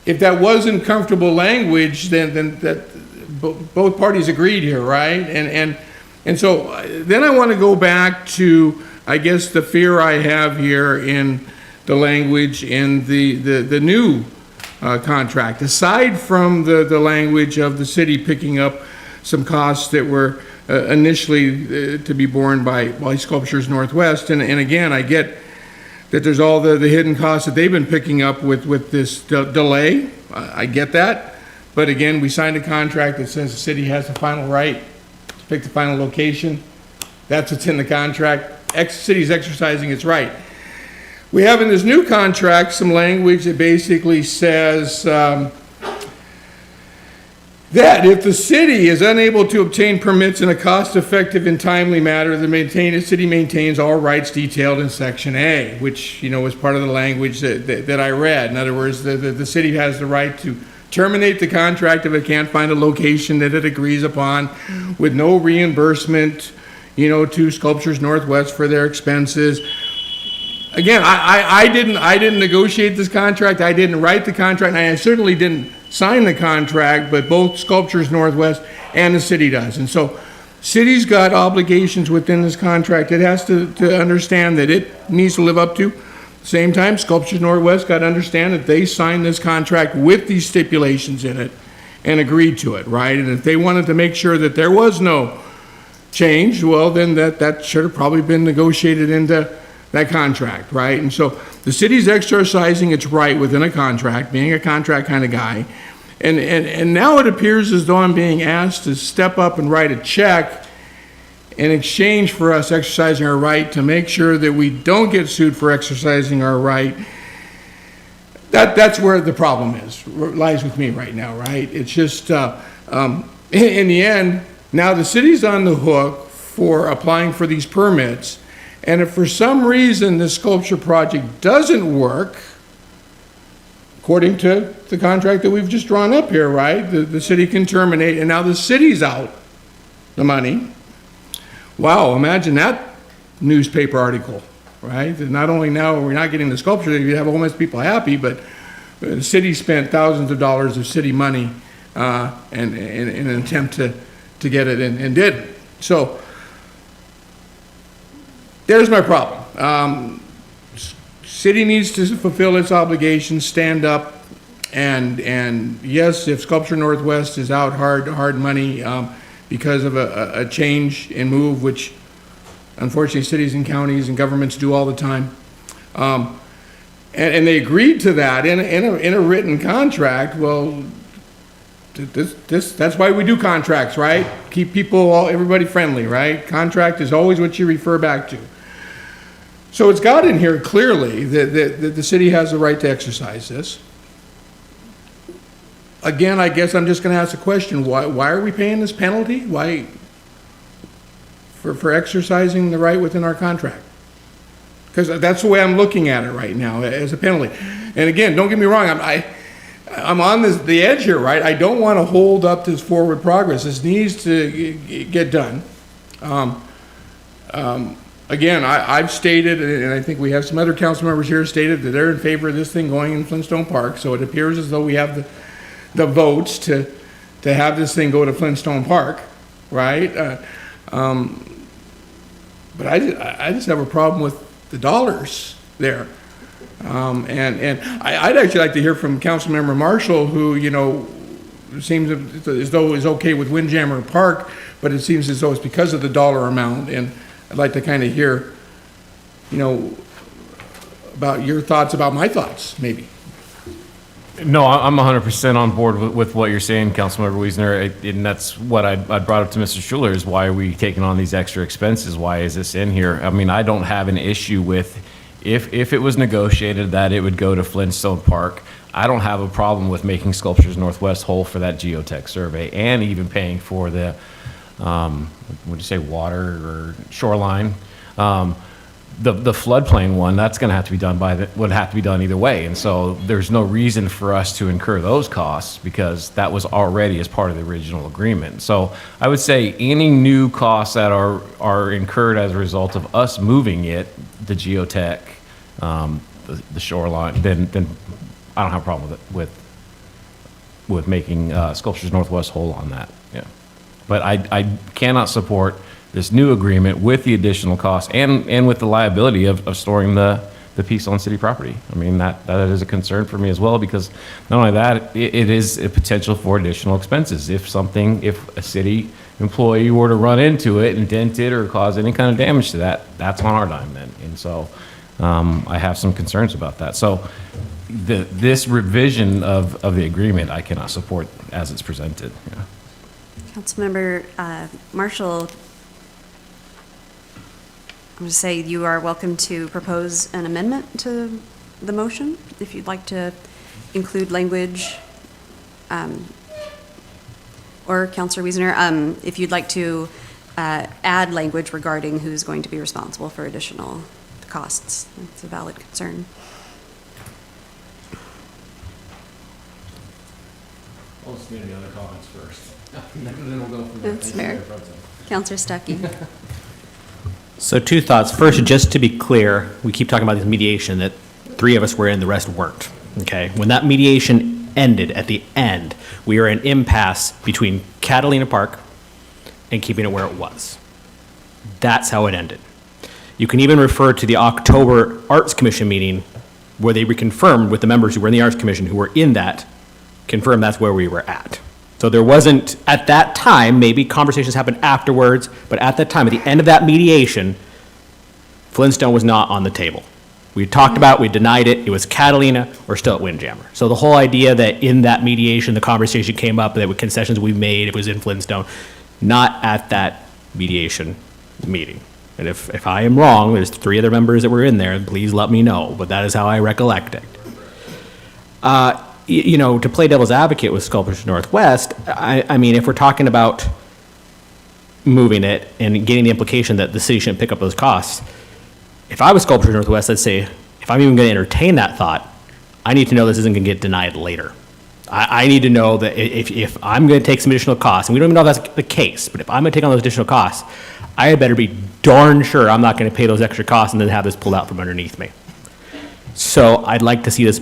If that wasn't comfortable language, then that both parties agreed here, right? And so then I want to go back to, I guess, the fear I have here in the language in the new contract. Aside from the language of the city picking up some costs that were initially to be borne by Sculptures Northwest, and again, I get that there's all the hidden costs that they've been picking up with this delay. I get that. But again, we signed a contract that says the city has the final right to pick the final location. That's what's in the contract. The city's exercising its right. We have in this new contract some language that basically says that if the city is unable to obtain permits in a cost-effective and timely manner, the city maintains all rights detailed in Section A, which, was part of the language that I read. In other words, the city has the right to terminate the contract if it can't find a location that it agrees upon, with no reimbursement, to Sculptures Northwest for their expenses. again, I didn't negotiate this contract, I didn't write the contract, and I certainly didn't sign the contract, but both Sculptures Northwest and the city does. And so, city's got obligations within this contract it has to understand that it needs to live up to. Same time, Sculptures Northwest got to understand that they signed this contract with these stipulations in it and agreed to it, right? And if they wanted to make sure that there was no change, well, then that should have probably been negotiated into that contract, right? And so the city's exercising its right within a contract, being a contract kind of guy. And now it appears as though I'm being asked to step up and write a check in exchange for us exercising our right to make sure that we don't get sued for exercising our right. That's where the problem lies with me right now, right? It's just, in the end, now the city's on the hook for applying for these permits, and if for some reason the sculpture project doesn't work, according to the contract that we've just drawn up here, right, the city can terminate, and now the city's out the money. Wow, imagine that newspaper article, right? That not only now we're not getting the sculpture, you have a whole bunch of people happy, but the city spent thousands of dollars of city money in an attempt to get it and didn't. So there's my problem. City needs to fulfill its obligations, stand up, and yes, if Sculpture Northwest is out hard money because of a change and move, which unfortunately cities and counties and governments do all the time, and they agreed to that in a written contract. Well, that's why we do contracts, right? Keep everybody friendly, right? Contract is always what you refer back to. So it's got in here clearly that the city has the right to exercise this. Again, I guess I'm just going to ask a question. Why are we paying this penalty? Why? For exercising the right within our contract. Because that's the way I'm looking at it right now, as a penalty. And again, don't get me wrong, I'm on the edge here, right? I don't want to hold up this forward progress. This needs to get done. Again, I've stated, and I think we have some other council members here stated that they're in favor of this thing going in Flintstone Park. So it appears as though we have the votes to have this thing go to Flintstone Park, right? But I just have a problem with the dollars there. And I'd actually like to hear from Councilmember Marshall, who, seems as though is okay with Windjammer Park, but it seems as though it's because of the dollar amount. And I'd like to kind of hear, about your thoughts about my thoughts, maybe. No, I'm 100% on board with what you're saying, Councilmember Wiesner, and that's what I brought up to Mr. Schuler, is why are we taking on these extra expenses? Why is this in here? I mean, I don't have an issue with, if it was negotiated that it would go to Flintstone Park, I don't have a problem with making Sculptures Northwest whole for that geotech survey, and even paying for the, would you say water or shoreline? The floodplain one, that's going to have to be done would have to be done either way. And so there's no reason for us to incur those costs because that was already as part of the original agreement. So I would say any new costs that are incurred as a result of us moving it, the geotech, the shoreline, then I don't have a problem with making Sculptures Northwest whole on that. Yeah. But I cannot support this new agreement with the additional cost and with the liability of storing the piece on city property. I mean, that is a concern for me as well, because not only that, it is a potential for additional expenses. If a city employee were to run into it and dent it or cause any kind of damage to that, that's on our dime then. And so I have some concerns about that. So this revision of the agreement, I cannot support as it's presented. Yeah. Councilmember Marshall, I'm going to say you are welcome to propose an amendment to the motion if you'd like to include language, or Councilor Wiesner, if you'd like to add language regarding who's going to be responsible for additional costs. That's a valid concern. I'll just need the other comments first. Then we'll go from there. That's fair. Councilor Stuckey. So two thoughts. First, just to be clear, we keep talking about this mediation, that 3 of us were in, the rest weren't. Okay? When that mediation ended, at the end, we were in impasse between Catalina Park and keeping it where it was. That's how it ended. You can even refer to the October Arts Commission meeting where they reconfirmed with the members who were in the Arts Commission who were in that, confirmed that's where we were at. So there wasn't, at that time, maybe conversations happened afterwards, but at that time, at the end of that mediation, Flintstone was not on the table. We talked about, we denied it, it was Catalina, or still at Windjammer. So the whole idea that in that mediation, the conversation came up, that with concessions we made, it was in Flintstone, not at that mediation meeting. And if I am wrong, there's 3 other members that were in there, please let me know, but that is how I recollect it. You know, to play devil's advocate with Sculptures Northwest, I mean, if we're talking about moving it and getting the implication that the city shouldn't pick up those costs, if I was Sculptures Northwest, I'd say, if I'm even going to entertain that thought, I need to know this isn't going to get denied later. I need to know that if I'm going to take some additional costs, and we don't even know if that's the case, but if I'm going to take on those additional costs, I had better be darn sure I'm not going to pay those extra costs and then have this pulled out from underneath me. So I'd like to see this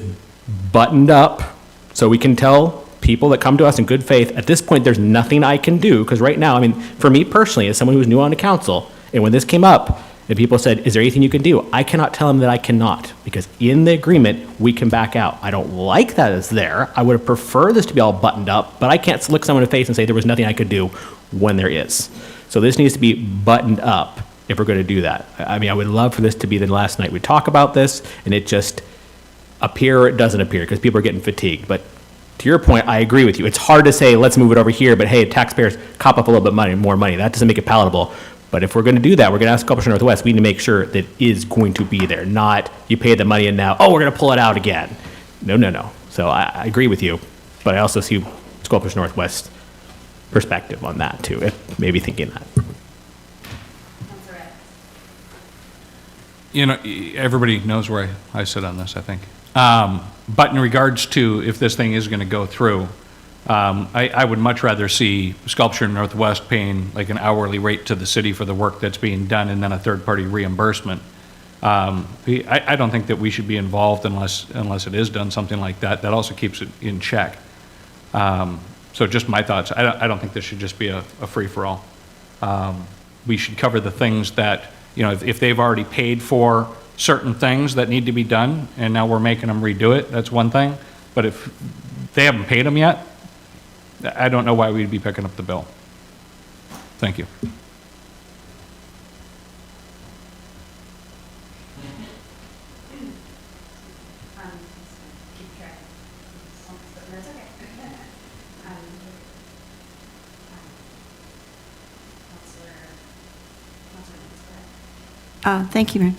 buttoned up so we can tell people that come to us in good faith, at this point, there's nothing I can do, because right now, I mean, for me personally, as someone who's new on the council, and when this came up, and people said, is there anything you can do? I cannot tell them that I cannot, because in the agreement, we can back out. I don't like that it's there. I would have preferred this to be all buttoned up, but I can't look someone in the face and say there was nothing I could do when there is. So this needs to be buttoned up if we're going to do that. I mean, I would love for this to be the last night we talk about this, and it just appear or it doesn't appear, because people are getting fatigued. But to your point, I agree with you. It's hard to say, let's move it over here, but hey, taxpayers cop up a little bit more money. That doesn't make it palatable. But if we're going to do that, we're going to ask Sculptures Northwest, we need to make sure that it is going to be there, not you pay the money and now, oh, we're going to pull it out again. No. So I agree with you, but I also see Sculptures Northwest perspective on that too, if maybe thinking that. You know, everybody knows where I sit on this, I think. But in regards to if this thing is going to go through, I would much rather see Sculpture Northwest paying like an hourly rate to the city for the work that's being done and then a third-party reimbursement. I don't think that we should be involved unless it is done, something like that. That also keeps it in check. So just my thoughts. I don't think this should just be a free-for-all. We should cover the things that, you know, if they've already paid for certain things that need to be done and now we're making them redo it, that's one thing. But if they haven't paid them yet, I don't know why we'd be picking up the bill. Thank you. Thank you, Marin.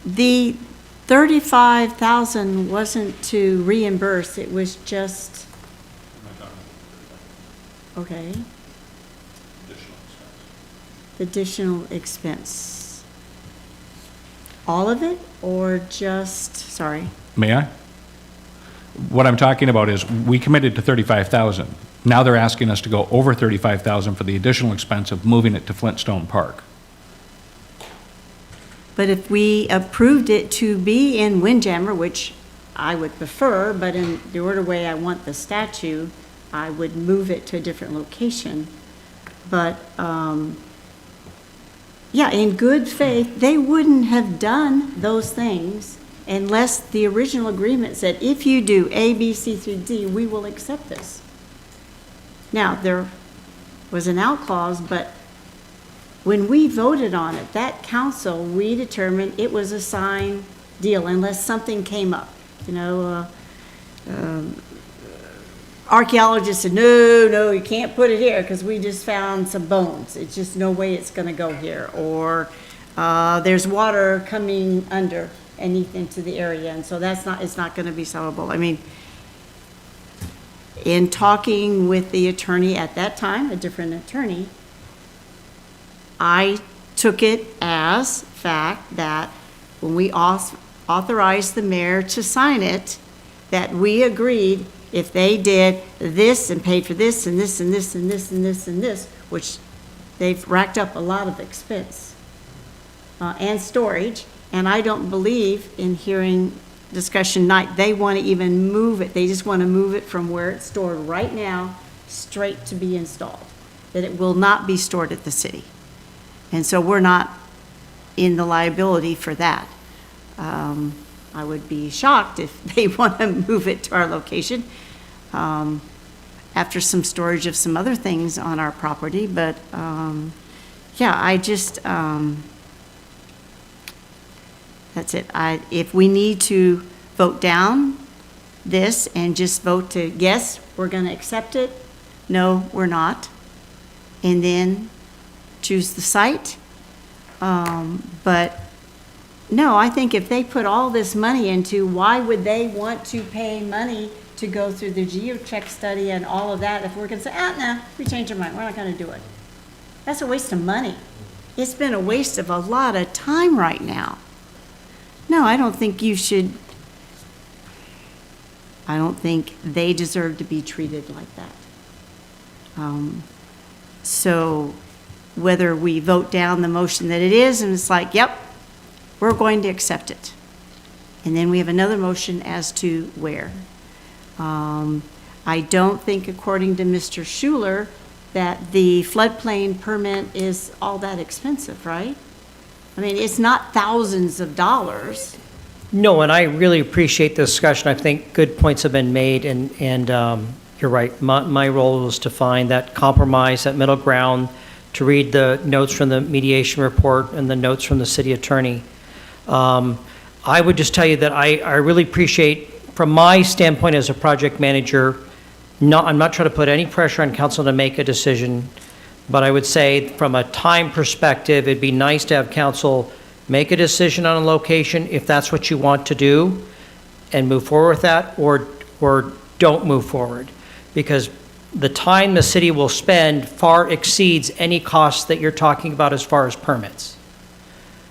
The 35,000 wasn't to reimburse, it was just, okay. Additional expense. All of it, or just, sorry? May I? What I'm talking about is we committed to 35,000. Now they're asking us to go over 35,000 for the additional expense of moving it to Flintstone Park. But if we approved it to be in Windjammer, which I would prefer, but in the order way I want the statue, I would move it to a different location. But, yeah, in good faith, they wouldn't have done those things unless the original agreement said, if you do A, B, C through D, we will accept this. Now, there was an out clause, but when we voted on it, that council, we determined it was a signed deal unless something came up. You know, archaeologists said, no, you can't put it here because we just found some bones. It's just no way it's going to go here. Or there's water coming underneath into the area, and so it's not going to be sellable. I mean, in talking with the attorney at that time, a different attorney, I took it as fact that when we authorized the mayor to sign it, that we agreed if they did this and paid for this and this and this and this and this and this, which they've racked up a lot of expense. and storage, and I don't believe in hearing discussion tonight, they want to even move it. They just want to move it from where it's stored right now, straight to be installed, that it will not be stored at the city. And so we're not in the liability for that. I would be shocked if they want to move it to our location after some storage of some other things on our property, but yeah, I just, that's it. If we need to vote down this and just vote to, yes, we're going to accept it, no, we're not, and then choose the site. But no, I think if they put all this money into, why would they want to pay money to go through the geocheck study and all of that if we're going to say, no, we changed our mind, we're not going to do it. That's a waste of money. It's been a waste of a lot of time right now. No, I don't think you should, I don't think they deserve to be treated like that. So whether we vote down the motion that it is, and it's like, yep, we're going to accept it. And then we have another motion as to where. I don't think, according to Mr. Schuler, that the floodplain permit is all that expensive, right? I mean, it's not thousands of dollars. No, and I really appreciate the discussion. I think good points have been made, and you're right. My role was to find that compromise, that middle ground, to read the notes from the mediation report and the notes from the city attorney. I would just tell you that I really appreciate, from my standpoint as a project manager, I'm not trying to put any pressure on council to make a decision, but I would say from a time perspective, it'd be nice to have council make a decision on a location if that's what you want to do and move forward with that, or don't move forward. Because the time the city will spend far exceeds any costs that you're talking about as far as permits.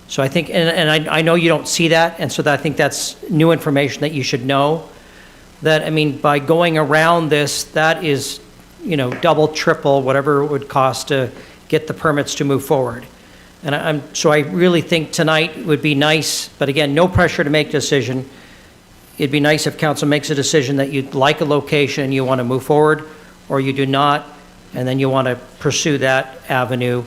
So I think, and I know you don't see that, and so I think that's new information that you should know. That, I mean, by going around this, that is, double, triple, whatever it would cost to get the permits to move forward. And so I really think tonight would be nice, but again, no pressure to make a decision. It'd be nice if council makes a decision that you'd like a location and you want to move forward, or you do not, and then you want to pursue that avenue.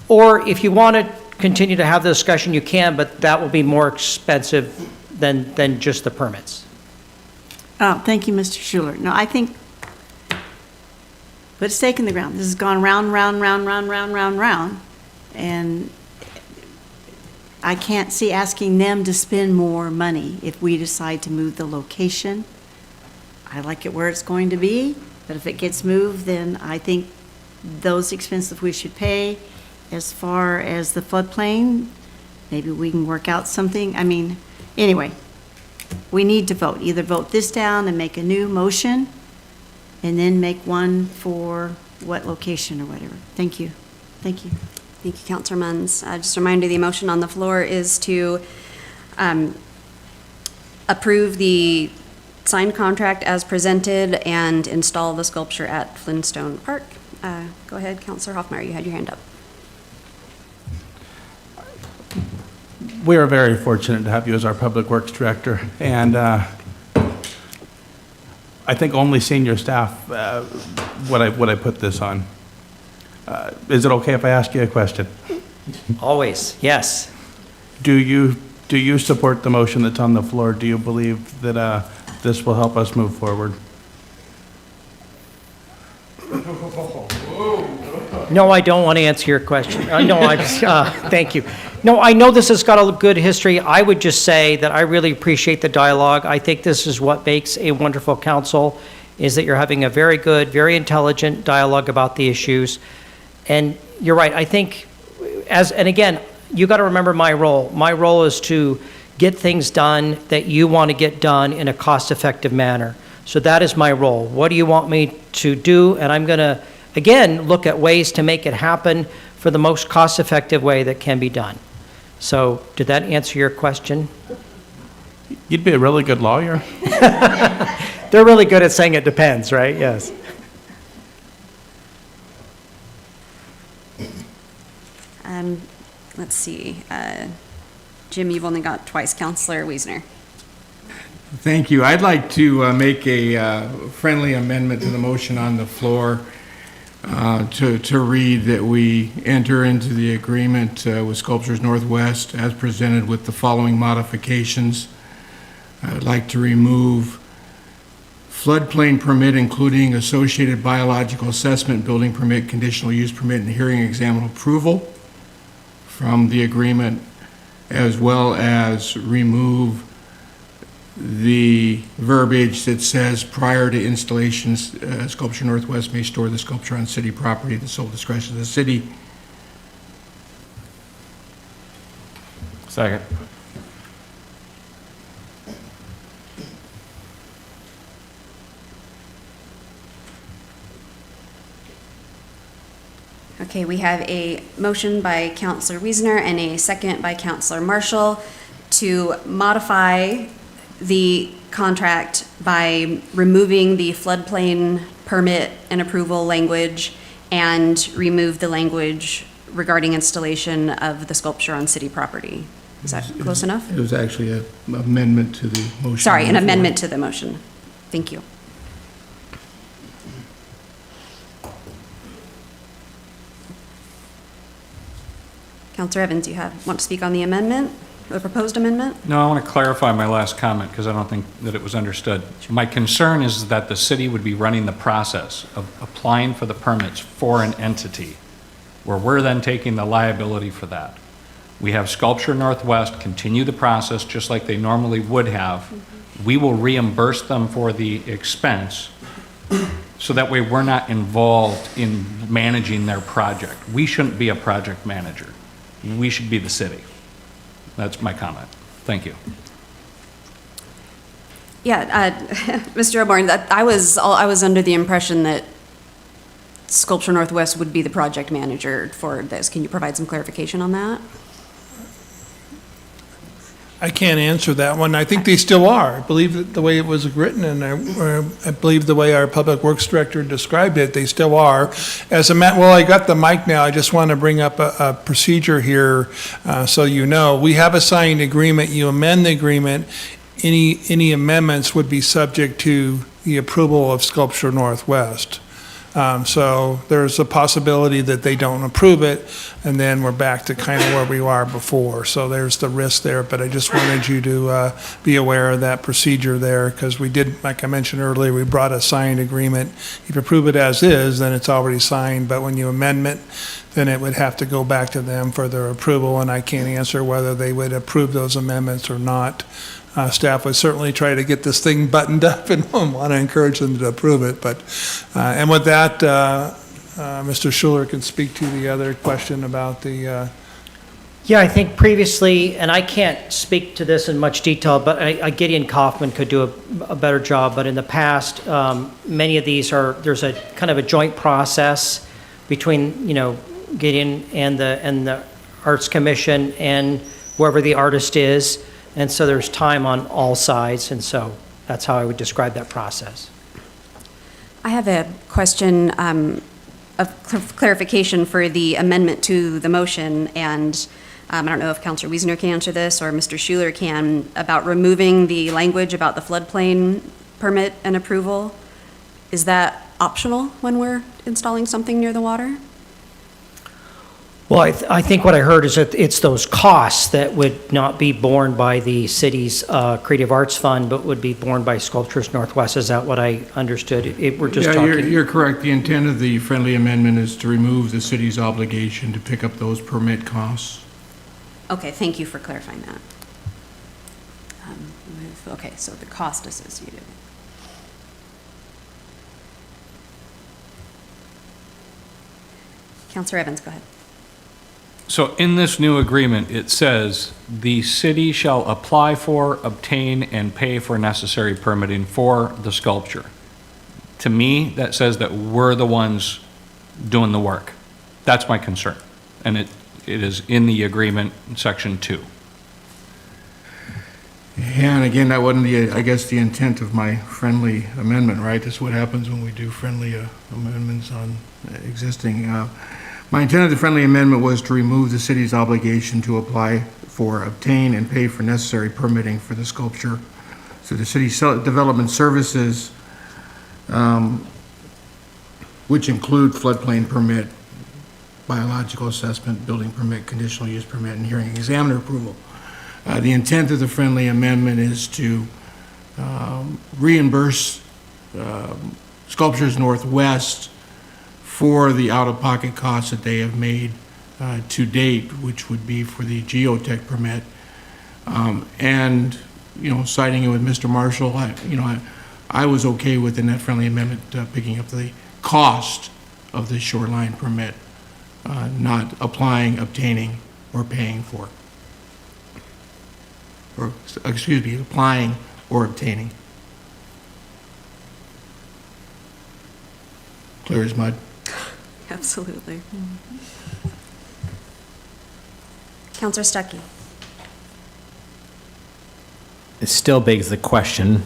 Or if you want to continue to have the discussion, you can, but that will be more expensive than just the permits. Oh, thank you, Mr. Schuler. No, I think, put a stake in the ground. This has gone round, and I can't see asking them to spend more money if we decide to move the location. I like it where it's going to be, but if it gets moved, then I think those expenses we should pay. As far as the floodplain, maybe we can work out something. I mean, anyway, we need to vote. Either vote this down and make a new motion, and then make one for what location or whatever. Thank you. Thank you. Thank you, Councilor Munns. Just a reminder, the motion on the floor is to approve the signed contract as presented and install the sculpture at Flintstone Park. Go ahead, Councilor Hoffmeyer, you had your hand up. We are very fortunate to have you as our Public Works Director, and I think only senior staff would I put this on. Is it okay if I ask you a question? Always, yes. Do you support the motion that's on the floor? Do you believe that this will help us move forward? No, I don't want to answer your question. No, I just, thank you. No, I know this has got a good history. I would just say that I really appreciate the dialogue. I think this is what makes a wonderful council, is that you're having a very good, very intelligent dialogue about the issues. And you're right, I think, and again, you got to remember my role. My role is to get things done that you want to get done in a cost-effective manner. So that is my role. What do you want me to do? And I'm going to, again, look at ways to make it happen for the most cost-effective way that can be done. So did that answer your question? You'd be a really good lawyer. They're really good at saying it depends, right? Yes. let's see. Jim, you've only got twice. Counselor Wiesner. Thank you. I'd like to make a friendly amendment to the motion on the floor to read that we enter into the agreement with Sculptures Northwest as presented with the following modifications. I'd like to remove floodplain permit, including associated biological assessment, building permit, conditional use permit, and hearing exam approval from the agreement, as well as remove the verbiage that says prior to installation, Sculpture Northwest may store the sculpture on city property at the sole discretion of the city. Second. Okay, we have a motion by Counselor Wiesner and a second by Counselor Marshall to modify the contract by removing the floodplain permit and approval language and remove the language regarding installation of the sculpture on city property. Is that close enough? It was actually an amendment to the motion. Sorry, an amendment to the motion. Thank you. Counselor Evans, you want to speak on the amendment, the proposed amendment? No, I want to clarify my last comment because I don't think that it was understood. My concern is that the city would be running the process of applying for the permits for an entity where we're then taking the liability for that. We have Sculpture Northwest continue the process just like they normally would have. We will reimburse them for the expense so that way we're not involved in managing their project. We shouldn't be a project manager. We should be the city. That's my comment. Thank you. Yeah, Mr. O'Born, I was under the impression that Sculpture Northwest would be the project manager for this. Can you provide some clarification on that? I can't answer that one. I think they still are. I believe that the way it was written, and I believe the way our Public Works Director described it, they still are. Well, I got the mic now. I just want to bring up a procedure here so you know. We have a signed agreement. You amend the agreement. Any amendments would be subject to the approval of Sculpture Northwest. So there's a possibility that they don't approve it, and then we're back to kind of where we were before. So there's the risk there, but I just wanted you to be aware of that procedure there, because we did, like I mentioned earlier, we brought a signed agreement. If you approve it as is, then it's already signed, but when you amend it, then it would have to go back to them for their approval, and I can't answer whether they would approve those amendments or not. Staff would certainly try to get this thing buttoned up and want to encourage them to approve it. But, and with that, Mr. Schuler can speak to the other question about the. Yeah, I think previously, and I can't speak to this in much detail, but Gideon Kaufman could do a better job. But in the past, many of these there's a kind of a joint process between, Gideon and the Arts Commission and whoever the artist is. And so there's time on all sides, and so that's how I would describe that process. I have a question of clarification for the amendment to the motion, and I don't know if Councilor Wiesner can answer this or Mr. Schuler can, about removing the language about the floodplain permit and approval. Is that optional when we're installing something near the water? Well, I think what I heard is that it's those costs that would not be borne by the city's Creative Arts Fund, but would be borne by Sculptures Northwest. Is that what I understood? We're just talking. You're correct. The intent of the friendly amendment is to remove the city's obligation to pick up those permit costs. Okay, thank you for clarifying that. Okay, so the cost associated. Councilor Evans, go ahead. So in this new agreement, it says, the city shall apply for, obtain, and pay for necessary permitting for the sculpture. To me, that says that we're the ones doing the work. That's my concern. And it is in the agreement, in section 2. Yeah, and again, that wasn't I guess the intent of my friendly amendment, right? That's what happens when we do friendly amendments on existing. My intent of the friendly amendment was to remove the city's obligation to apply for, obtain, and pay for necessary permitting for the sculpture. So the city development services, which include floodplain permit, biological assessment, building permit, conditional use permit, and hearing examiner approval. The intent of the friendly amendment is to reimburse Sculptures Northwest for the out-of-pocket costs that they have made to date, which would be for the geotech permit. And, citing it with Mr. Marshall, I was okay with the net friendly amendment picking up the cost of the shoreline permit, not applying, obtaining, or paying for. Or, excuse me, applying or obtaining. Clear as mud. Absolutely. Counselor Stuckey. It still begs the question,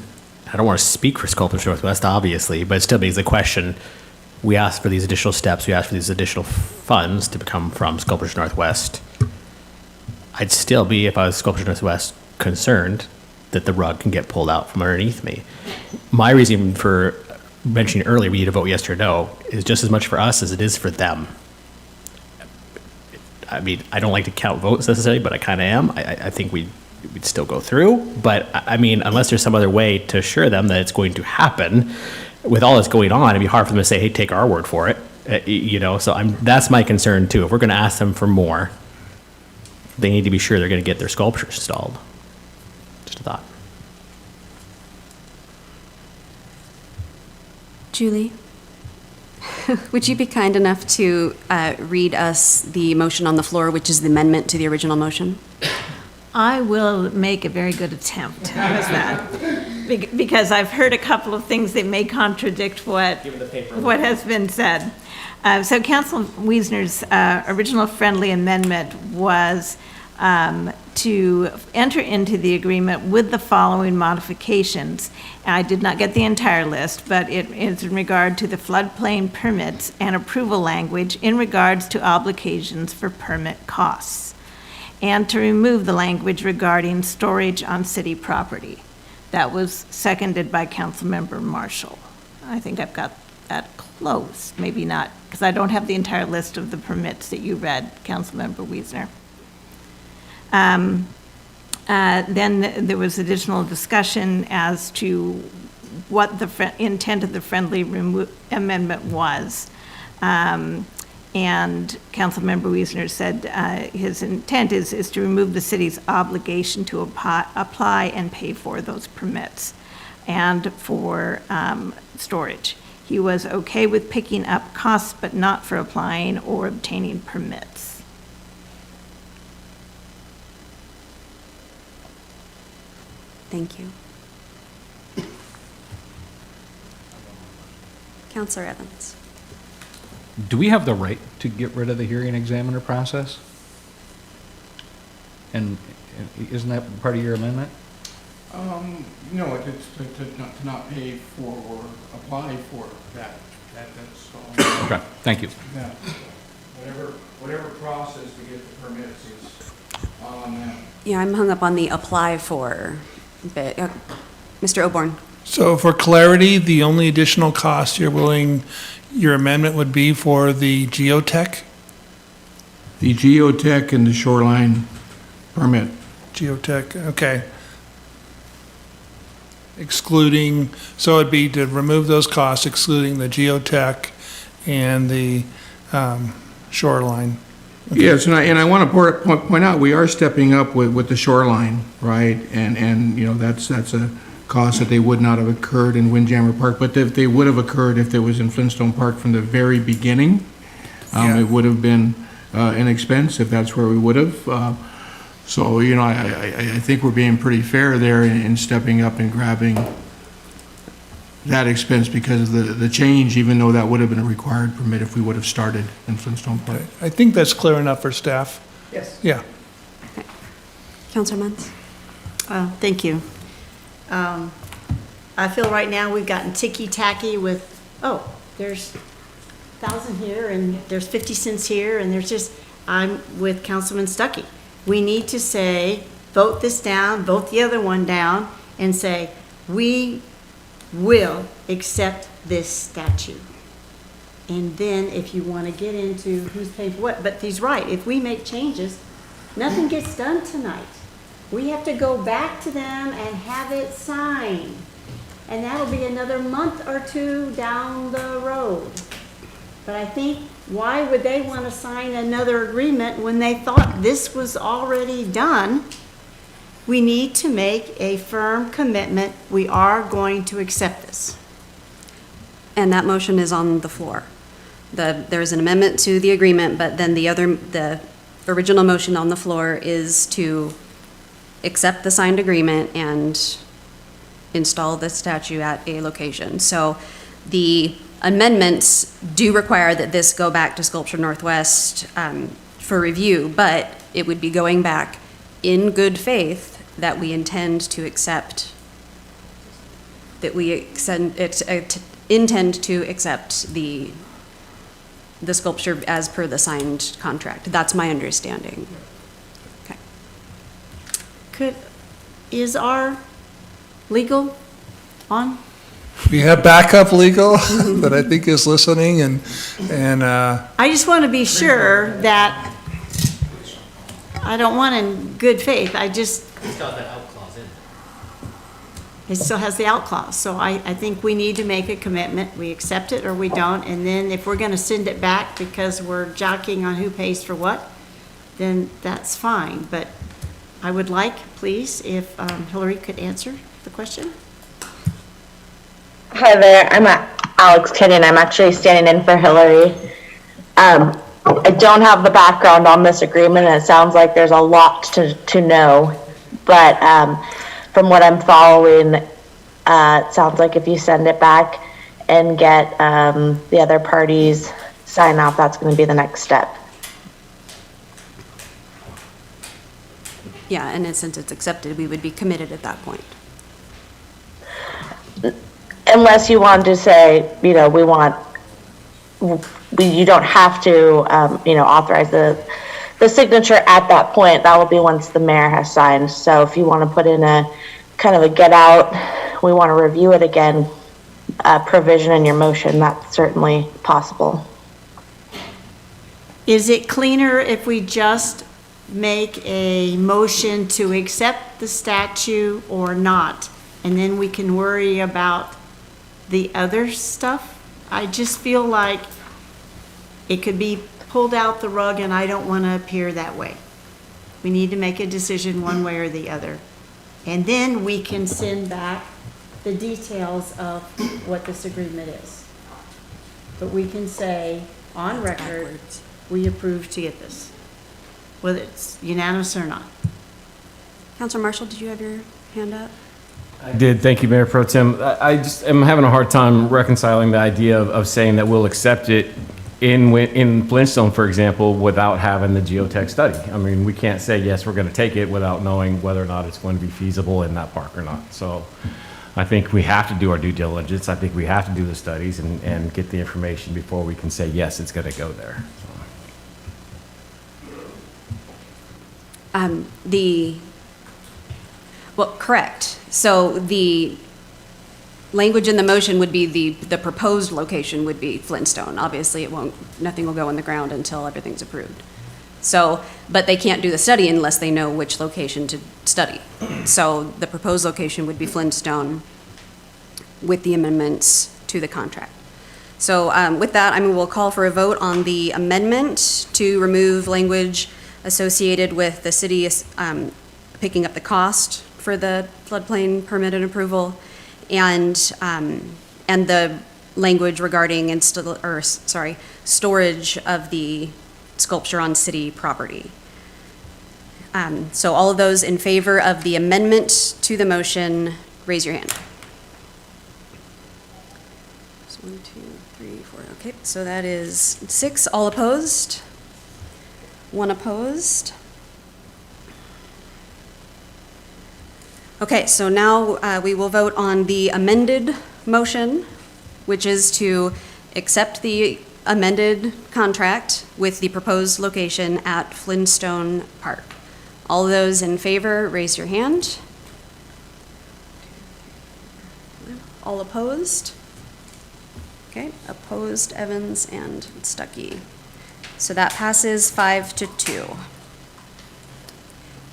I don't want to speak for Sculptures Northwest, obviously, but it still begs the question, we asked for these additional steps, we asked for these additional funds to come from Sculptures Northwest. I'd still be, if I was Sculptures Northwest, concerned that the rug can get pulled out from underneath me. My reason for mentioning earlier, we need to vote yes or no, is just as much for us as it is for them. I mean, I don't like to count votes necessarily, but I kind of am. I think we'd still go through. But I mean, unless there's some other way to assure them that it's going to happen, with all that's going on, it'd be hard for them to say, hey, take our word for it. So that's my concern too. If we're going to ask them for more, they need to be sure they're going to get their sculptures installed. Just a thought. Julie, would you be kind enough to read us the motion on the floor, which is the amendment to the original motion? I will make a very good attempt. How is that? Because I've heard a couple of things that may contradict what has been said. So Council Wiesner's original friendly amendment was to enter into the agreement with the following modifications. I did not get the entire list, but it is in regard to the floodplain permits and approval language in regards to obligations for permit costs, and to remove the language regarding storage on city property. That was seconded by Councilmember Marshall. I think I've got that close, maybe not, because I don't have the entire list of the permits that you read, Councilmember Wiesner. Then there was additional discussion as to what the intent of the friendly amendment was. And Councilmember Wiesner said his intent is to remove the city's obligation to apply and pay for those permits and for storage. He was okay with picking up costs, but not for applying or obtaining permits. Thank you. Counselor Evans. Do we have the right to get rid of the hearing examiner process? And isn't that part of your amendment? No, it's to not pay for or apply for that. That's all. Okay, thank you. Yeah. Whatever process to get the permits is on them. Yeah, I'm hung up on the apply for bit. Mr. Oborn. So for clarity, the only additional cost your amendment would be for the geotech? The geotech and the shoreline permit. Geotech, okay. Excluding, so it'd be to remove those costs, excluding the geotech and the shoreline. Okay. Yes, and I want to point out, we are stepping up with the shoreline, right? And that's a cost that they would not have occurred in Windjammer Park, but if they would have occurred if it was in Flintstone Park from the very beginning, it would have been an expense if that's where we would have. So, I think we're being pretty fair there in stepping up and grabbing that expense because of the change, even though that would have been a required permit if we would have started in Flintstone Park. Okay. I think that's clear enough for staff. Yes. Yeah. Okay. Counselor Muntz. Thank you. I feel right now we've gotten ticky-tacky with, there's 1,000 here, and there's 50 cents here, and there's just, I'm with Councilman Stuckey. We need to say, vote this down, vote the other one down, and say, we will accept this statute. And then if you want to get into who's paying for what, but he's right, if we make changes, nothing gets done tonight. We have to go back to them and have it signed. And that'll be another month or two down the road. But I think, why would they want to sign another agreement when they thought this was already done? We need to make a firm commitment. We are going to accept this. And that motion is on the floor. There's an amendment to the agreement, but then the original motion on the floor is to accept the signed agreement and install the statue at a location. So the amendments do require that this go back to Sculpture Northwest for review, but it would be going back in good faith that we intend to accept, intend to accept the sculpture as per the signed contract. That's my understanding. Okay. Is our legal on? We have backup legal that I think is listening, and I just want to be sure that, I don't want in good faith, I just. It still has that out clause in. It still has the out clause, so I think we need to make a commitment. We accept it or we don't, and then if we're going to send it back because we're jockeying on who pays for what, then that's fine. But I would like, please, if Hillary could answer the question. Hi there, I'm Alex Kenyon. I'm actually standing in for Hillary. I don't have the background on this agreement, and it sounds like there's a lot to know. But from what I'm following, it sounds like if you send it back and get the other parties sign off, that's going to be the next step. Yeah, and since it's accepted, we would be committed at that point. Unless you want to say, you know, you don't have to, authorize the signature at that point. That will be once the mayor has signed. So if you want to put in a kind of a get out, we want to review it again, provision in your motion, that's certainly possible. Is it cleaner if we just make a motion to accept the statute or not? And then we can worry about the other stuff? I just feel like it could be pulled out the rug, and I don't want to appear that way. We need to make a decision one way or the other. And then we can send back the details of what this agreement is. But we can say, on record, we approve to get this, whether it's unanimous or not. Councilor Marshall, did you have your hand up? I did. Thank you, Mayor Pro Tem. I just am having a hard time reconciling the idea of saying that we'll accept it in Flintstone, for example, without having the geotech study. I mean, we can't say, yes, we're going to take it without knowing whether or not it's going to be feasible in that park or not. So I think we have to do our due diligence. I think we have to do the studies and get the information before we can say, yes, it's going to go there. Well, correct. So the language in the motion would be the proposed location would be Flintstone. Obviously, nothing will go in the ground until everything's approved. So, but they can't do the study unless they know which location to study. So the proposed location would be Flintstone with the amendments to the contract. So with that, we'll call for a vote on the amendment to remove language associated with the city picking up the cost for the floodplain permit and approval, and the language regarding storage of the sculpture on city property. So all of those in favor of the amendment to the motion, raise your hand. So 1, 2, 3, 4. Okay, so that is 6. All opposed? 1 opposed. Okay, so now we will vote on the amended motion, which is to accept the amended contract with the proposed location at Flintstone Park. All those in favor, raise your hand. All opposed? Okay, opposed, Evans and Stuckey. So that passes 5-2.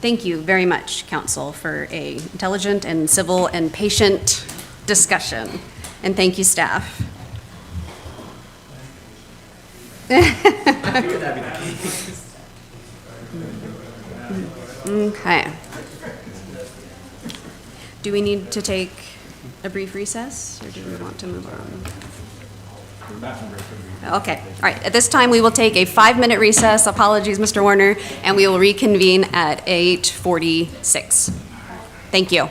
Thank you very much, Council, for a intelligent and civil and patient discussion. And thank you, staff. Okay. Do we need to take a brief recess, or do we want to move on? Okay, all right. At this time, we will take a 5-minute recess. Apologies, Mr. Warner, and we will reconvene at 8:46. Thank you.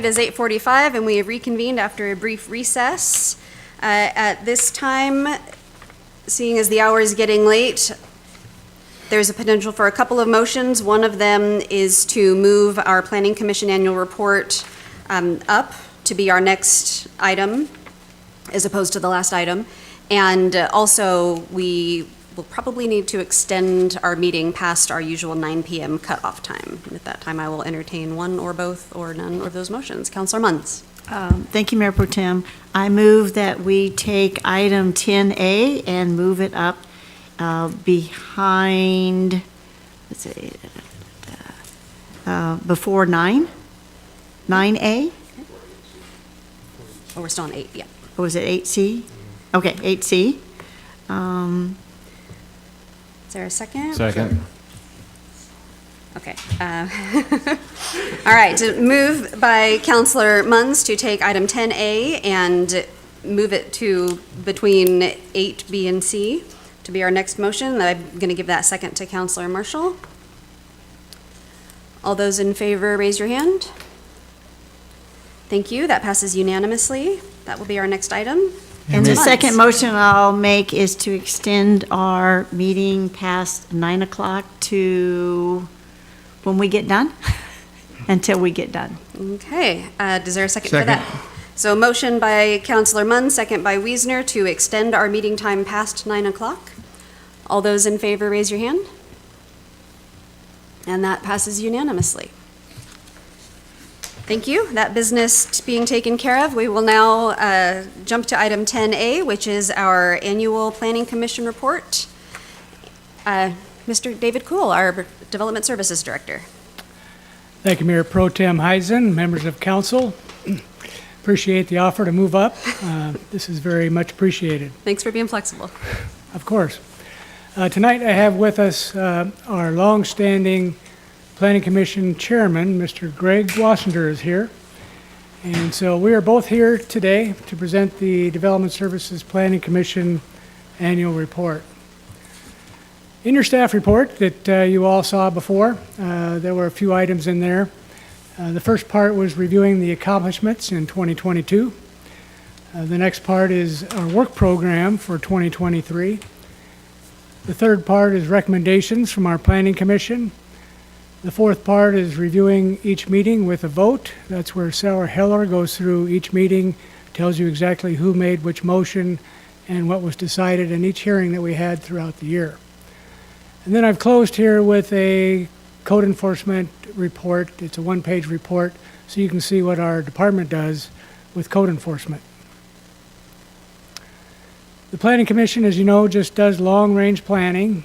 it is 8:45, and we have reconvened after a brief recess. At this time, seeing as the hour is getting late, there's a potential for a couple of motions. One of them is to move our Planning Commission annual report up to be our next item, as opposed to the last item. And also, we will probably need to extend our meeting past our usual 9 PM cutoff time. And at that time, I will entertain one or both or none of those motions. Counselor Munns. Thank you, Mayor Pro Tem. I move that we take item 10A and move it up behind, let's see, before 9A? Oh, we're still on 8, yeah. Or was it 8C? Okay, 8C. Is there a second? Second. Okay. All right, to move by Counselor Munns to take item 10A and move it to between 8B and C to be our next motion. I'm going to give that second to Counselor Marshall. All those in favor, raise your hand. Thank you. That passes unanimously. That will be our next item. And the second motion I'll make is to extend our meeting past 9 o'clock to when we get done, until we get done. Okay, is there a second for that? So motion by Counselor Munn, second by Wiesner to extend our meeting time past 9 o'clock. All those in favor, raise your hand. And that passes unanimously. Thank you. That business being taken care of, we will now jump to item 10A, which is our annual Planning Commission report. Mr. David Kuhl, our Development Services Director. Thank you, Mayor Pro Tem Heisen, members of council. Appreciate the offer to move up. This is very much appreciated. Thanks for being flexible. Of course. Tonight I have with us our longstanding Planning Commission Chairman, Mr. Greg Wassender is here. And so we are both here today to present the Development Services Planning Commission Annual Report. In your staff report that you all saw before, there were a few items in there. The first part was reviewing the accomplishments in 2022. The next part is our work program for 2023. The third part is recommendations from our Planning Commission. The fourth part is reviewing each meeting with a vote. That's where Sarah Heller goes through each meeting, tells you exactly who made which motion and what was decided in each hearing that we had throughout the year. And then I've closed here with a code enforcement report. It's a one-page report, so you can see what our department does with code enforcement. The Planning Commission, as you know, just does long-range planning.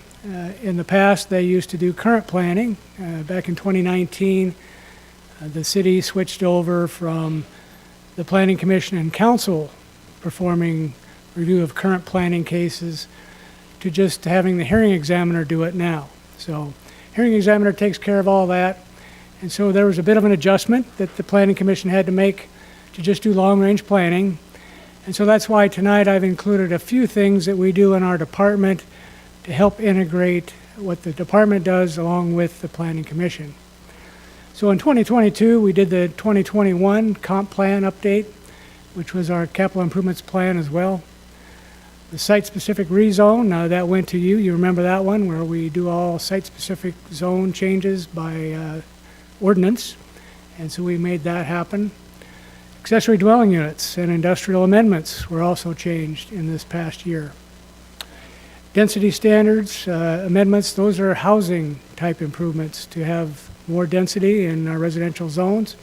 In the past, they used to do current planning. Back in 2019, the city switched over from the Planning Commission and Council performing review of current planning cases to just having the hearing examiner do it now. So hearing examiner takes care of all that. And so there was a bit of an adjustment that the Planning Commission had to make to just do long-range planning. And so that's why tonight I've included a few things that we do in our department to help integrate what the department does along with the Planning Commission. So in 2022, we did the 2021 comp plan update, which was our capital improvements plan as well. The site-specific rezone, that went to you. You remember that one, where we do all site-specific zone changes by ordinance. And so we made that happen. Accessory dwelling units and industrial amendments were also changed in this past year. Density standards, amendments, those are housing type improvements to have more density in our residential zones.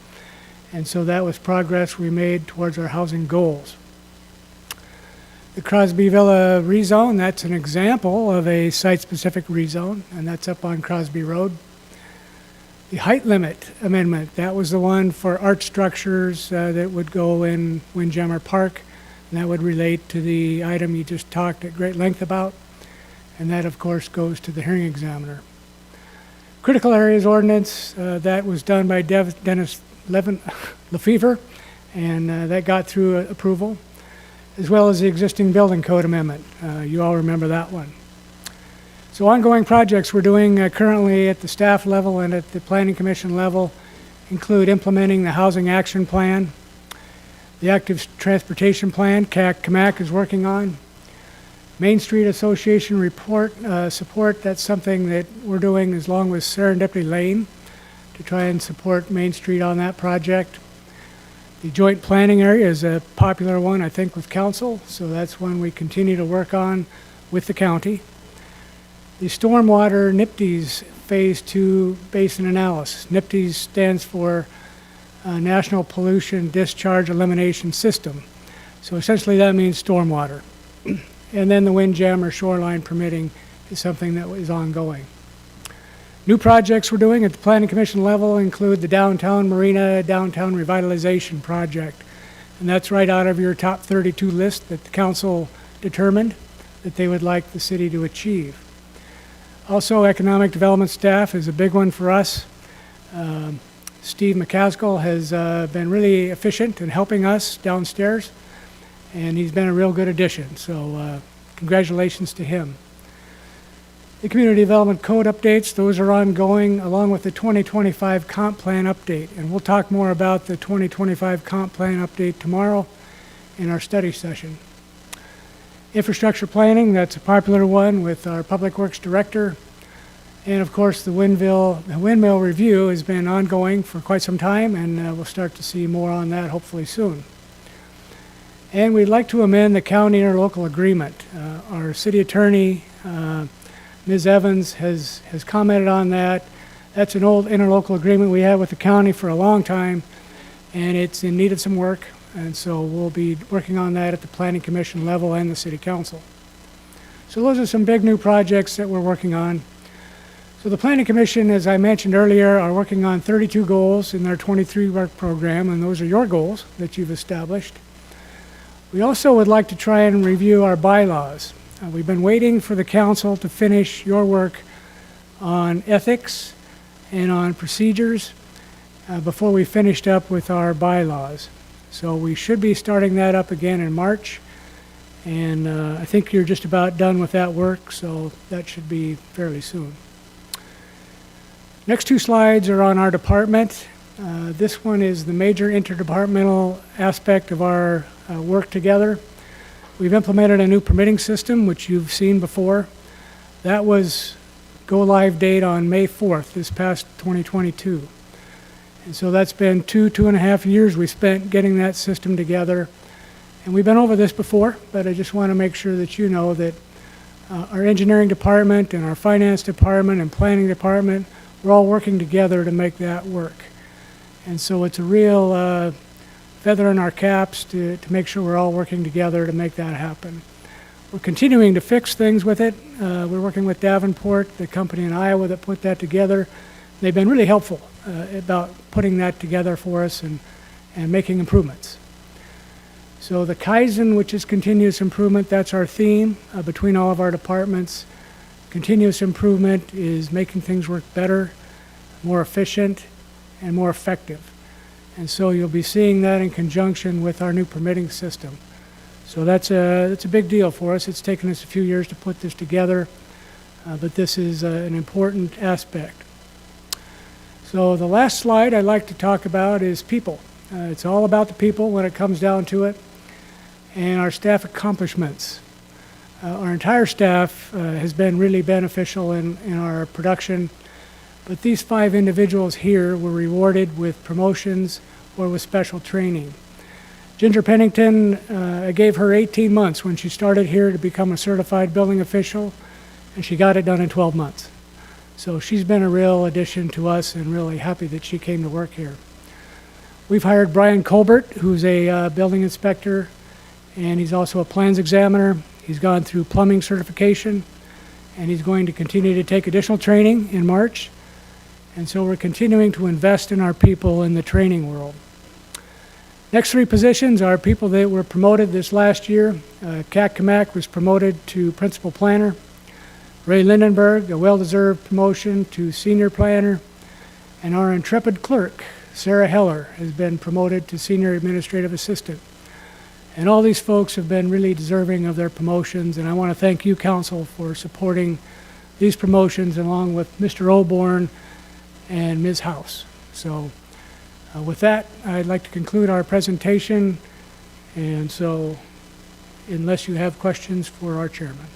And so that was progress we made towards our housing goals. The Crosby Villa rezone, that's an example of a site-specific rezone, and that's up on Crosby Road. The height limit amendment, that was the one for art structures that would go in Windjammer Park, and that would relate to the item you just talked at great length about, and that, of course, goes to the hearing examiner. Critical areas ordinance, that was done by Dennis Lefevre, and that got through approval, as well as the existing building code amendment. You all remember that one. So ongoing projects we're doing currently at the staff level and at the Planning Commission level include implementing the Housing Action Plan, the Active Transportation Plan CAC is working on, Main Street Association report support. That's something that we're doing along with Serendipity Lane to try and support Main Street on that project. The joint planning area is a popular one, I think, with council, so that's one we continue to work on with the county. The stormwater NIPDES Phase 2 basin analysis. NIPDES stands for National Pollution Discharge Elimination System. So essentially that means stormwater. And then the windjammer shoreline permitting is something that is ongoing. New projects we're doing at the Planning Commission level include the Downtown Marina Downtown Revitalization Project. And that's right out of your top 32 list that the council determined that they would like the city to achieve. Also, economic development staff is a big one for us. Steve McCaskill has been really efficient in helping us downstairs, and he's been a real good addition. So congratulations to him. The Community Development Code updates, those are ongoing, along with the 2025 Comp Plan update. And we'll talk more about the 2025 Comp Plan update tomorrow in our study session. Infrastructure planning, that's a popular one with our Public Works Director. And of course, the windmill review has been ongoing for quite some time, and we'll start to see more on that hopefully soon. And we'd like to amend the county interlocal agreement. Our city attorney, Ms. Evans, has commented on that. That's an old interlocal agreement we had with the county for a long time, and it's in need of some work. And so we'll be working on that at the Planning Commission level and the City Council. So those are some big new projects that we're working on. So the Planning Commission, as I mentioned earlier, are working on 32 goals in their 23 work program, and those are your goals that you've established. We also would like to try and review our bylaws. We've been waiting for the council to finish your work on ethics and on procedures before we finished up with our bylaws. So we should be starting that up again in March, and I think you're just about done with that work, so that should be fairly soon. Next two slides are on our department. This one is the major interdepartmental aspect of our work together. We've implemented a new permitting system, which you've seen before. That was go-live date on May 4th, this past 2022. And so that's been 2.5 years we spent getting that system together. And we've been over this before, but I just want to make sure that you know that our engineering department and our finance department and planning department, we're all working together to make that work. And so it's a real feather in our caps to make sure we're all working together to make that happen. We're continuing to fix things with it. We're working with Davenport, the company in Iowa that put that together. They've been really helpful about putting that together for us and making improvements. So the Kaizen, which is continuous improvement, that's our theme between all of our departments. Continuous improvement is making things work better, more efficient, and more effective. And so you'll be seeing that in conjunction with our new permitting system. So that's a big deal for us. It's taken us a few years to put this together, but this is an important aspect. So the last slide I'd like to talk about is people. It's all about the people when it comes down to it, and our staff accomplishments. Our entire staff has been really beneficial in our production. But these 5 individuals here were rewarded with promotions or with special training. Ginger Pennington, I gave her 18 months when she started here to become a certified building official, and she got it done in 12 months. So she's been a real addition to us and really happy that she came to work here. We've hired Brian Colbert, who's a building inspector, and he's also a plans examiner. He's gone through plumbing certification, and he's going to continue to take additional training in March. And so we're continuing to invest in our people in the training world. Next 3 positions are people that were promoted this last year. Kat Kamak was promoted to principal planner. Ray Lindenberg, a well-deserved promotion to senior planner. And our intrepid clerk, Sarah Heller, has been promoted to senior administrative assistant. And all these folks have been really deserving of their promotions, and I want to thank you, Council, for supporting these promotions along with Mr. Oborn and Ms. House. So With that, I'd like to conclude our presentation, and so unless you have questions for our chairman.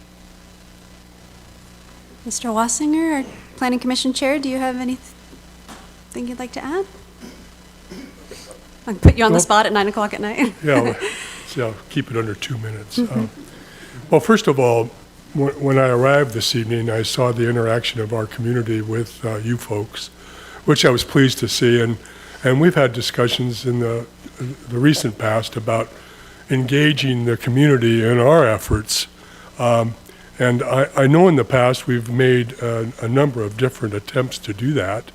Mr. Wassinger, our Planning Commission Chair, do you have anything you'd like to add? I can put you on the spot at 9 o'clock at night. Yeah, so keep it under 2 minutes. Well, first of all, when I arrived this evening, I saw the interaction of our community with you folks, which I was pleased to see. And we've had discussions in the recent past about engaging the community in our efforts. And I know in the past we've made a number of different attempts to do that.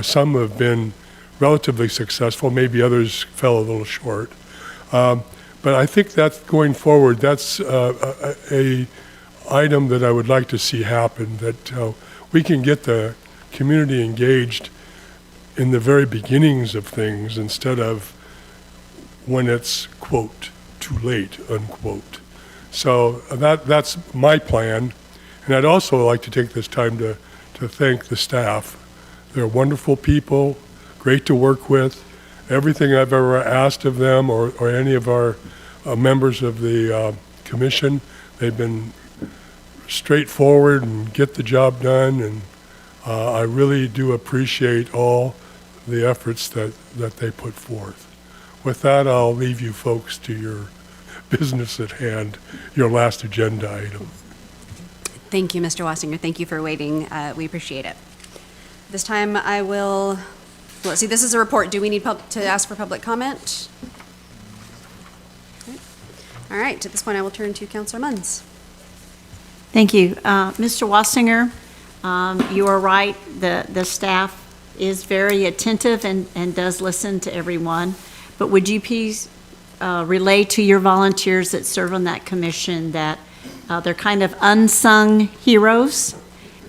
Some have been relatively successful, maybe others fell a little short. But I think that going forward, that's a item that I would like to see happen, that we can get the community engaged in the very beginnings of things instead of when it's, quote, too late, unquote. So that's my plan. And I'd also like to take this time to thank the staff. They're wonderful people, great to work with. Everything I've ever asked of them or any of our members of the commission, they've been straightforward and get the job done. And I really do appreciate all the efforts that they put forth. With that, I'll leave you folks to your business at hand, your last agenda item. Thank you, Mr. Wassinger. Thank you for waiting. We appreciate it. This time I will, let's see, this is a report. Do we need to ask for public comment? Okay. All right, at this point I will turn to Councilor Munns. Thank you. Mr. Wassinger, you are right. The staff is very attentive and does listen to everyone. But would you please relay to your volunteers that serve on that commission that they're kind of unsung heroes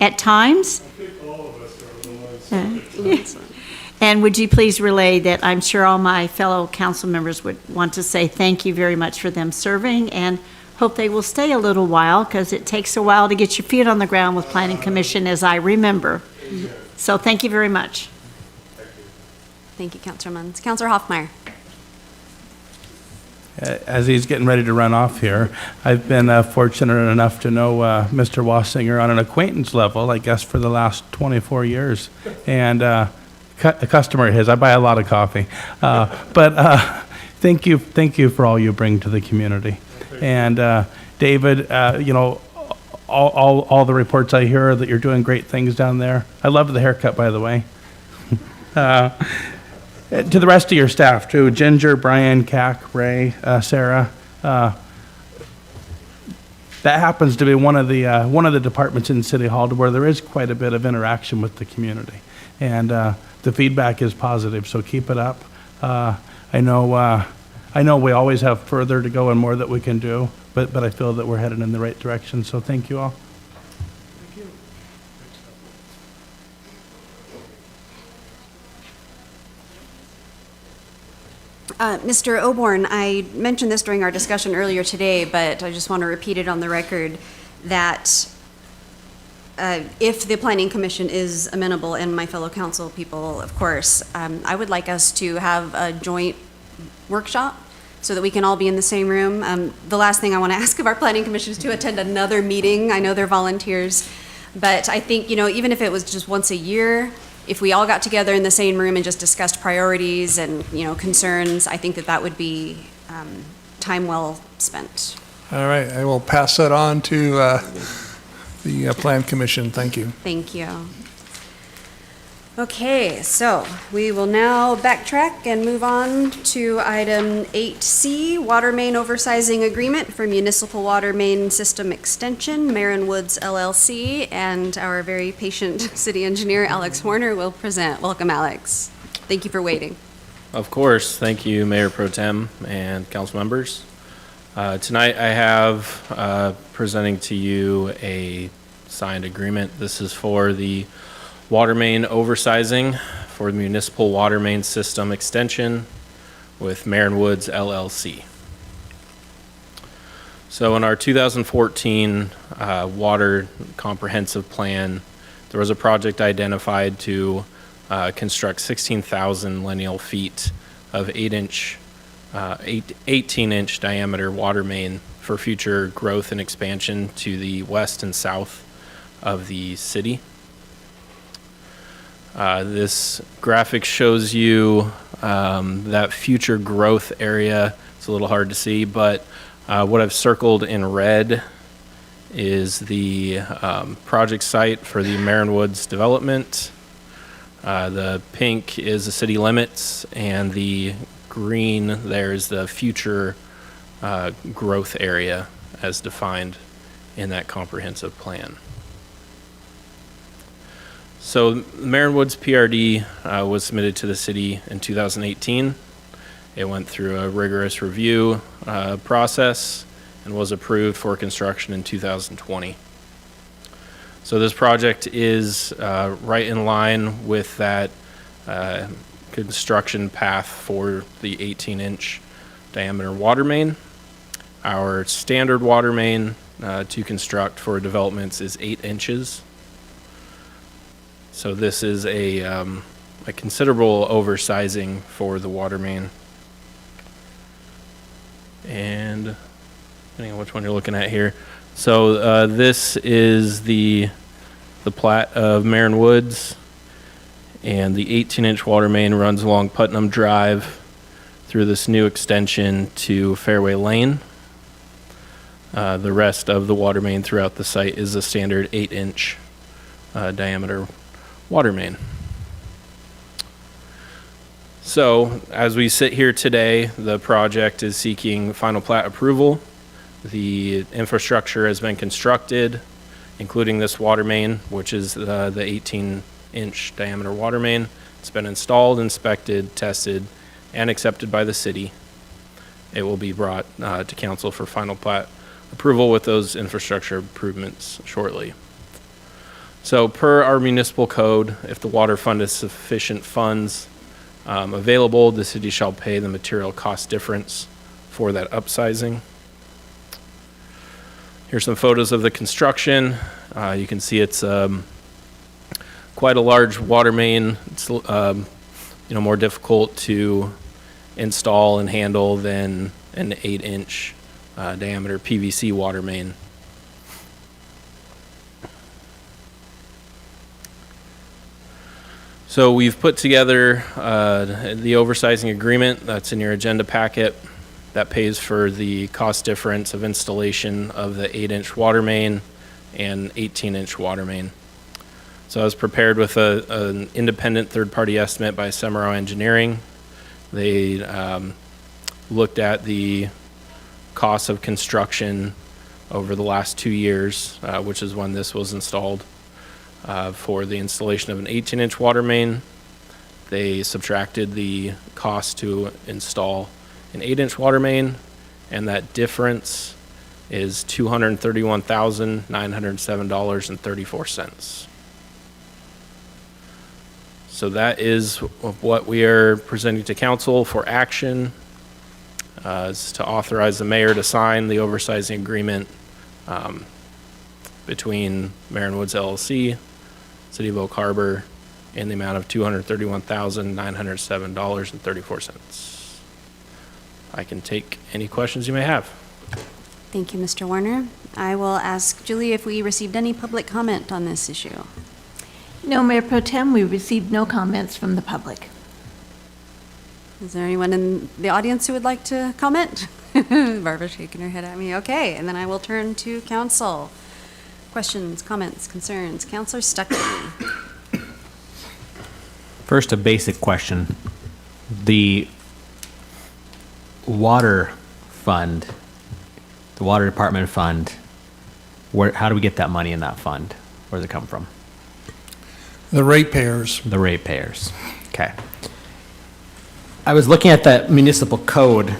at times? I think all of us are the ones. And would you please relay that I'm sure all my fellow council members would want to say thank you very much for them serving and hope they will stay a little while because it takes a while to get your feet on the ground with Planning Commission, as I remember. So thank you very much. Thank you, Councilor Munns. Councilor Hoffmeyer. As he's getting ready to run off here, I've been fortunate enough to know Mr. Wassinger on an acquaintance level, I guess, for the last 24 years. And a customer of his, I buy a lot of coffee. But thank you for all you bring to the community. And David, you know, all the reports I hear are that you're doing great things down there. I love the haircut, by the way. To the rest of your staff, too, Ginger, Brian, Cac, Ray, Sarah. That happens to be one of the departments in City Hall where there is quite a bit of interaction with the community. And the feedback is positive, so keep it up. I know we always have further to go and more that we can do, but I feel that we're headed in the right direction, so thank you all. Mr. Oborn, I mentioned this during our discussion earlier today, but I just want to repeat it on the record that if the Planning Commission is amenable, and my fellow council people, of course, I would like us to have a joint workshop so that we can all be in the same room. The last thing I want to ask of our Planning Commission is to attend another meeting. I know they're volunteers, but I think, you know, even if it was just once a year, if we all got together in the same room and just discussed priorities and, you know, concerns, I think that would be time well spent. All right, I will pass that on to the Plan Commission. Thank you. Thank you. Okay, so we will now backtrack and move on to item 8C, Water Main Oversizing Agreement for Municipal Water Main System Extension, Marin Woods LLC, and our very patient city engineer, Alex Horner, will present. Welcome, Alex. Thank you for waiting. Of course. Thank you, Mayor Pro Tem and council members. Tonight I have presenting to you a signed agreement. This is for the water main oversizing for the Municipal Water Main System Extension with Marin Woods LLC. So in our 2014 Water Comprehensive Plan, there was a project identified to construct 16,000 lineal feet of 18-inch diameter water main for future growth and expansion to the west and south of the city. This graphic shows you that future growth area. It's a little hard to see, but what I've circled in red is the project site for the Marin Woods development. The pink is the city limits, and the green there is the future growth area as defined in that comprehensive plan. So Marin Woods PRD was submitted to the city in 2018. It went through a rigorous review process and was approved for construction in 2020. So this project is right in line with that construction path for the 18-inch diameter water main. Our standard water main to construct for developments is 8 inches. So this is a considerable oversizing for the water main. And depending on which one you're looking at here. So this is the plat of Marin Woods, and the 18-inch water main runs along Putnam Drive through this new extension to Fairway Lane. The rest of the water main throughout the site is a standard 8-inch diameter water main. So as we sit here today, the project is seeking final plat approval. The infrastructure has been constructed, including this water main, which is the 18-inch diameter water main. It's been installed, inspected, tested, and accepted by the city. It will be brought to council for final plat approval with those infrastructure improvements shortly. So per our municipal code, if the water fund has sufficient funds available, the city shall pay the material cost difference for that upsizing. Here's some photos of the construction. You can see it's quite a large water main. It's more difficult to install and handle than an 8-inch diameter PVC water main. So we've put together the oversizing agreement that's in your agenda packet that pays for the cost difference of installation of the 8-inch water main and 18-inch water main. So I was prepared with an independent third-party estimate by Severns Engineering. They looked at the cost of construction over the last 2 years, which is when this was installed. For the installation of an 18-inch water main, they subtracted the cost to install an 8-inch water main, and that difference is $231,907.34. So that is what we are presenting to council for action, is to authorize the mayor to sign the oversizing agreement between Marin Woods LLC, City of Oak Harbor, in the amount of $231,907.34. I can take any questions you may have. Thank you, Mr. Warner. I will ask Julie if we received any public comment on this issue. No, Mayor Pro Tem, we received no comments from the public. Is there anyone in the audience who would like to comment? Barbara's shaking her head at me. Okay, and then I will turn to council. Questions, comments, concerns? Councilor Stuckey. First, a basic question. The water fund, the water department fund, how do we get that money in that fund? Where does it come from? The ratepayers. The ratepayers. Okay. I was looking at that municipal code,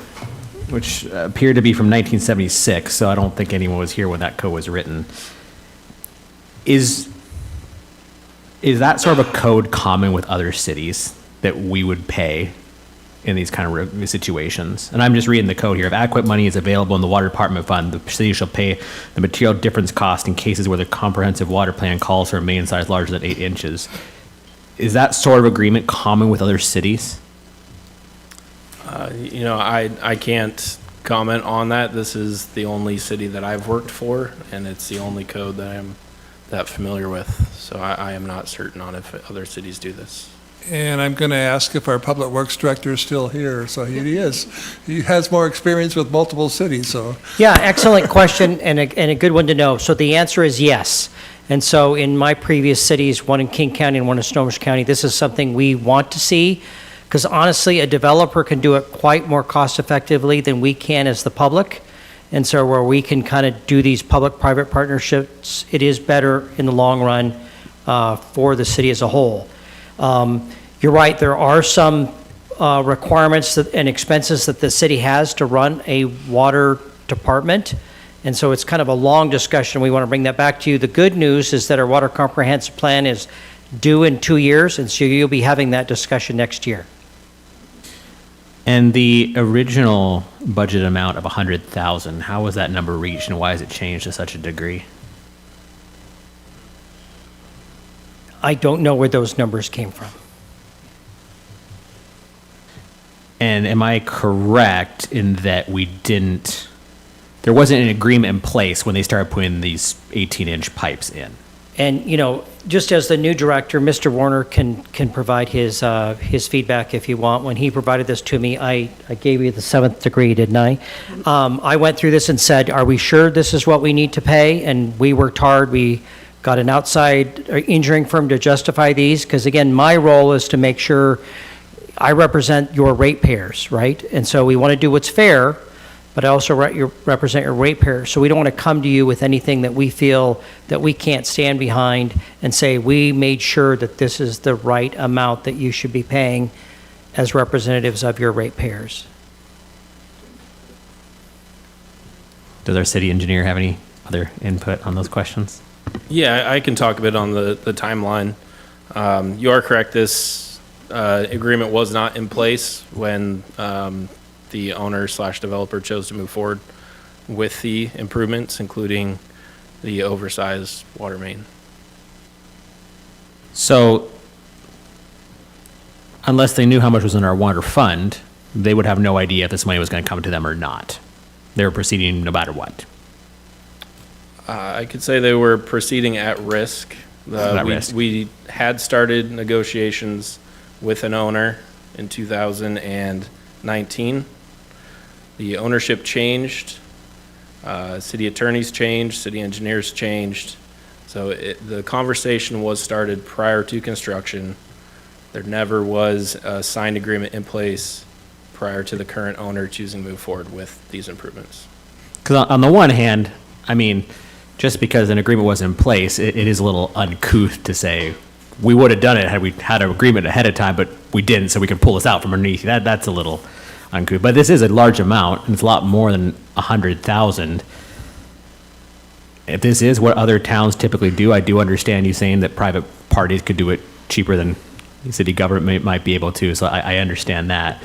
which appeared to be from 1976, so I don't think anyone was here when that code was written. Is that sort of a code common with other cities that we would pay in these kind of situations? And I'm just reading the code here. If adequate money is available in the water department fund, the city shall pay the material difference cost in cases where the comprehensive water plan calls for a main size larger than 8 inches. is that sort of agreement common with other cities? I can't comment on that. This is the only city that I've worked for, and it's the only code that I'm that familiar with. So I am not certain on if other cities do this. And I'm going to ask if our Public Works Director is still here. So he is. He has more experience with multiple cities, so. Yeah, excellent question and a good one to know. So the answer is yes. And so in my previous cities, one in King County and one in Snohomish County, this is something we want to see, because honestly, a developer can do it quite more cost effectively than we can as the public. And so where we can kind of do these public-private partnerships, it is better in the long run for the city as a whole. You're right, there are some requirements and expenses that the city has to run a water department. And so it's kind of a long discussion. We want to bring that back to you. The good news is that our water comprehensive plan is due in 2 years, and so you'll be having that discussion next year. And the original budget amount of 100,000, how was that number reached and why has it changed to such a degree? I don't know where those numbers came from. And am I correct in that there wasn't an agreement in place when they started putting these 18-inch pipes in? And, just as the new director, Mr. Warner can provide his feedback if you want. When he provided this to me, I gave you the 7th degree, didn't I? I went through this and said, are we sure this is what we need to pay? And we worked hard. We got an outside engineering firm to justify these, because again, my role is to make sure I represent your ratepayers, right? And so we want to do what's fair, but I also represent your ratepayers. So we don't want to come to you with anything that we feel that we can't stand behind and say, we made sure that this is the right amount that you should be paying as representatives of your ratepayers. Does our city engineer have any other input on those questions? Yeah, I can talk a bit on the timeline. You are correct. This agreement was not in place when the owner/developer chose to move forward with the improvements, including the oversized water main. So, unless they knew how much was in our water fund, they would have no idea if this money was going to come to them or not. They were proceeding no matter what. I could say they were proceeding at risk. We had started negotiations with an owner in 2019. The ownership changed, city attorneys changed, city engineers changed. So the conversation was started prior to construction. There never was a signed agreement in place prior to the current owner choosing to move forward with these improvements. Because on the one hand, I mean, just because an agreement was in place, it is a little uncouth to say, we would have done it had we had an agreement ahead of time, but we didn't, so we can pull this out from underneath. That's a little uncouth. But this is a large amount, and it's a lot more than 100,000. If this is what other towns typically do, I do understand you saying that private parties could do it cheaper than the city government might be able to, so I understand that.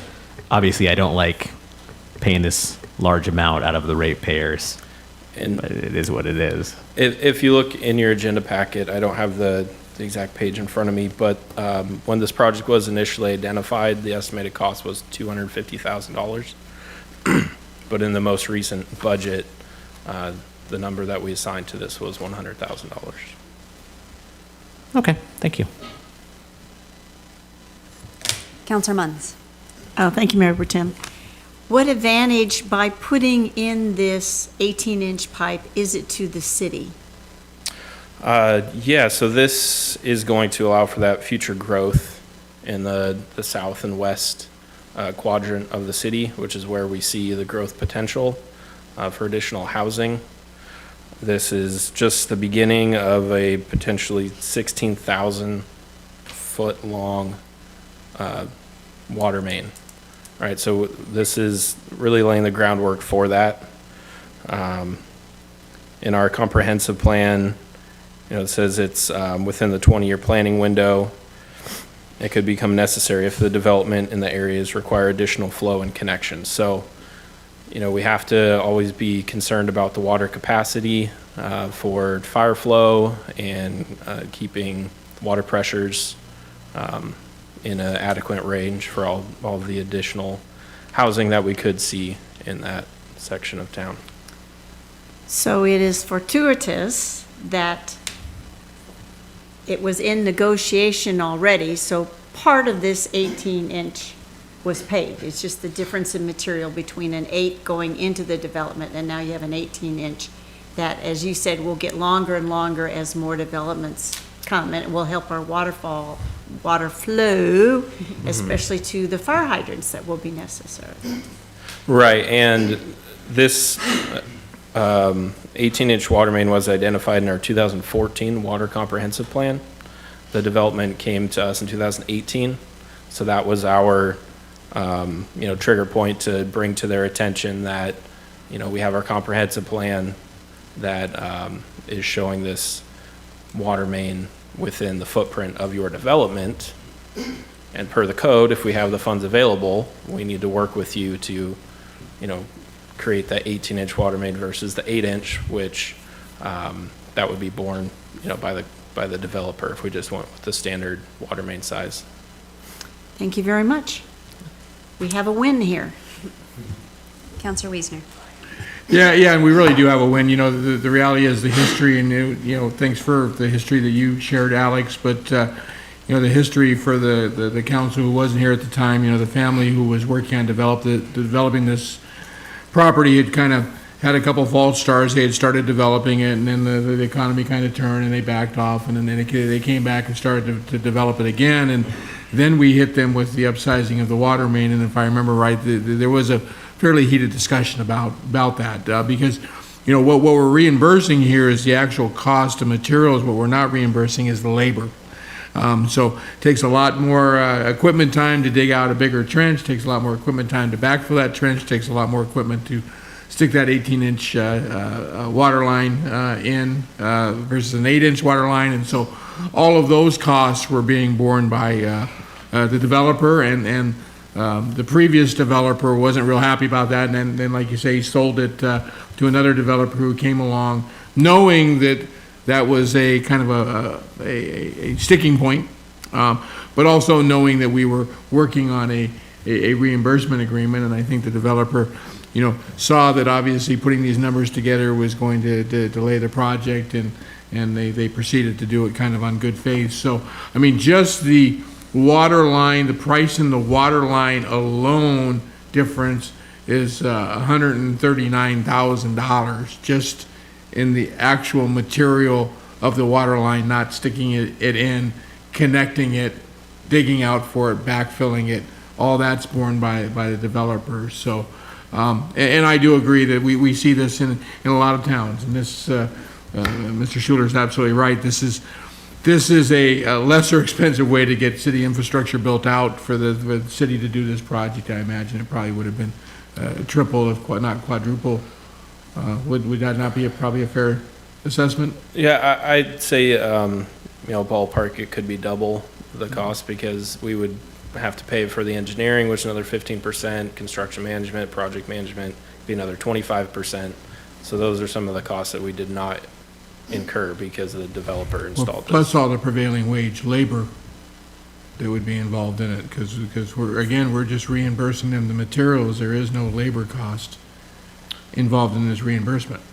Obviously, I don't like paying this large amount out of the ratepayers, but it is what it is. If you look in your agenda packet, I don't have the exact page in front of me, but when this project was initially identified, the estimated cost was $250,000. But in the most recent budget, the number that we assigned to this was $100,000. Okay, thank you. Councilor Munns. Thank you, Mayor Pro Tem. What advantage by putting in this 18-inch pipe is it to the city? Yeah, so this is going to allow for that future growth in the south and west quadrant of the city, which is where we see the growth potential for additional housing. This is just the beginning of a potentially 16,000-foot long water main. All right, so this is really laying the groundwork for that. In our comprehensive plan, it says it's within the 20-year planning window. It could become necessary if the development in the areas require additional flow and connections. So, we have to always be concerned about the water capacity for fire flow and keeping water pressures in an adequate range for all the additional housing that we could see in that section of town. So it is fortuitous that it was in negotiation already, so part of this 18-inch was paid. It's just the difference in material between an 8 going into the development, and now you have an 18-inch that, as you said, will get longer and longer as more developments come, and it will help our water flow, especially to the fire hydrants that will be necessary. Right, and this 18-inch water main was identified in our 2014 Water Comprehensive Plan. The development came to us in 2018, so that was our trigger point to bring to their attention that, we have our comprehensive plan that is showing this water main within the footprint of your development. And per the code, if we have the funds available, we need to work with you to, create that 18-inch water main versus the 8-inch, which that would be borne, by the developer if we just went with the standard water main size. Thank you very much. We have a win here. Counselor Wiesner. Yeah, and we really do have a win. The reality is the history, and, thanks for the history that you shared, Alex, but, the history for the council who wasn't here at the time, the family who was working on developing this property had kind of had a couple false starts. They had started developing it, and then the economy kind of turned, and they backed off, and then they came back and started to develop it again, and then we hit them with the upsizing of the water main, and if I remember right, there was a fairly heated discussion about that, because, what we're reimbursing here is the actual cost of materials. What we're not reimbursing is the labor. So it takes a lot more equipment time to dig out a bigger trench, takes a lot more equipment time to backfill that trench, takes a lot more equipment to stick that 18-inch water line in versus an 8-inch water line. And so all of those costs were being borne by the developer, and the previous developer wasn't real happy about that. And then like you say, he sold it to another developer who came along, knowing that was a kind of a sticking point, but also knowing that we were working on a reimbursement agreement. And I think the developer, saw that obviously putting these numbers together was going to delay the project, and they proceeded to do it kind of on good faith. So, I mean, just the water line, the price in the water line alone difference is $139,000 just in the actual material of the water line, not sticking it in, connecting it, digging out for it, backfilling it. All that's borne by the developers. So, and I do agree that we see this in a lot of towns. And this, Mr. Schuler is absolutely right. This is a lesser expensive way to get city infrastructure built out for the city to do this project. I imagine it probably would have been triple, if not quadruple. Would that not be probably a fair assessment? Yeah, I'd say, ballpark, it could be double the cost, because we would have to pay for the engineering, which is another 15%, construction management, project management, be another 25%. So those are some of the costs that we did not incur because the developer installed this. Plus all the prevailing wage labor that would be involved in it, because we're just reimbursing them the materials. There is no labor cost involved in this reimbursement.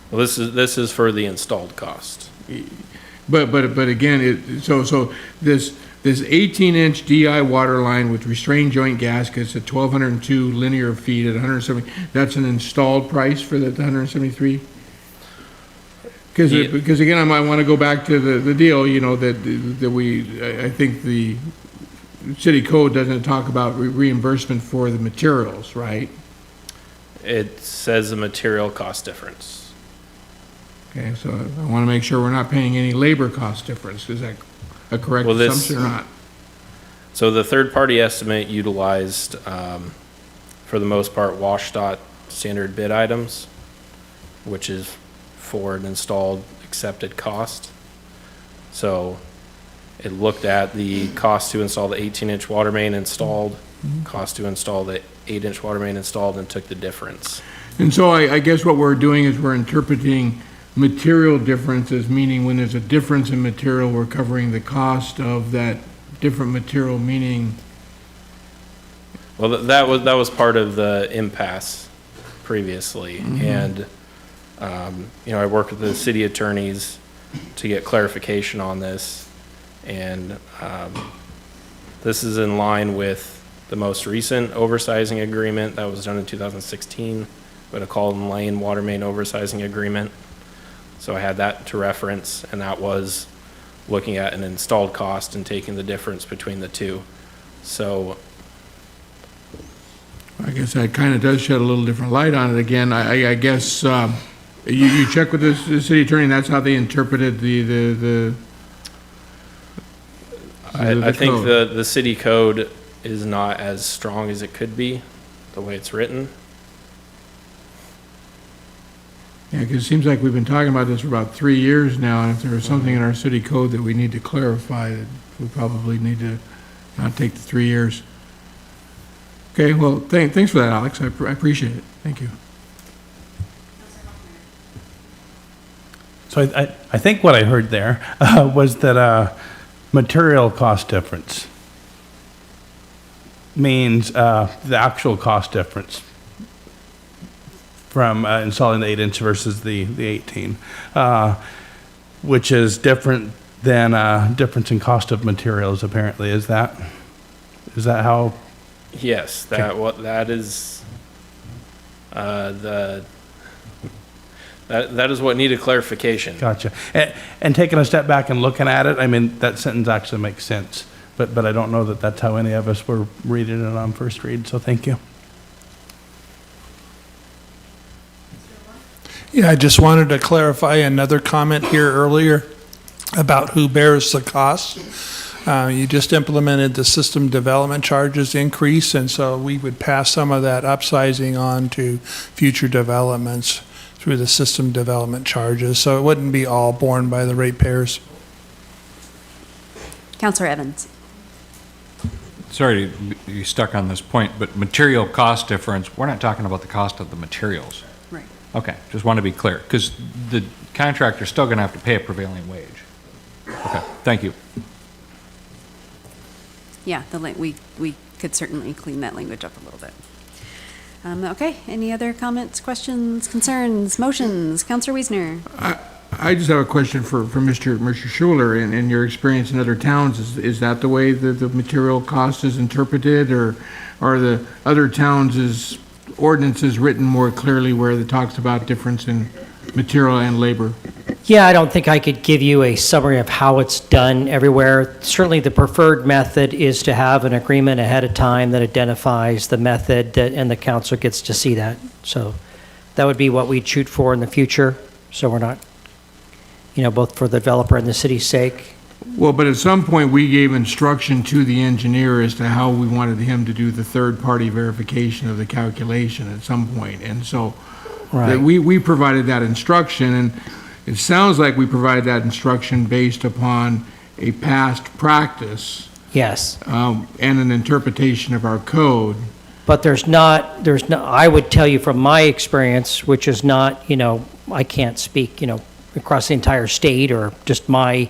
Well, this is for the installed cost. But again, so this 18-inch DI water line with restrained joint gaskets at 1,202 linear feet at 170, that's an installed price for the 173? Because again, I might want to go back to the deal, I think the city code doesn't talk about reimbursement for the materials, right? It says the material cost difference. Okay, so I want to make sure we're not paying any labor cost difference. Is that a correct assumption or not? So the third-party estimate utilized, for the most part, WashDOT standard bid items, which is for an installed accepted cost. So it looked at the cost to install the 18-inch water main installed, cost to install the 8-inch water main installed, and took the difference. And so I guess what we're doing is we're interpreting material differences, meaning when there's a difference in material, we're covering the cost of that different material, meaning? Well, that was part of the impasse previously, and I worked with the city attorneys to get clarification on this, and this is in line with the most recent oversizing agreement that was done in 2016, with a Calden Lane water main oversizing agreement. So I had that to reference, and that was looking at an installed cost and taking the difference between the two. So I guess that kind of does shed a little different light on it again. I guess you check with the city attorney, and that's how they interpreted the I think code. the city code is not as strong as it could be, the way it's written. Yeah, because it seems like we've been talking about this for about 3 years now, and if there is something in our city code that we need to clarify, that we probably need to not take the 3 years. Okay, well, thanks for that, Alex. I appreciate it. Thank you. So I think what I heard there was that material cost difference means the actual cost difference from installing the 8-inch versus the 18, which is different than difference in cost of materials, apparently. Is that how? Yes, that is that is what needed clarification. Gotcha. And taking a step back and looking at it, I mean, that sentence actually makes sense, but I don't know that that's how any of us were reading it on first read, so thank you. Yeah, I just wanted to clarify another comment here earlier about who bears the cost. You just implemented the system development charges increase, and so we would pass some of that upsizing on to future developments through the system development charges, so it wouldn't be all borne by the ratepayers. Counselor Evans. Sorry to be stuck on this point, but material cost difference, we're not talking about the cost of the materials. Right. Okay, just want to be clear, because the contractor's still going to have to pay a prevailing wage. Okay, thank you. Yeah, we could certainly clean that language up a little bit. Okay, any other comments, questions, concerns, motions? Counselor Wiesner. I just have a question for Mr. Schuler. In your experience in other towns, is that the way the material cost is interpreted, or are the other towns' ordinances written more clearly where it talks about difference in material and labor? Yeah, I don't think I could give you a summary of how it's done everywhere. Certainly, the preferred method is to have an agreement ahead of time that identifies the method, and the council gets to see that. So that would be what we'd shoot for in the future, so we're not, both for the developer and the city's sake. Well, but at some point, we gave instruction to the engineer as to how we wanted him to do the third-party verification of the calculation at some point. And so Right. we provided that instruction, and it sounds like we provided that instruction based upon a past practice. Yes. And an interpretation of our code. But there's not, I would tell you from my experience, which is not, I can't speak, across the entire state, or just my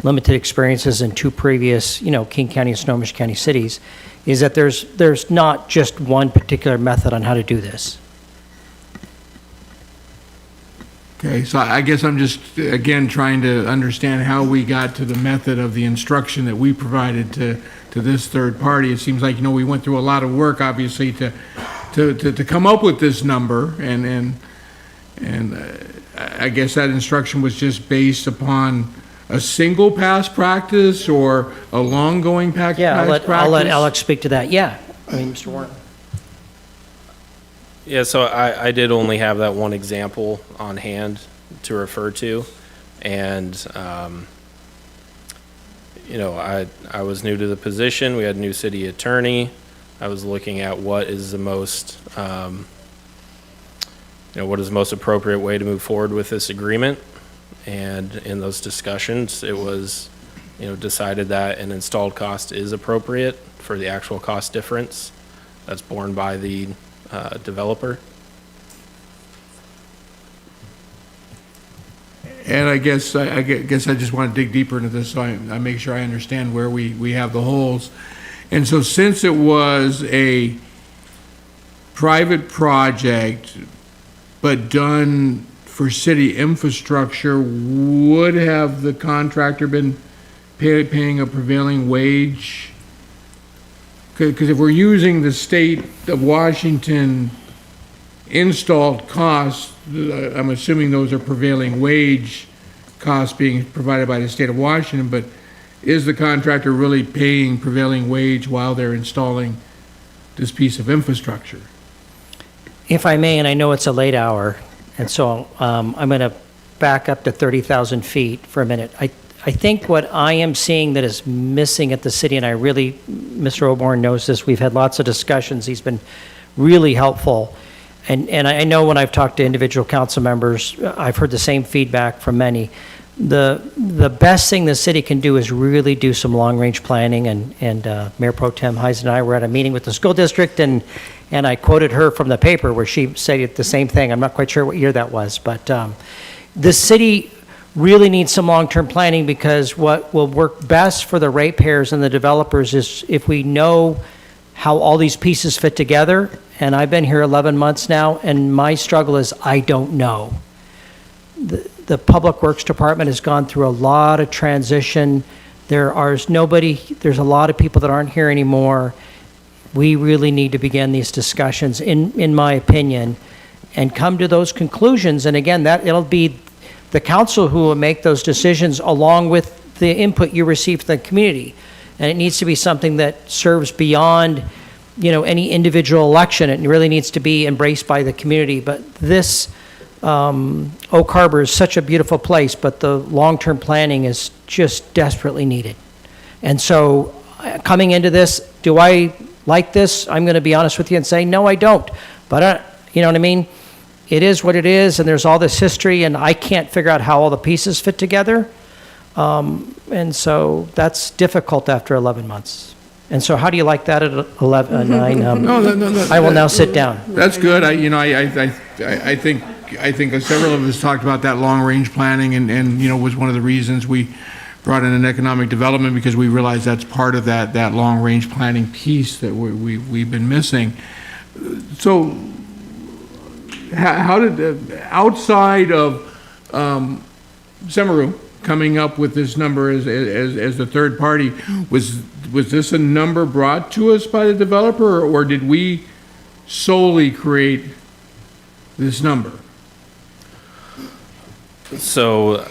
limited experiences in two previous, King County and Snohomish County cities, is that there's not just one particular method on how to do this. Okay, so I guess I'm just, again, trying to understand how we got to the method of the instruction that we provided to this third party. It seems like, we went through a lot of work, obviously, to come up with this number, and I guess that instruction was just based upon a single past practice or a long-going past practice? I'll let Alex speak to that. Yeah, Mr. Warren. Yeah, so I did only have that one example on hand to refer to, and I was new to the position. We had a new city attorney. I was looking at what is the most appropriate way to move forward with this agreement, and in those discussions, it was decided that an installed cost is appropriate for the actual cost difference that's borne by the developer. And I guess I just want to dig deeper into this so I make sure I understand where we have the holes. And so since it was a private project, but done for city infrastructure, would have the contractor been paying a prevailing wage? Because if we're using the state of Washington installed costs, I'm assuming those are prevailing wage costs being provided by the state of Washington, but is the contractor really paying prevailing wage while they're installing this piece of infrastructure? If I may, and I know it's a late hour, and so I'm going to back up to 30,000 feet for a minute. I think what I am seeing that is missing at the city, and Mr. Oborn knows this, we've had lots of discussions, he's been really helpful. And I know when I've talked to individual council members, I've heard the same feedback from many. The best thing the city can do is really do some long-range planning, and Mayor Pro Tem Heisen and I were at a meeting with the school district, and I quoted her from the paper where she said the same thing. I'm not quite sure what year that was, but the city really needs some long-term planning, because what will work best for the ratepayers and the developers is if we know how all these pieces fit together. And I've been here 11 months now, and my struggle is I don't know. The Public Works Department has gone through a lot of transition. There's a lot of people that aren't here anymore. We really need to begin these discussions, in my opinion, and come to those conclusions. And again, it'll be the council who will make those decisions along with the input you receive from the community. And it needs to be something that serves beyond, any individual election. It really needs to be embraced by the community. But this Oak Harbor is such a beautiful place, but the long-term planning is just desperately needed. And so coming into this, do I like this? I'm going to be honest with you and say, no, I don't. But, you know what I mean? It is what it is, and there's all this history, and I can't figure out how all the pieces fit together. And so that's difficult after 11 months. And so how do you like that at 9? No, I will now sit down. That's good. I think several of us talked about that long-range planning, and was one of the reasons we brought in an economic development, because we realized that's part of that long-range planning piece that we've been missing. So how did, outside of Semeru coming up with this number as the third party, was this a number brought to us by the developer, or did we solely create this number? So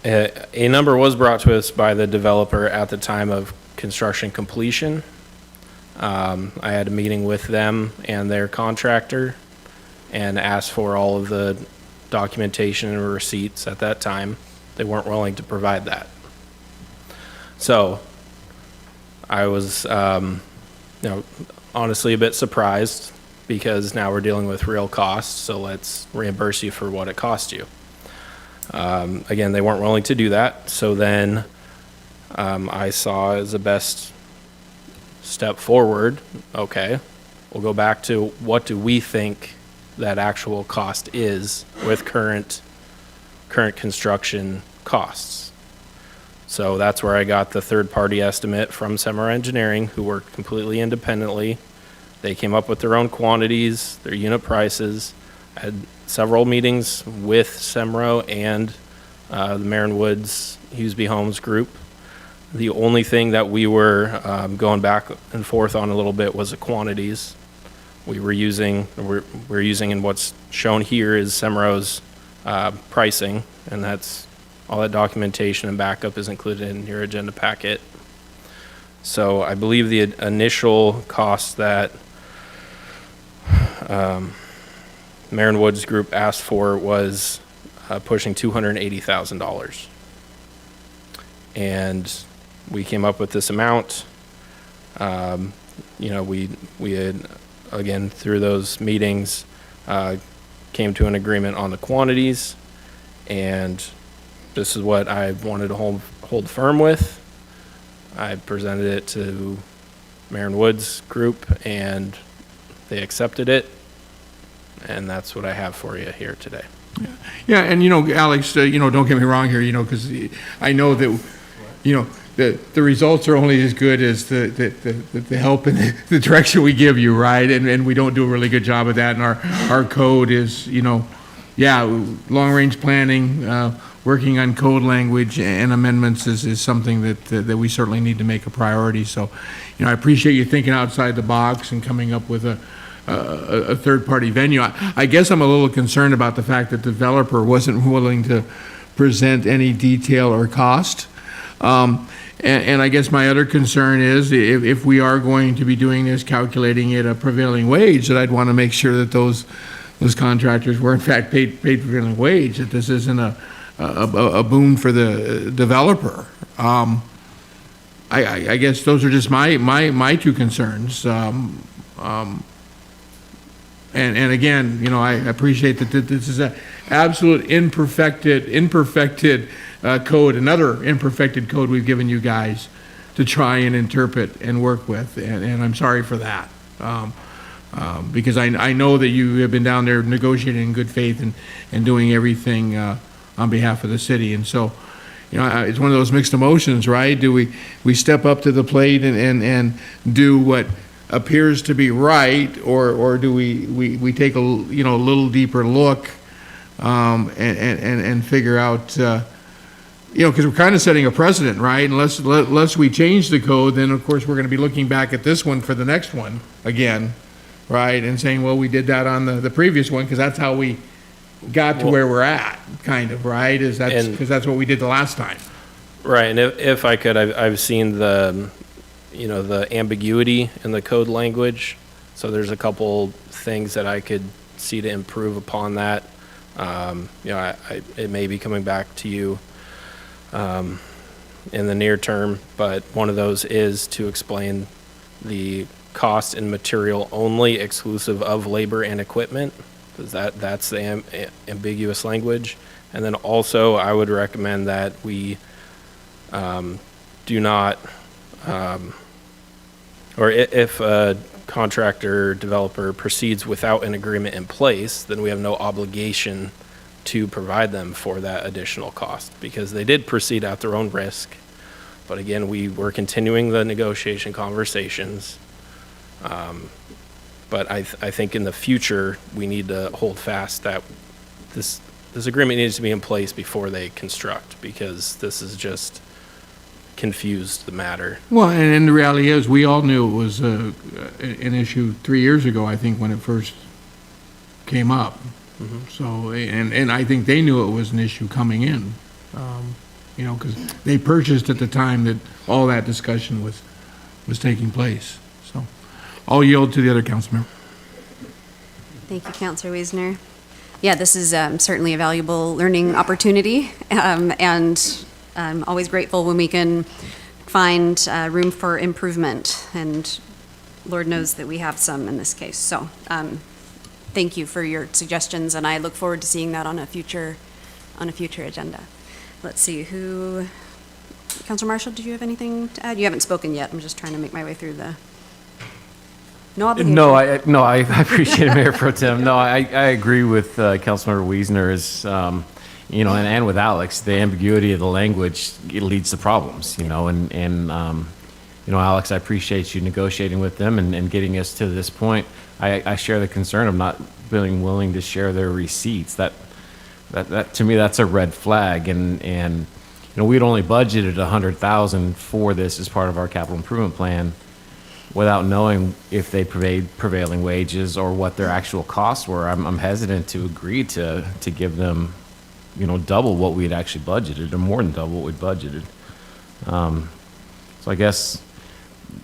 a number was brought to us by the developer at the time of construction completion. I had a meeting with them and their contractor and asked for all of the documentation and receipts at that time. They weren't willing to provide that. So I was, honestly a bit surprised, because now we're dealing with real costs, so let's reimburse you for what it cost you. Again, they weren't willing to do that, so then I saw as the best step forward, okay, we'll go back to what do we think that actual cost is with current construction costs. So that's where I got the third-party estimate from Semer Engineering, who worked completely independently. They came up with their own quantities, their unit prices. I had several meetings with Semro and the Marin Woods Hughesby Homes group. The only thing that we were going back and forth on a little bit was the quantities. We're using in what's shown here is Semro's pricing, and that's all that documentation and backup is included in your agenda packet. So I believe the initial cost that Marin Woods Group asked for was pushing $280,000. And we came up with this amount. We had, again, through those meetings, came to an agreement on the quantities, and this is what I wanted to hold firm with. I presented it to Marin Woods Group, and they accepted it, and that's what I have for you here today. Yeah, and Alex, don't get me wrong here, because I know that, the results are only as good as the help and the direction we give you, right? And we don't do a really good job of that, and our code is, long-range planning, working on code language and amendments is something that we certainly need to make a priority. So, I appreciate you thinking outside the box and coming up with a third-party venue. I guess I'm a little concerned about the fact that the developer wasn't willing to present any detail or cost. And I guess my other concern is if we are going to be doing this, calculating it a prevailing wage, that I'd want to make sure that those contractors were in fact paid prevailing wage, that this isn't a boon for the developer. I guess those are just my two concerns. And again, I appreciate that this is an absolute imperfected code, another imperfected code we've given you guys to try and interpret and work with, and I'm sorry for that. Because I know that you have been down there negotiating in good faith and doing everything on behalf of the city, and so, it's one of those mixed emotions, right? Do we step up to the plate and do what appears to be right, or do we take a little deeper look and figure out, because we're kind of setting a precedent, right? Unless we change the code, then of course we're going to be looking back at this one for the next one again, right? And saying, well, we did that on the previous one because that's how we got to where we're at, kind of, right? Because that's what we did the last time. Right, and if I could, I've seen the ambiguity in the code language. So there's a couple things that I could see to improve upon that. It may be coming back to you in the near term, but one of those is to explain the cost and material only exclusive of labor and equipment, because that's the ambiguous language. And then also I would recommend that we do not, or if a contractor developer proceeds without an agreement in place, then we have no obligation to provide them for that additional cost, because they did proceed at their own risk. But again, we were continuing the negotiation conversations. But I think in the future, we need to hold fast that this agreement needs to be in place before they construct, because this has just confused the matter. Well, and the reality is, we all knew it was an issue 3 years ago, I think, when it first came up. Mm-hmm. So, and I think they knew it was an issue coming in, because they purchased at the time that all that discussion was taking place. So, I'll yield to the other council member. Thank you, Councilor Wiesner. Yeah, this is certainly a valuable learning opportunity, and I'm always grateful when we can find room for improvement, and Lord knows that we have some in this case. So thank you for your suggestions, and I look forward to seeing that on a future agenda. Let's see, Councilor Marshall, did you have anything to add? You haven't spoken yet. I'm just trying to make my way through the... No obligation. No, I appreciate it, Mayor Pro Tem. No, I agree with Councilmember Wiesner and with Alex. The ambiguity of the language, it leads to problems, and Alex, I appreciate you negotiating with them and getting us to this point. I share the concern of not being willing to share their receipts. That to me, that's a red flag, and we'd only budgeted $100,000 for this as part of our capital improvement plan, without knowing if they paid prevailing wages or what their actual costs were. I'm hesitant to agree to give them, double what we had actually budgeted, or more than double what we budgeted. So I guess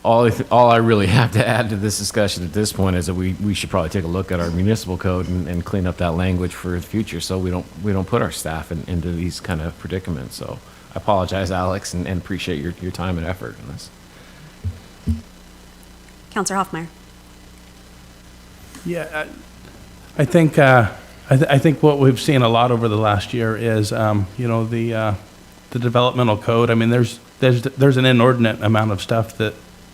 all I really have to add to this discussion at this point is that we should probably take a look at our municipal code and clean up that language for the future, so we don't put our staff into these kind of predicaments. So I apologize, Alex, and appreciate your time and effort in this. Councilor Hoffmeyer. Yeah, I think what we've seen a lot over the last year is, the developmental code. I mean, there's an inordinate amount of stuff that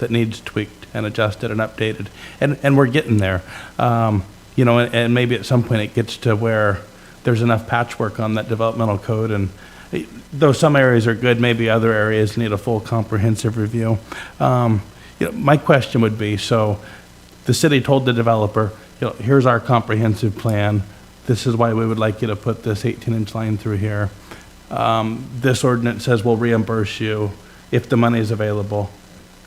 needs tweaked and adjusted and updated, and we're getting there. And maybe at some point it gets to where there's enough patchwork on that developmental code, and though some areas are good, maybe other areas need a full comprehensive review. My question would be, so the city told the developer, here's our comprehensive plan. This is why we would like you to put this 18-inch line through here. This ordinance says we'll reimburse you if the money is available.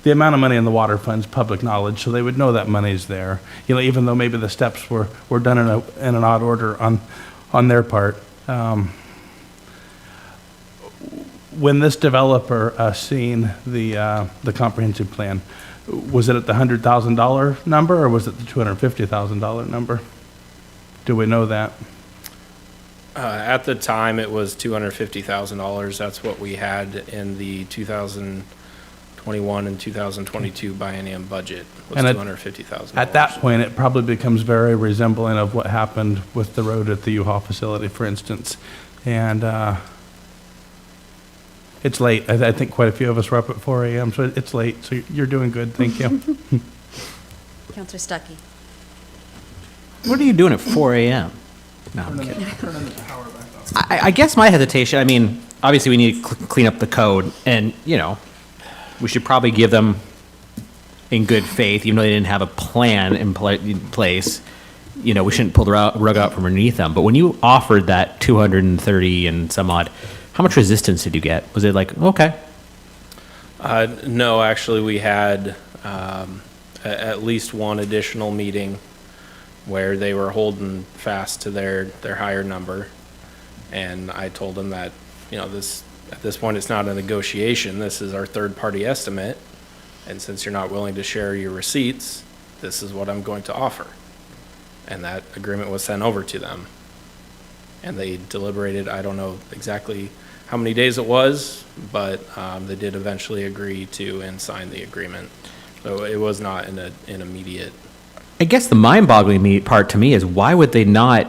The amount of money in the water fund's public knowledge, so they would know that money's there. Even though maybe the steps were done in an odd order on their part. When this developer seen the comprehensive plan, was it at the $100,000 number or was it the $250,000 number? Do we know that? At the time, it was $250,000. That's what we had in the 2021 and 2022 biennium budget, was $250,000. At that point, it probably becomes very resembling of what happened with the road at the U-Haul facility, for instance. And it's late. I think quite a few of us were up at 4 a.m., so it's late. So you're doing good. Thank you. Counselor Stuckey. What are you doing at 4 a.m.? No, I'm kidding. I guess my hesitation, I mean, obviously we need to clean up the code, and, we should probably give them in good faith, even though they didn't have a plan in place. We shouldn't pull the rug out from underneath them. But when you offered that 230 and some odd, how much resistance did you get? Was it like, okay? No, actually, we had at least one additional meeting where they were holding fast to their higher number. And I told them that, at this point, it's not a negotiation. This is our third-party estimate. And since you're not willing to share your receipts, this is what I'm going to offer. And that agreement was sent over to them. And they deliberated, I don't know exactly how many days it was, but they did eventually agree to and sign the agreement. So it was not an immediate. I guess the mind-boggling part to me is why would they not,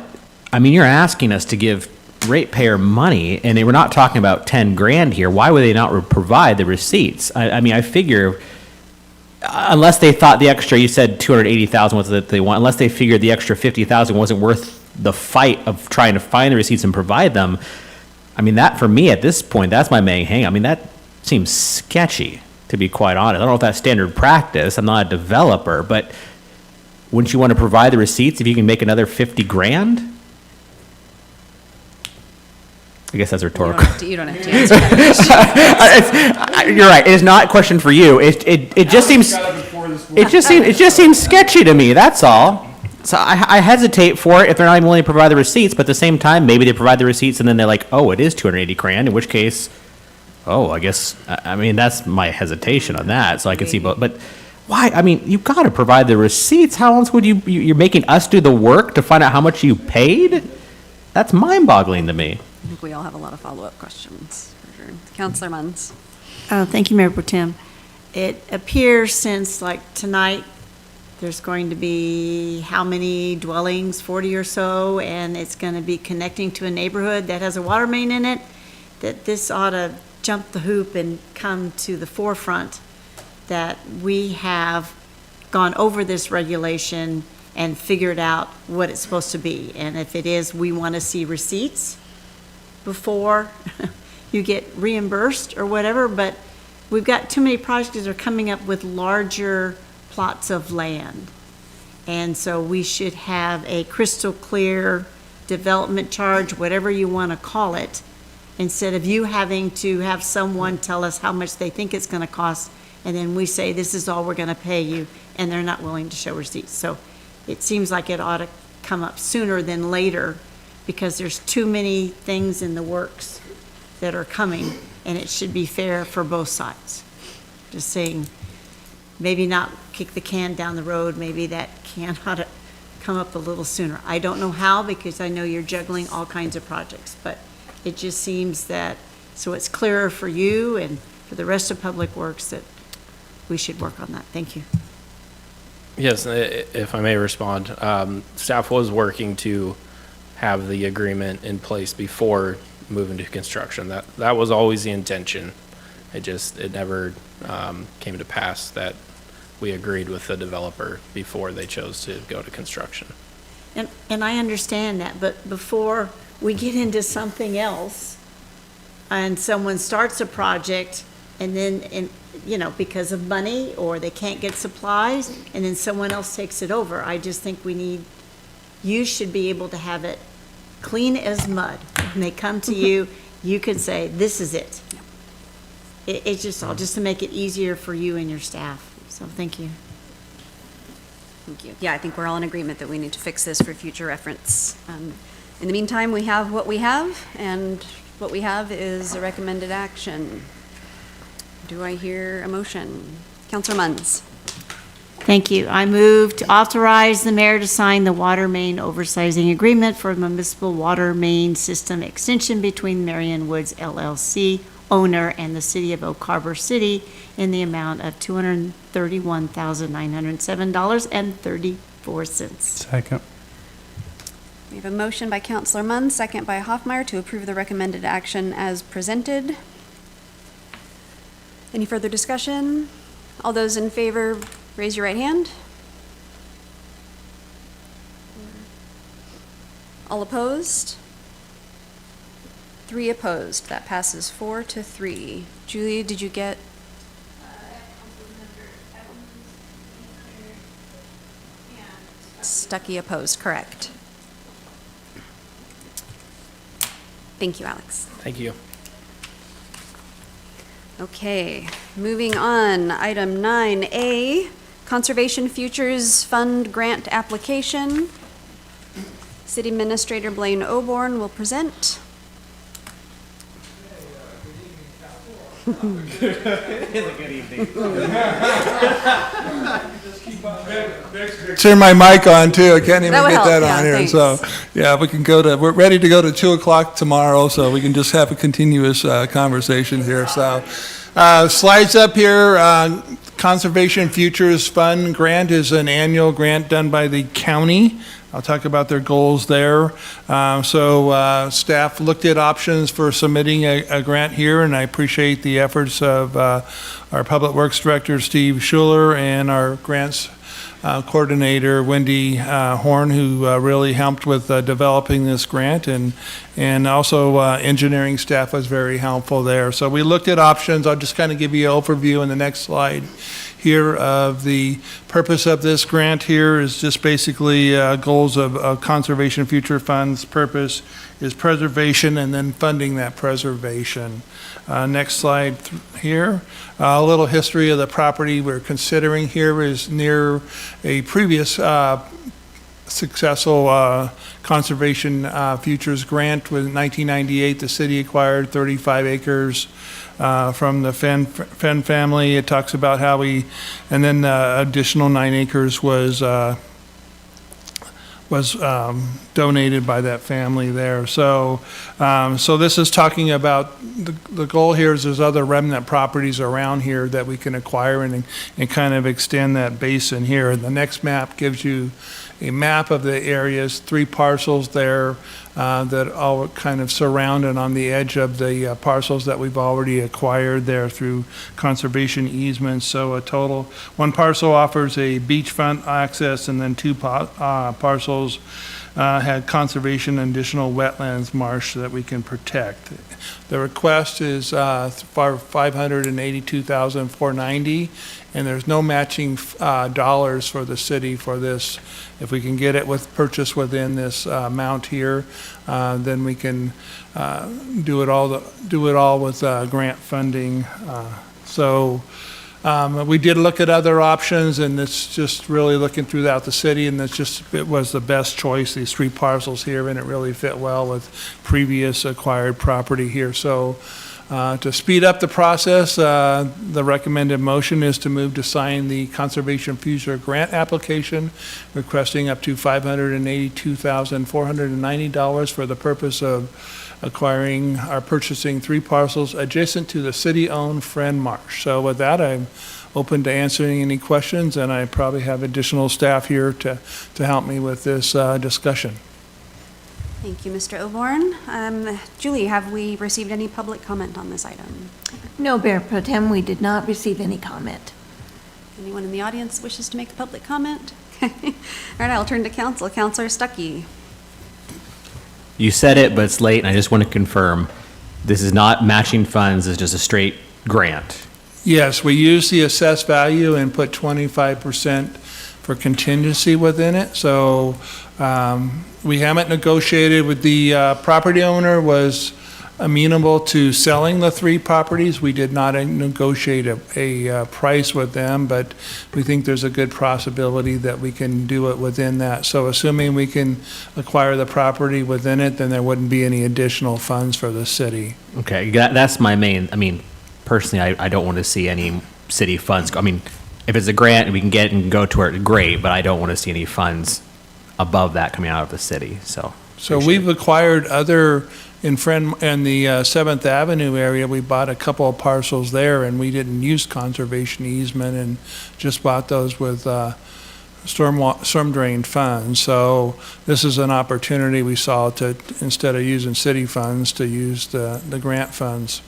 I mean, you're asking us to give ratepayer money, and we're not talking about 10 grand here. Why would they not provide the receipts? I mean, I figure, unless they thought the extra, you said 280,000 was that they want, unless they figured the extra 50,000 wasn't worth the fight of trying to find the receipts and provide them. I mean, that for me at this point, that's my main hang. I mean, that seems sketchy, to be quite honest. I don't know if that's standard practice. I'm not a developer, but wouldn't you want to provide the receipts if you can make another 50 grand? I guess that's rhetorical. You don't have to answer that question. You're right. It is not a question for you. It just seems sketchy to me. That's all. So I hesitate for it if they're not even willing to provide the receipts. But at the same time, maybe they provide the receipts and then they're like, oh, it is 280 grand. In which case, I guess I mean that's my hesitation on that. So I can see, but why? I mean, you got to provide the receipts. How else would you're making us do the work to find out how much you paid? That's mind-boggling to me. I think we all have a lot of follow-up questions. For sure. Counselor Munns. Thank you, Mayor Pro Tem. It appears since tonight, there's going to be how many dwellings, 40 or so, and it's going to be connecting to a neighborhood that has a water main in it, that this ought to jump the hoop and come to the forefront, that we have gone over this regulation and figured out what it's supposed to be. And if it is, we want to see receipts before you get reimbursed or whatever, but we've got too many projects that are coming up with larger plots of land. And so we should have a crystal clear development charge, whatever you want to call it, instead of you having to have someone tell us how much they think it's going to cost, and then we say, this is all we're going to pay you, and they're not willing to show receipts. So it seems like it ought to come up sooner than later, because there's too many things in the works that are coming, and it should be fair for both sides. Just saying, maybe not kick the can down the road, maybe that can ought to come up a little sooner. I don't know how, because I know you're juggling all kinds of projects, but it just seems that, so it's clearer for you and for the rest of Public Works, that we should work on that. Thank you. Yes, if I may respond, staff was working to have the agreement in place before moving to construction. That was always the intention. It never came to pass that we agreed with the developer before they chose to go to construction. And I understand that, but before we get into something else and someone starts a project and then, because of money or they can't get supplies, and then someone else takes it over. I just think you should be able to have it clean as mud. When they come to you, you can say, this is it. It's just all, just to make it easier for you and your staff. So thank you. Thank you. Yeah, I think we're all in agreement that we need to fix this for future reference. In the meantime, we have what we have, and what we have is a recommended action. Do I hear a motion? Councilor Munns. Thank you. I move to authorize the mayor to sign the water main oversizing agreement for the municipal water main system extension between Marion Woods LLC owner and the city of Oak Harbor City in the amount of $231,907.34. Second. We have a motion by Councilor Munn, second by Hoffmeyer to approve the recommended action as presented. Any further discussion? All those in favor, raise your right hand. All opposed? 3 opposed. That passes 4-3. Julie, did you get? Stuckey opposed, correct. Thank you, Alex. Thank you. Okay, moving on, item 9A, Conservation Futures Fund Grant Application. City Administrator Blaine Oborn will present. Turn my mic on too. I can't even That would get help, that yeah, on here. thanks. So, yeah, we're ready to go to 2:00 tomorrow, so we can just have a continuous conversation here. So, slides up here. Conservation Futures Fund grant is an annual grant done by the county. I'll talk about their goals there. Staff looked at options for submitting a grant here, and I appreciate the efforts of our Public Works Director, Steve Schuler, and our grants coordinator, Wendy Horn, who really helped with developing this grant, and also engineering staff was very helpful there. So we looked at options. I'll just kind of give you an overview in the next slide here of the purpose of this grant here is just basically goals of Conservation Future Fund's purpose is preservation and then funding that preservation. Next slide here. A little history of the property we're considering here is near a previous successful Conservation Futures grant. In 1998, the city acquired 35 acres from the Fenn family. It talks about how and then additional 9 acres was donated by that family there. So this is talking about the goal here is there's other remnant properties around here that we can acquire and kind of extend that basin here. The next map gives you a map of the areas, 3 parcels there that all kind of surrounded on the edge of the parcels that we've already acquired there through conservation easements. So a total, 1 parcel offers a beachfront access, and then 2 parcels had conservation and additional wetlands marsh that we can protect. The request is for $582,490, and there's no matching dollars for the city for this. If we can get it purchased within this amount here, then we can do it all with grant funding. We did look at other options, and it's just really looking throughout the city, and it was the best choice, these 3 parcels here, and it really fit well with previous acquired property here. So to speed up the process, the recommended motion is to move to sign the Conservation Future Grant application, requesting up to $582,490 for the purpose of acquiring or purchasing 3 parcels adjacent to the city-owned Friend Marsh. So with that, I'm open to answering any questions, and I probably have additional staff here to help me with this discussion. Thank you, Mr. Oborn. Julie, have we received any public comment on this item? No, Mayor Pro Tem, we did not receive any comment. Anyone in the audience wishes to make a public comment? All right, I'll turn to council. Councilor Stuckey. You said it, but it's late, and I just want to confirm, this is not matching funds, it's just a straight grant. Yes, we use the assessed value and put 25% for contingency within it. So we haven't negotiated with the property owner was amenable to selling the 3 properties. We did not negotiate a price with them, but we think there's a good possibility that we can do it within that. So assuming we can acquire the property within it, then there wouldn't be any additional funds for the city. Okay, that's my main, I mean, personally, I don't want to see any city funds. I mean, if it's a grant and we can get it and go to it, great, but I don't want to see any funds above that coming out of the city, so. So we've acquired other, in the 7th Avenue area, we bought a couple of parcels there, and we didn't use conservation easement and just bought those with storm drain funds. So this is an opportunity we saw to, instead of using city funds, to use the grant funds.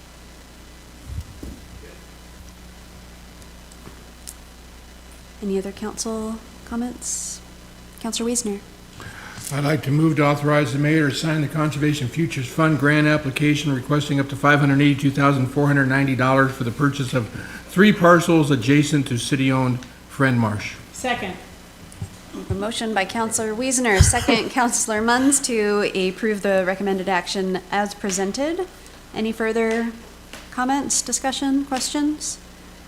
Any other council comments? Councilor Wiesner. I'd like to move to authorize the mayor to sign the Conservation Futures Fund grant application requesting up to $582,490 for the purchase of 3 parcels adjacent to city-owned Friend Marsh. Second. A motion by Councilor Wiesner, second Councilor Munns to approve the recommended action as presented. Any further comments, discussion, questions?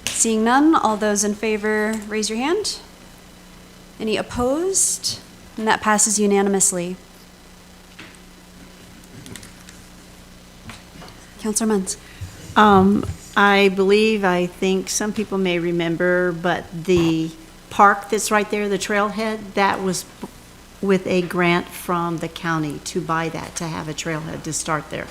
Seeing none, all those in favor, raise your hand. Any opposed? And that passes unanimously. Councilor Munns. I think some people may remember, but the park that's right there, the trailhead, that was with a grant from the county to buy that, to have a trailhead to start there,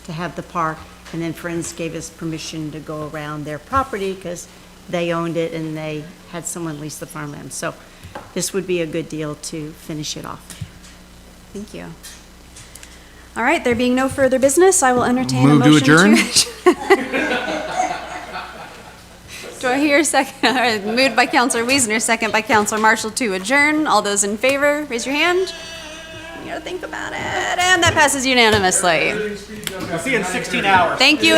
to have the park. And then Friends gave us permission to go around their property because they owned it and they had someone lease the farmland. So this would be a good deal to finish it off. Thank you. All right, there being no further business, I will entertain a Move to motion adjourn? Do I hear a second? All right, moved by Councilor Wiesner, second by Councilor Marshall to adjourn. All those in favor, raise your hand. You gotta think about it. And that passes unanimously. See you in 16 hours. Thank you.